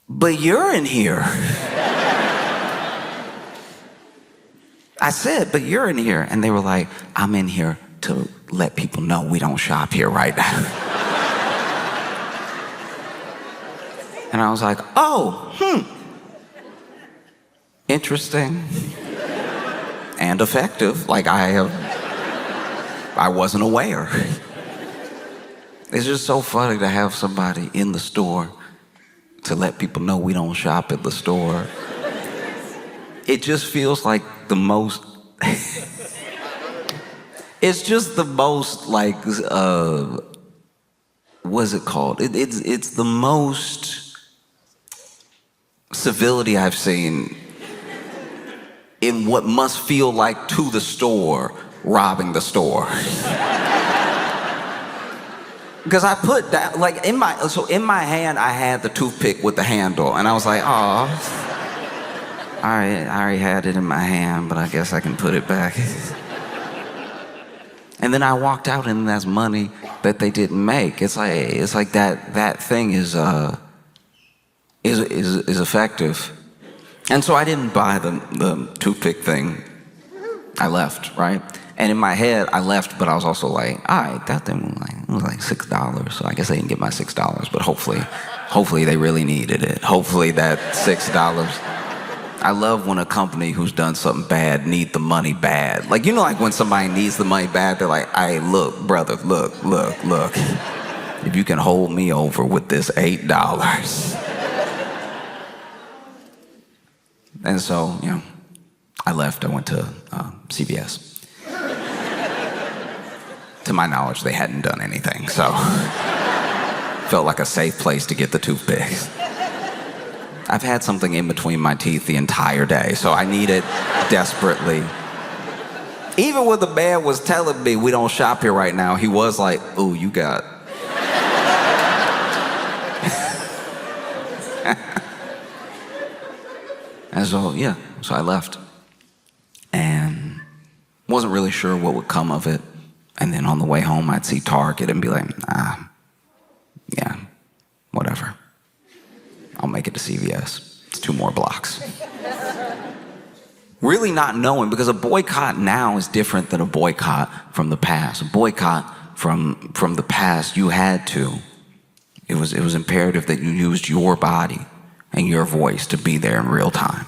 But you're in here. I said, but you're in here. And they were like, I'm in here to let people know we don't shop here right now. And I was like, oh, interesting. And effective. Like I wasn't aware. It's just so funny to have somebody in the store to let people know we don't shop at the store. It just feels like the most, it's just the most like, what's it called? It's the most civility I've seen in what must feel like to the store, robbing the store. Because I put that, like in my hand, I had the toothpick with the handle, and I was like, oh, I already had it in my hand, but I guess I can put it back. And then I walked out, and that's money that they didn't make. It's like that thing is effective. And so I didn't buy the toothpick thing. I left, right? And in my head, I left, but I was also like, all right, that thing was like $6, so I guess they didn't get my $6, but hopefully they really needed it. Hopefully that $6. I love when a company who's done something bad need the money bad. Like, you know, like when somebody needs the money bad, they're like, hey, look, brother, look. If you can hold me over with this $8. And so, you know, I left. I went to CVS. To my knowledge, they hadn't done anything, so felt like a safe place to get the toothpicks. I've had something in between my teeth the entire day, so I need it desperately. Even when the man was telling me we don't shop here right now, he was like, ooh, you got... And so, yeah, so I left. And wasn't really sure what would come of it. And then on the way home, I'd see Target and be like, yeah, whatever. I'll make it to CVS. It's 2 more blocks. Really not knowing, because a boycott now is different than a boycott from the past. A boycott from the past, you had to. It was imperative that you used your body and your voice to be there in real time.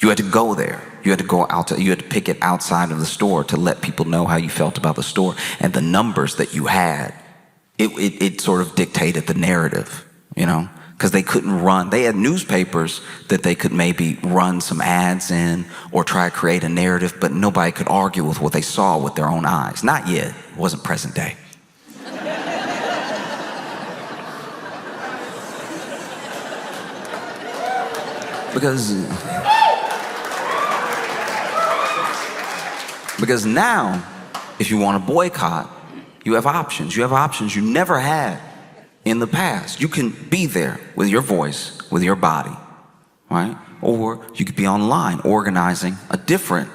You had to go there. You had to go out. You had to pick it outside of the store to let people know how you felt about the store. And the numbers that you had, it sort of dictated the narrative, you know? Because they couldn't run. They had newspapers that they could maybe run some ads in or try to create a narrative, but nobody could argue with what they saw with their own eyes. Not yet. It wasn't present day. Because now, if you want to boycott, you have options. You have options you never had in the past. You can be there with your voice, with your body, right? Or you could be online organizing a different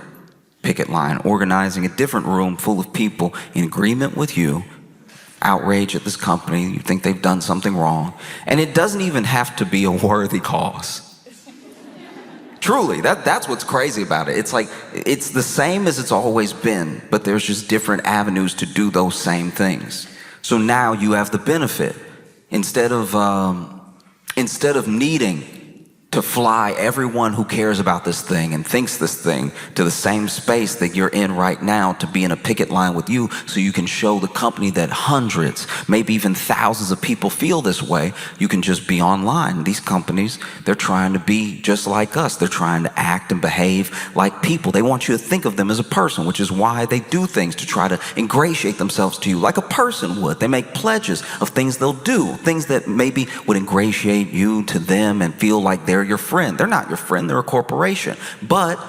picket line, organizing a different room full of people in agreement with you, outrage at this company, you think they've done something wrong. And it doesn't even have to be a worthy cause. Truly, that's what's crazy about it. It's like, it's the same as it's always been, but there's just different avenues to do those same things. So now you have the benefit. Instead of needing to fly everyone who cares about this thing and thinks this thing to the same space that you're in right now to be in a picket line with you so you can show the company that hundreds, maybe even thousands of people feel this way, you can just be online. These companies, they're trying to be just like us. They're trying to act and behave like people. They want you to think of them as a person, which is why they do things to try to ingratiate themselves to you like a person would. They make pledges of things they'll do, things that maybe would ingratiate you to them and feel like they're your friend. They're not your friend, they're a corporation. But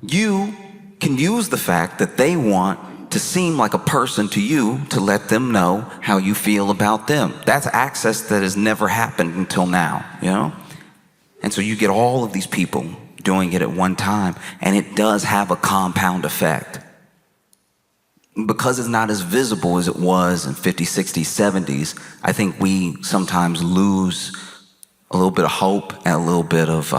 you can use the fact that they want to seem like a person to you to let them know how you feel about them. That's access that has never happened until now, you know? And so you get all of these people doing it at one time, and it does have a compound effect. because it's not as visible as it was in 50s, 60s, 70s, I think we sometimes lose a little bit of hope and a little bit of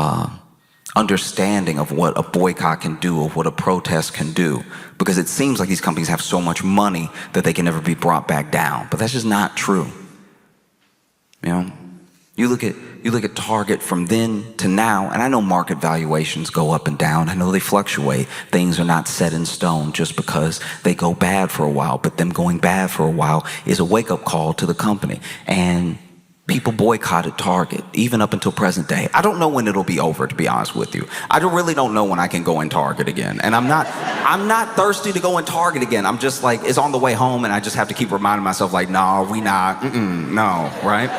understanding of what a boycott can do or what a protest can do, because it seems like these companies have so much money that they can never be brought back down. But that's just not true. You know, you look at Target from then to now, and I know market valuations go up and down. I know they fluctuate. Things are not set in stone just because they go bad for a while, but them going bad for a while is a wake-up call to the company. And people boycotted Target, even up until present day. I don't know when it'll be over, to be honest with you. Really don't know when I can go in Target again. And I'm not thirsty to go in Target again. I'm just like, it's on the way home, and I just have to keep reminding myself, like, no, we not, no, right?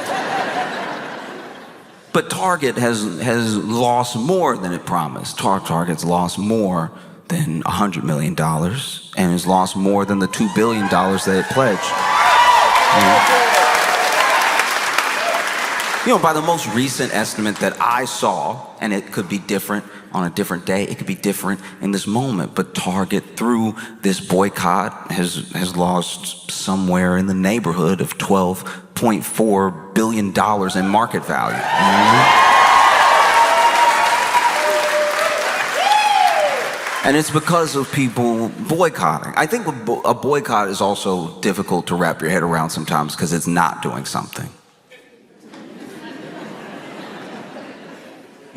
But Target has lost more than it promised. Target's lost more than $100 million, and has lost more than the $2 billion that it pledged. You know, by the most recent estimate that I saw, and it could be different on a different day, it could be different in this moment, but Target, through this boycott, has lost somewhere in the neighborhood of $12.4 billion in market value. And it's because of people boycotting. I think a boycott is also difficult to wrap your head around sometimes because it's not doing something.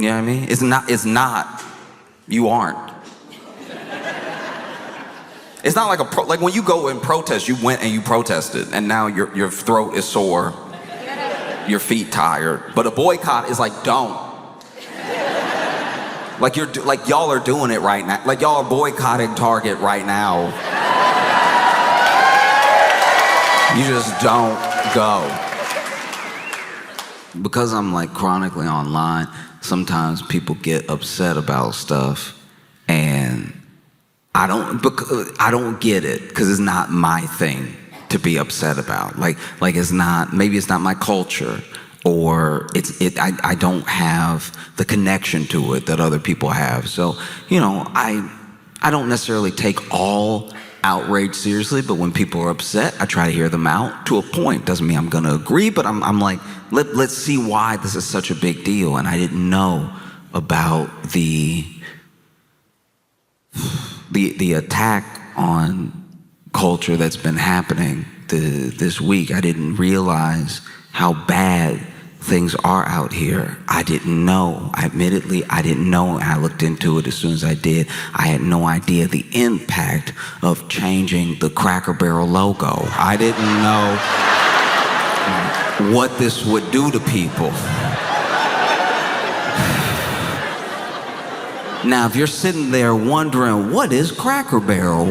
You know what I mean? It's not, you aren't. It's not like like when you go and protest, you went and you protested, and now your throat is sore, your feet tired. But a boycott is like, don't. Like y'all are doing it right now. Like y'all are boycotting Target right now. You just don't go. Because I'm like chronically online, sometimes people get upset about stuff, and I don't get it because it's not my thing to be upset about. Like it's not, maybe it's not my culture, or I don't have the connection to it that other people have. So, you know, I don't necessarily take all outrage seriously, but when people are upset, I try to hear them out to a point. Doesn't mean I'm gonna agree, but I'm like, let's see why this is such a big deal. And I didn't know about the attack on culture that's been happening this week. I didn't realize how bad things are out here. I didn't know. Admittedly, I didn't know, and I looked into it as soon as I did. I had no idea the impact of changing the Cracker Barrel logo. I didn't know what this would do to people. Now, if you're sitting there wondering, what is Cracker Barrel?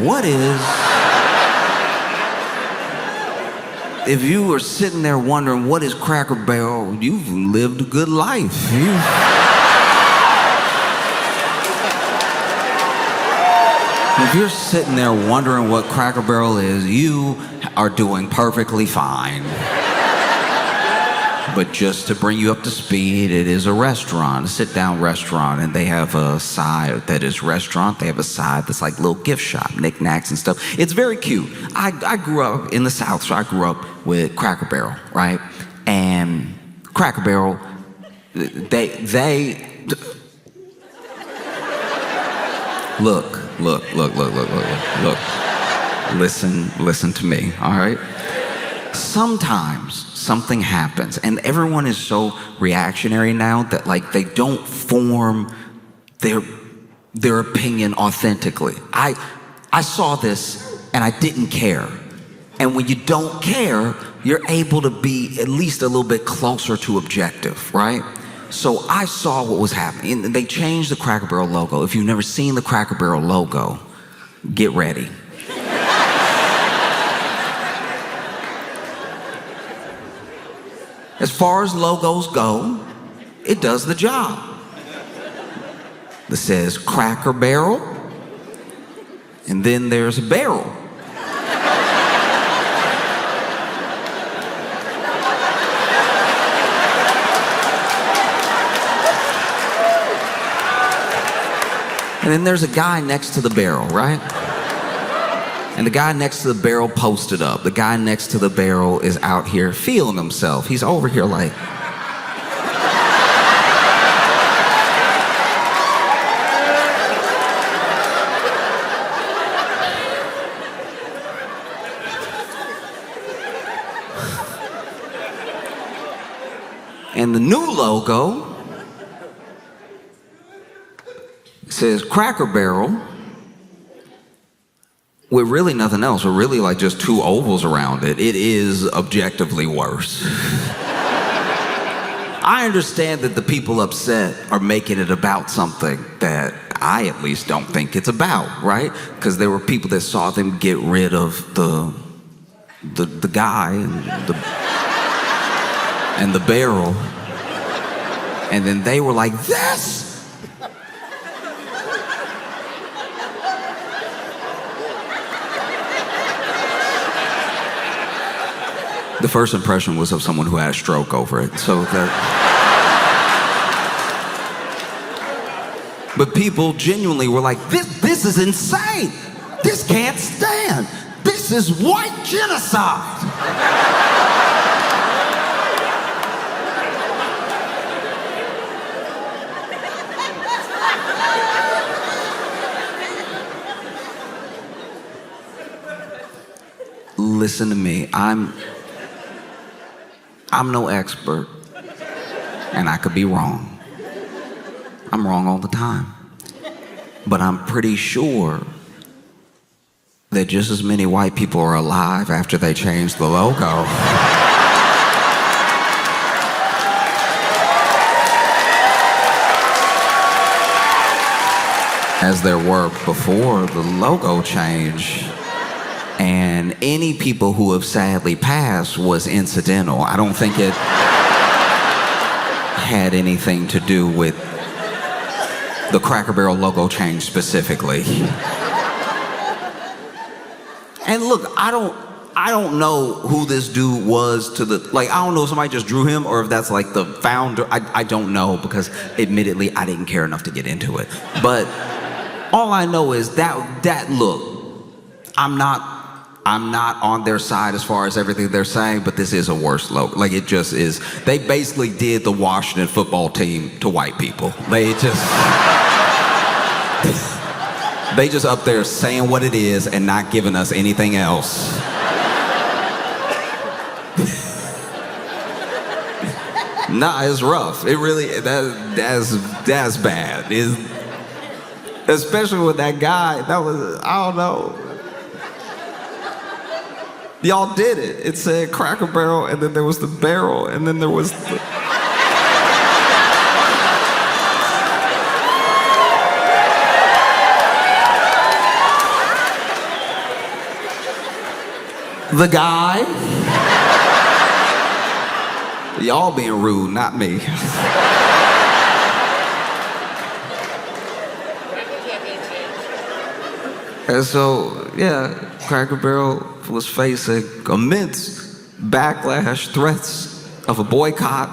If you were sitting there wondering, what is Cracker Barrel? You've lived a good life. If you're sitting there wondering what Cracker Barrel is, you are doing perfectly fine. But just to bring you up to speed, it is a restaurant, a sit-down restaurant, and they have a side that is restaurant. They have a side that's like little gift shop, knickknacks and stuff. It's very cute. I grew up in the South, so I grew up with Cracker Barrel, right? And Cracker Barrel, they look. Listen to me, all right? Sometimes something happens, and everyone is so reactionary now that like they don't form their opinion authentically. I saw this and I didn't care. And when you don't care, you're able to be at least a little bit closer to objective, right? So I saw what was happening. And they changed the Cracker Barrel logo. If you've never seen the Cracker Barrel logo, get ready. As far as logos go, it does the job. It says Cracker Barrel, and then there's a barrel. And then there's a guy next to the barrel, right? And the guy next to the barrel posted up. The guy next to the barrel is out here feeling himself. He's over here like... And the new logo says Cracker Barrel with really nothing else, or really like just two ovals around it. It is objectively worse. I understand that the people upset are making it about something that I at least don't think it's about, right? Because there were people that saw them get rid of the guy and the barrel, and then they were like, this. The first impression was of someone who had a stroke over it, so that... But people genuinely were like, this is insane. This can't stand. This is white genocide. Listen to me, I'm no expert, and I could be wrong. I'm wrong all the time. But I'm pretty sure that just as many white people are alive after they changed the logo as there were before the logo change. And any people who have sadly passed was incidental. I don't think it had anything to do with the Cracker Barrel logo change specifically. And look, I don't know who this dude was to the, like, I don't know if somebody just drew him or if that's like the founder. I don't know, because admittedly I didn't care enough to get into it. But all I know is that look, I'm not on their side as far as everything they're saying, but this is a worse logo. Like, it just is. They basically did the Washington football team to white people. They just up there saying what it is and not giving us anything else. Nah, it's rough. It really, that's bad. Especially with that guy, that was, I don't know. Y'all did it. It said Cracker Barrel, and then there was the barrel, and then there was the guy. Y'all being rude, not me. And so, yeah, Cracker Barrel was facing immense backlash, threats of a boycott.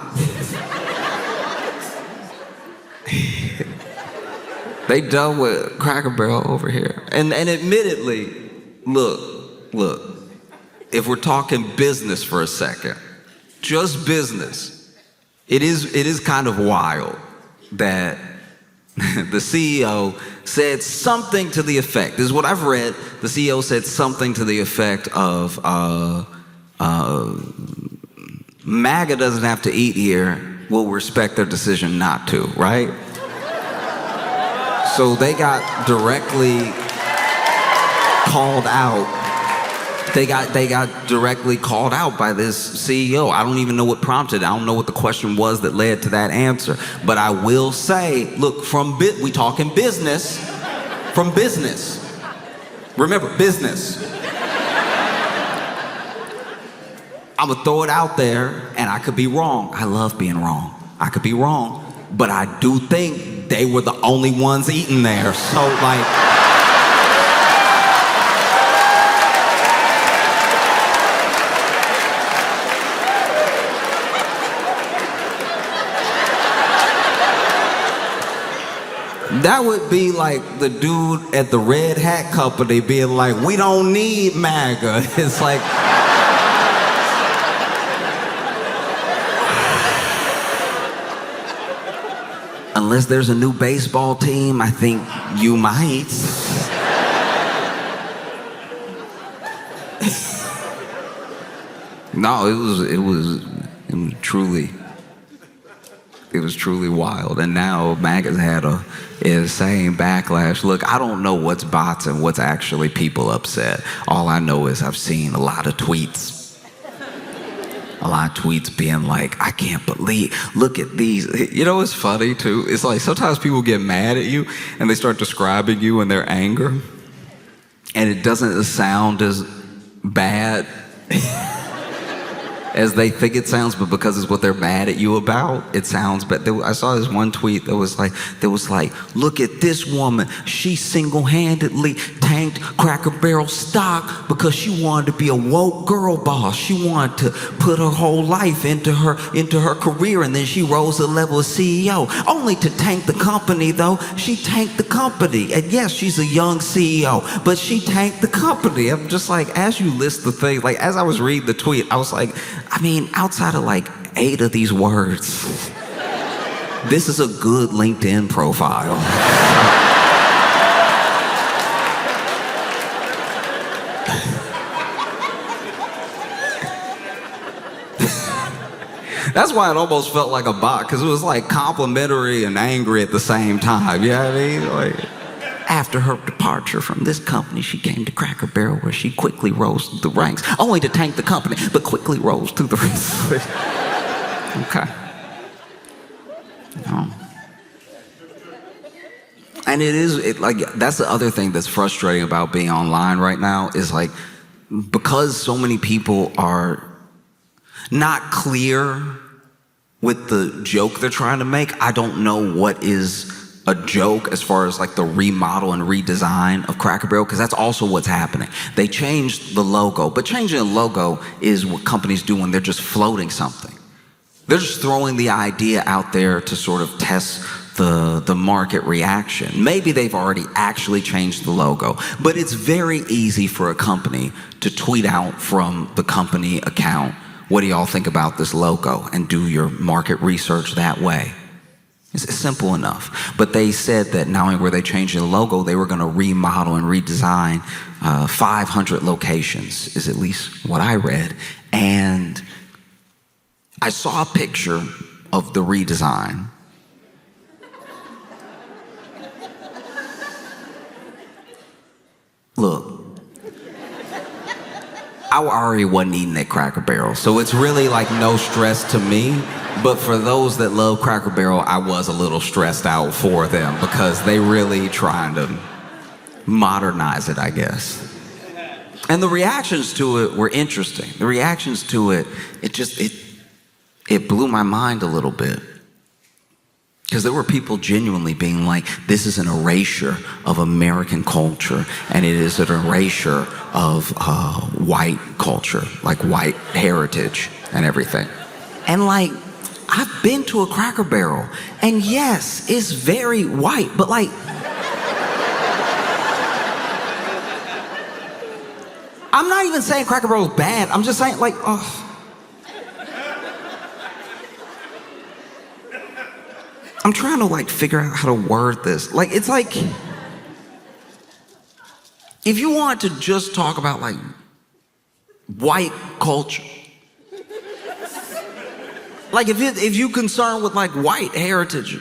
They done with Cracker Barrel over here. And admittedly, look, if we're talking business for a second, just business, it is kind of wild that the CEO said something to the effect, this is what I've read, the CEO said something to the effect of, MAGA doesn't have to eat here, we'll respect their decision not to, right? So they got directly called out. They got directly called out by this CEO. I don't even know what prompted it. I don't know what the question was that led to that answer. But I will say, look, we talking business, from business. Remember, business. I'm gonna throw it out there, and I could be wrong. I love being wrong. I could be wrong, but I do think they were the only ones eating there. So, like, That would be like the dude at the Red Hat Company being like, we don't need MAGA. It's like... Unless there's a new baseball team, I think you might. No, it was truly wild. And now MAGA's had a insane backlash. Look, I don't know what's bots and what's actually people upset. All I know is I've seen a lot of tweets. A lot of tweets being like, I can't believe, look at these. You know what's funny too? It's like sometimes people get mad at you and they start describing you in their anger. And it doesn't sound as bad as they think it sounds, but because it's what they're mad at you about, it sounds bad. I saw this one tweet that was like, look at this woman. She single-handedly tanked Cracker Barrel stock because she wanted to be a woke girl boss. She wanted to put her whole life into her career, and then she rose to the level of CEO, only to tank the company, though. She tanked the company. And yes, she's a young CEO, but she tanked the company. I'm just like, as you list the thing, like as I was reading the tweet, I was like, I mean, outside of like 8 of these words, this is a good LinkedIn profile. That's why it almost felt like a bot, because it was like complimentary and angry at the same time. You know what I mean? Like, after her departure from this company, she came to Cracker Barrel, where she quickly rose through the ranks, only to tank the company, but quickly rose through the ranks. Okay. And like, that's the other thing that's frustrating about being online right now is like, because so many people are not clear with the joke they're trying to make, I don't know what is a joke as far as like the remodel and redesign of Cracker Barrel, because that's also what's happening. They changed the logo, but changing the logo is what companies do when they're just floating something. They're just throwing the idea out there to sort of test the market reaction. Maybe they've already actually changed the logo, but it's very easy for a company to tweet out from the company account, what do y'all think about this logo? And do your market research that way. It's simple enough. But they said that not only were they changing the logo, they were going to remodel and redesign 500 locations, is at least what I read. And I saw a picture of the redesign. Look, I already wasn't eating at Cracker Barrel, so it's really like no stress to me. But for those that love Cracker Barrel, I was a little stressed out for them because they really trying to modernize it, I guess. And the reactions to it were interesting. The reactions to it, it blew my mind a little bit. Because there were people genuinely being like, this is an erasure of American culture, and it is an erasure of white culture, like white heritage and everything. And like, I've been to a Cracker Barrel, and yes, it's very white, but like, I'm not even saying Cracker Barrel is bad. I'm just saying, like, I'm trying to like figure out how to word this. Like, it's like, if you want to just talk about like white culture, like if you concerned with like white heritage,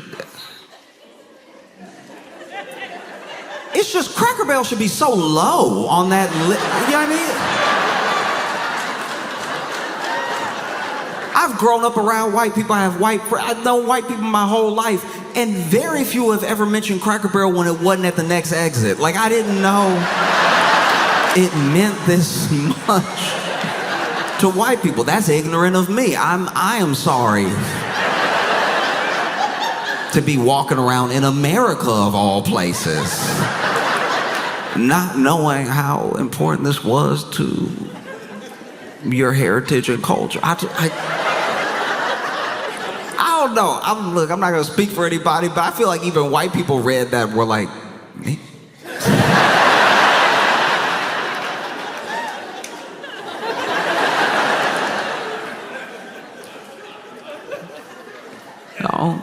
it's just Cracker Barrel should be so low on that you know what I mean? I've grown up around white people. I've known white people my whole life, and very few have ever mentioned Cracker Barrel when it wasn't at the next exit. Like, I didn't know it meant this much to white people. That's ignorant of me. I am sorry to be walking around in America of all places, not knowing how important this was to your heritage and culture. I don't know. I'm not gonna speak for anybody, but I feel like even white people read that and were like, "Me?" No,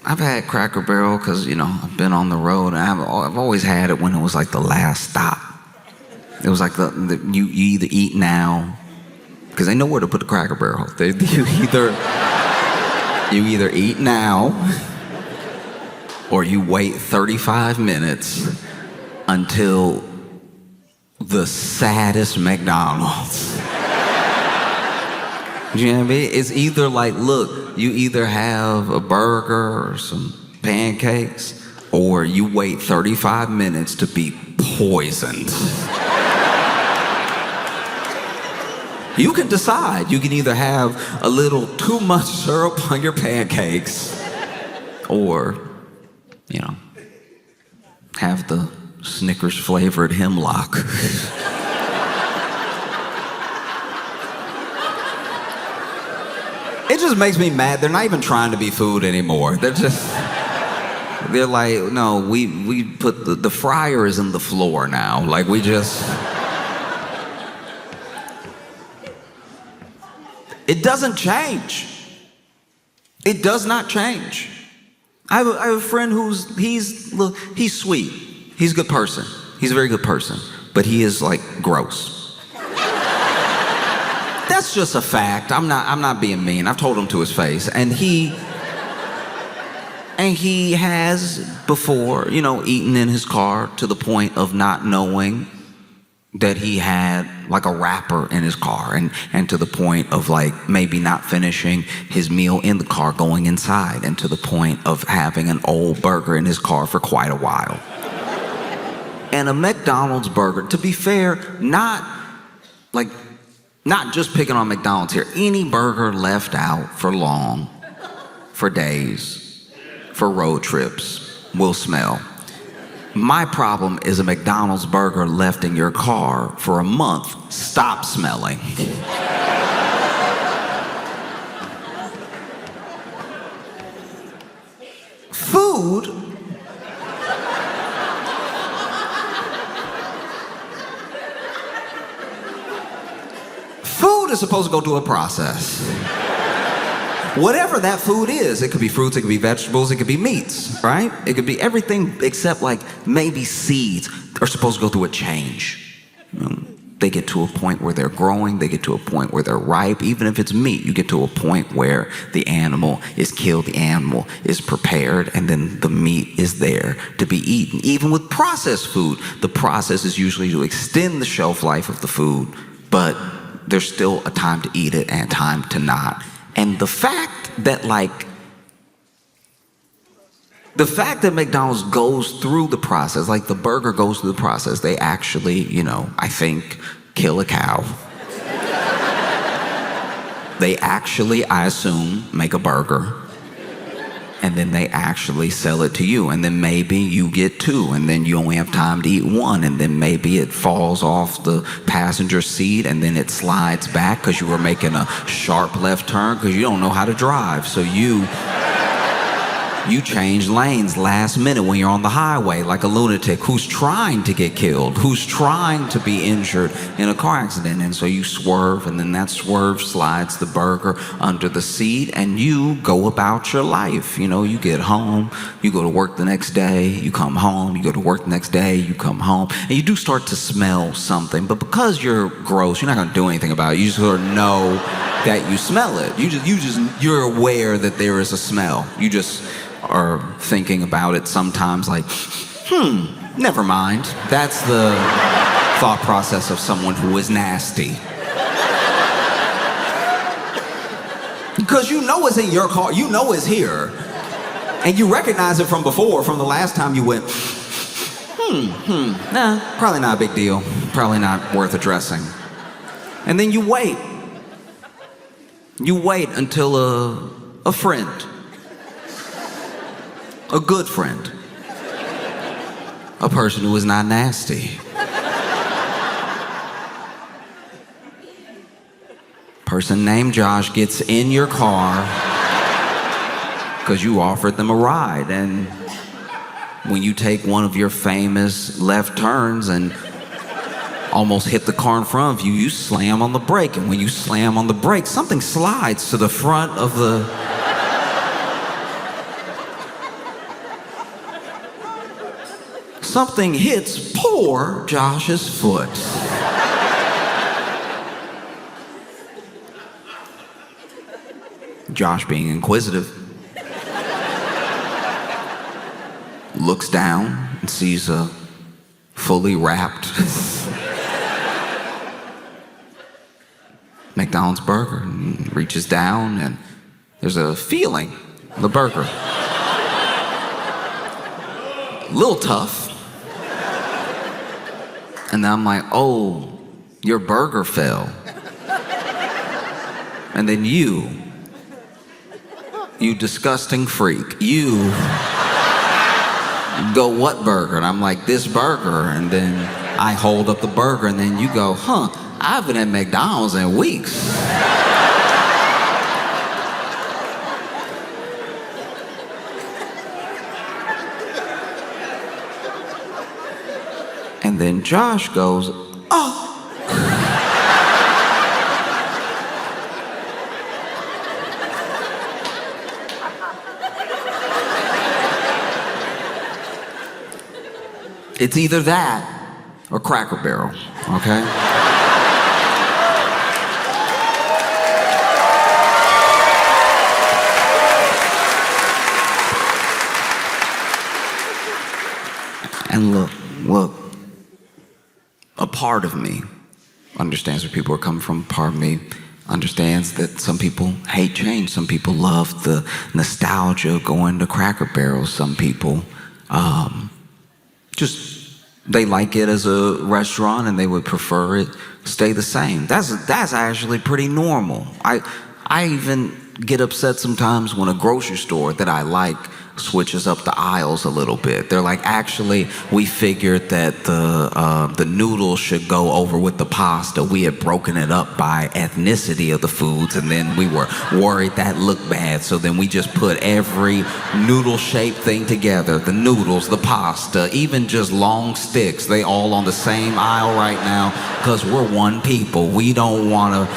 I've had Cracker Barrel because I've been on the road, and I've always had it when it was like the last stop. It was like you either eat now, because they know where to put the Cracker Barrel. You either eat now, or you wait 35 minutes until the saddest McDonald's. You know what I mean? It's either like, look, you either have a burger or some pancakes, or you wait 35 minutes to be poisoned. You can decide. You can either have a little too much syrup on your pancakes, or, have the Snickers flavored hemlock. It just makes me mad. They're not even trying to be food anymore. They're like, no, we put the fryer is in the floor now. Like, we just... It doesn't change. It does not change. I have a friend he's sweet. He's a good person. He's a very good person. But he is like gross. That's just a fact. I'm not being mean. I've told him to his face. And he has before, eaten in his car to the point of not knowing that he had like a wrapper in his car, and to the point of like maybe not finishing his meal in the car, going inside, and to the point of having an old burger in his car for quite a while. And a McDonald's burger, to be fair, not just picking on McDonald's here, any burger left out for long, for days, for road trips will smell. My problem is a McDonald's burger left in your car for a month stops smelling. Food is supposed to go through a process. Whatever that food is, it could be fruits, it could be vegetables, it could be meats, right? It could be everything except like maybe seeds are supposed to go through a change. They get to a point where they're growing, they get to a point where they're ripe. Even if it's meat, you get to a point where the animal is killed, the animal is prepared, and then the meat is there to be eaten. Even with processed food, the process is usually to extend the shelf life of the food, but there's still a time to eat it and a time to not. And the fact that McDonald's goes through the process, like the burger goes through the process, they actually, I think, kill a cow. They actually, I assume, make a burger. And then they actually sell it to you. And then maybe you get two, and then you only have time to eat one. And then maybe it falls off the passenger seat, and then it slides back because you were making a sharp left turn because you don't know how to drive. So you change lanes last minute when you're on the highway like a lunatic who's trying to get killed, who's trying to be injured in a car accident. And so you swerve, and then that swerve slides the burger under the seat, and you go about your life. You get home, you go to work the next day, you come home, you go to work the next day, you come home, and you do start to smell something. But because you're gross, you're not going to do anything about it. You just sort of know that you smell it. You're aware that there is a smell. You just are thinking about it sometimes like, never mind. That's the thought process of someone who is nasty. Because you know it's in your car, you know it's here. And you recognize it from before, from the last time you went, probably not a big deal. Probably not worth addressing. And then you wait. You wait until a friend, a good friend, a person who is not nasty, person named Josh gets in your car because you offered them a ride. And when you take one of your famous left turns and almost hit the car in front of you, you slam on the brake. And when you slam on the brake, something slides to the front of the... Something hits poor Josh's foot. Josh, being inquisitive, looks down and sees a fully wrapped McDonald's burger, and reaches down and there's a feeling in the burger. A little tough. And then I'm like, oh, your burger fell. And then you disgusting freak, you go, what burger? And I'm like, this burger. And then I hold up the burger and then you go, I haven't had McDonald's in weeks. And then Josh goes, oh. It's either that or Cracker Barrel, okay? And look, a part of me understands where people are coming from. A part of me understands that some people hate change. Some people love the nostalgia of going to Cracker Barrel. Some people they like it as a restaurant and they would prefer it stay the same. That's actually pretty normal. I even get upset sometimes when a grocery store that I like switches up the aisles a little bit. They're like, actually, we figured that the noodles should go over with the pasta. We had broken it up by ethnicity of the foods, and then we were worried that looked bad. So then we just put every noodle-shaped thing together, the noodles, the pasta, even just long sticks, they all on the same aisle right now because we're one people. We don't want to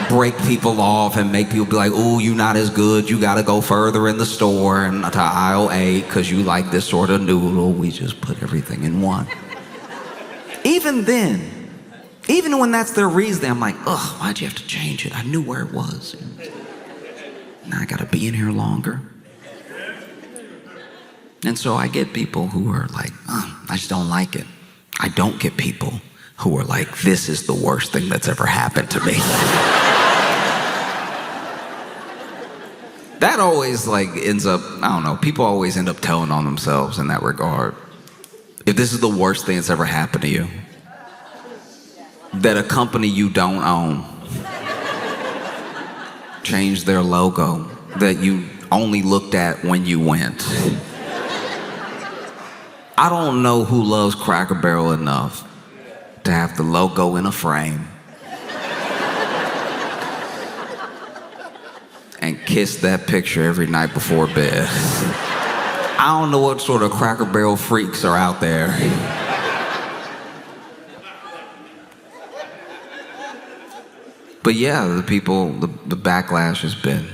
break people off and make people be like, ooh, you're not as good, you gotta go further in the store and to aisle 8 because you like this sort of noodle. We just put everything in one. Even then, even when that's their reason, I'm like, ugh, why'd you have to change it? I knew where it was. Now I gotta be in here longer. And so I get people who are like, I just don't like it. I don't get people who are like, this is the worst thing that's ever happened to me. That always ends up, I don't know, people always end up telling on themselves in that regard. If this is the worst thing that's ever happened to you, that a company you don't own changed their logo that you only looked at when you went. I don't know who loves Cracker Barrel enough to have the logo in a frame and kiss that picture every night before bed. I don't know what sort of Cracker Barrel freaks are out there. But yeah, the backlash has been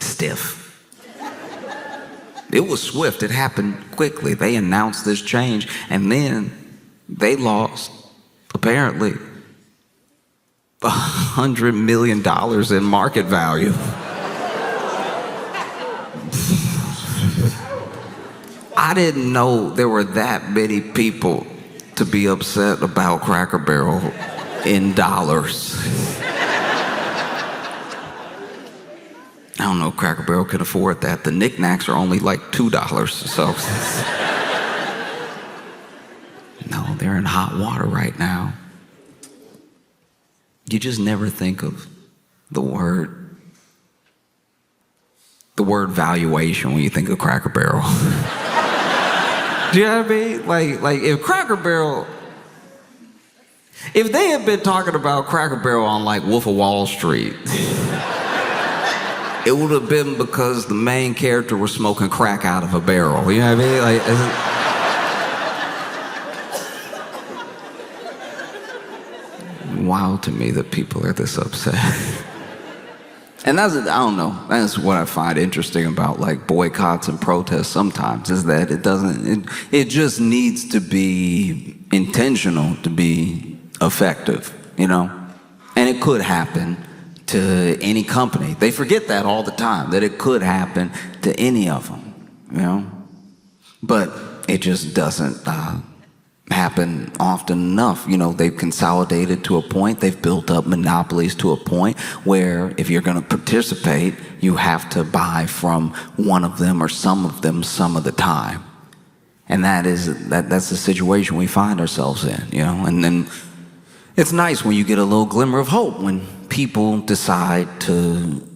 stiff. It was swift. It happened quickly. They announced this change, and then they lost, apparently, $100 million in market value. I didn't know there were that many people to be upset about Cracker Barrel in dollars. I don't know if Cracker Barrel can afford that. The knickknacks are only like $2, so. No, they're in hot water right now. You just never think of the word valuation when you think of Cracker Barrel. Do you know what I mean? Like if Cracker Barrel, if they had been talking about Cracker Barrel on like Wolf of Wall Street, it would have been because the main character was smoking crack out of a barrel. You know what I mean? Like, wild to me that people are this upset. And I don't know, that's what I find interesting about like boycotts and protests sometimes, is that it just needs to be intentional to be effective, you know? And it could happen to any company. They forget that all the time, that it could happen to any of them, you know? But it just doesn't happen often enough. You know, they've consolidated to a point, they've built up monopolies to a point where if you're going to participate, you have to buy from one of them or some of them some of the time. And that's the situation we find ourselves in, you know. And then it's nice when you get a little glimmer of hope when people decide to,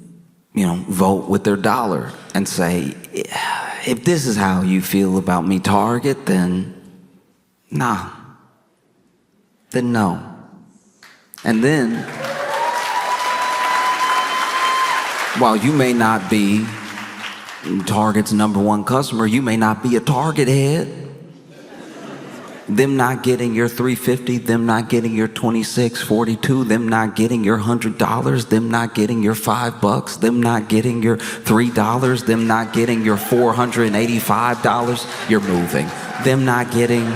you know, vote with their dollar and say, if this is how you feel about me, Target, then nah. Then no. And then, while you may not be Target's #1 customer, you may not be a Target head. Them not getting your $3.50, them not getting your $26.42, them not getting your $100, them not getting your $5, them not getting your $3, them not getting your $485 you're moving, them not getting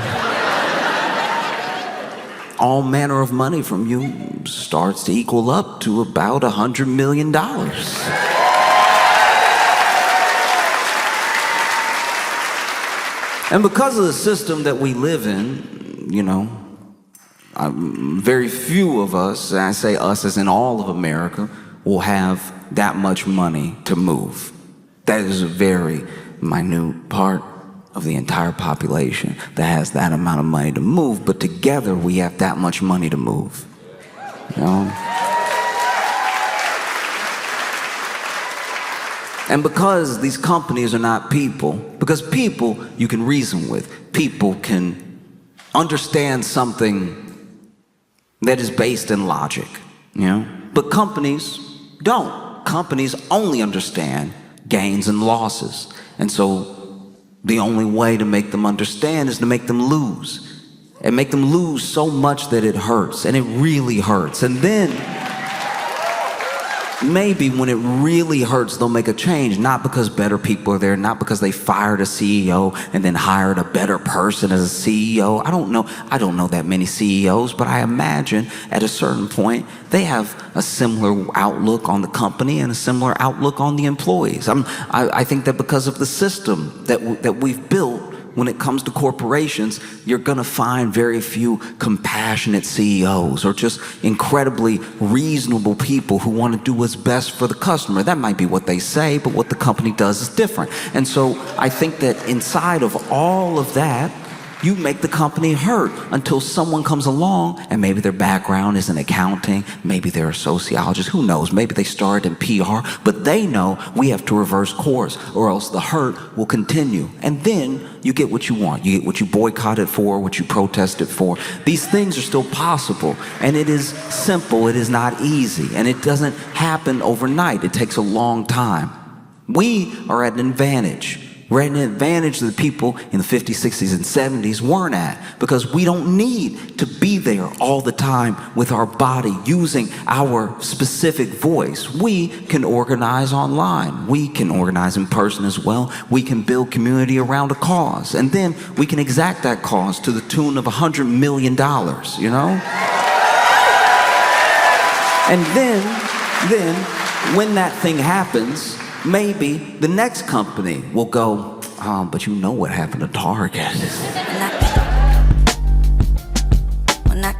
all manner of money from you starts to equal up to about $100 million. And because of the system that we live in, you know, very few of us, and I say us as in all of America, will have that much money to move. That is a very minute part of the entire population that has that amount of money to move, but together we have that much money to move, you know? And because these companies are not people, because people you can reason with, people can understand something that is based in logic, you know? But companies don't. Companies only understand gains and losses. And so the only way to make them understand is to make them lose. And make them lose so much that it hurts, and it really hurts. And then maybe when it really hurts, they'll make a change, not because better people are there, not because they fired a CEO and then hired a better person as a CEO. I don't know that many CEOs, but I imagine at a certain point they have a similar outlook on the company and a similar outlook on the employees. I think that because of the system that we've built, when it comes to corporations, you're gonna find very few compassionate CEOs or just incredibly reasonable people who wanna do what's best for the customer. That might be what they say, but what the company does is different. And so I think that inside of all of that, you make the company hurt until someone comes along and maybe their background is in accounting, maybe they're a sociologist, who knows, maybe they started in PR, but they know we have to reverse course or else the hurt will continue. And then you get what you want. You get what you boycotted for, what you protested for. These things are still possible, and it is simple, it is not easy, and it doesn't happen overnight. It takes a long time. We are at an advantage. We're at an advantage that the people in the 50s, 60s, and 70s weren't at, because we don't need to be there all the time with our body using our specific voice. We can organize online. We can organize in person as well. We can build community around a cause, and then we can exact that cause to the tune of $100 million, you know? And then when that thing happens, maybe the next company will go, but you know what happened to Target. When I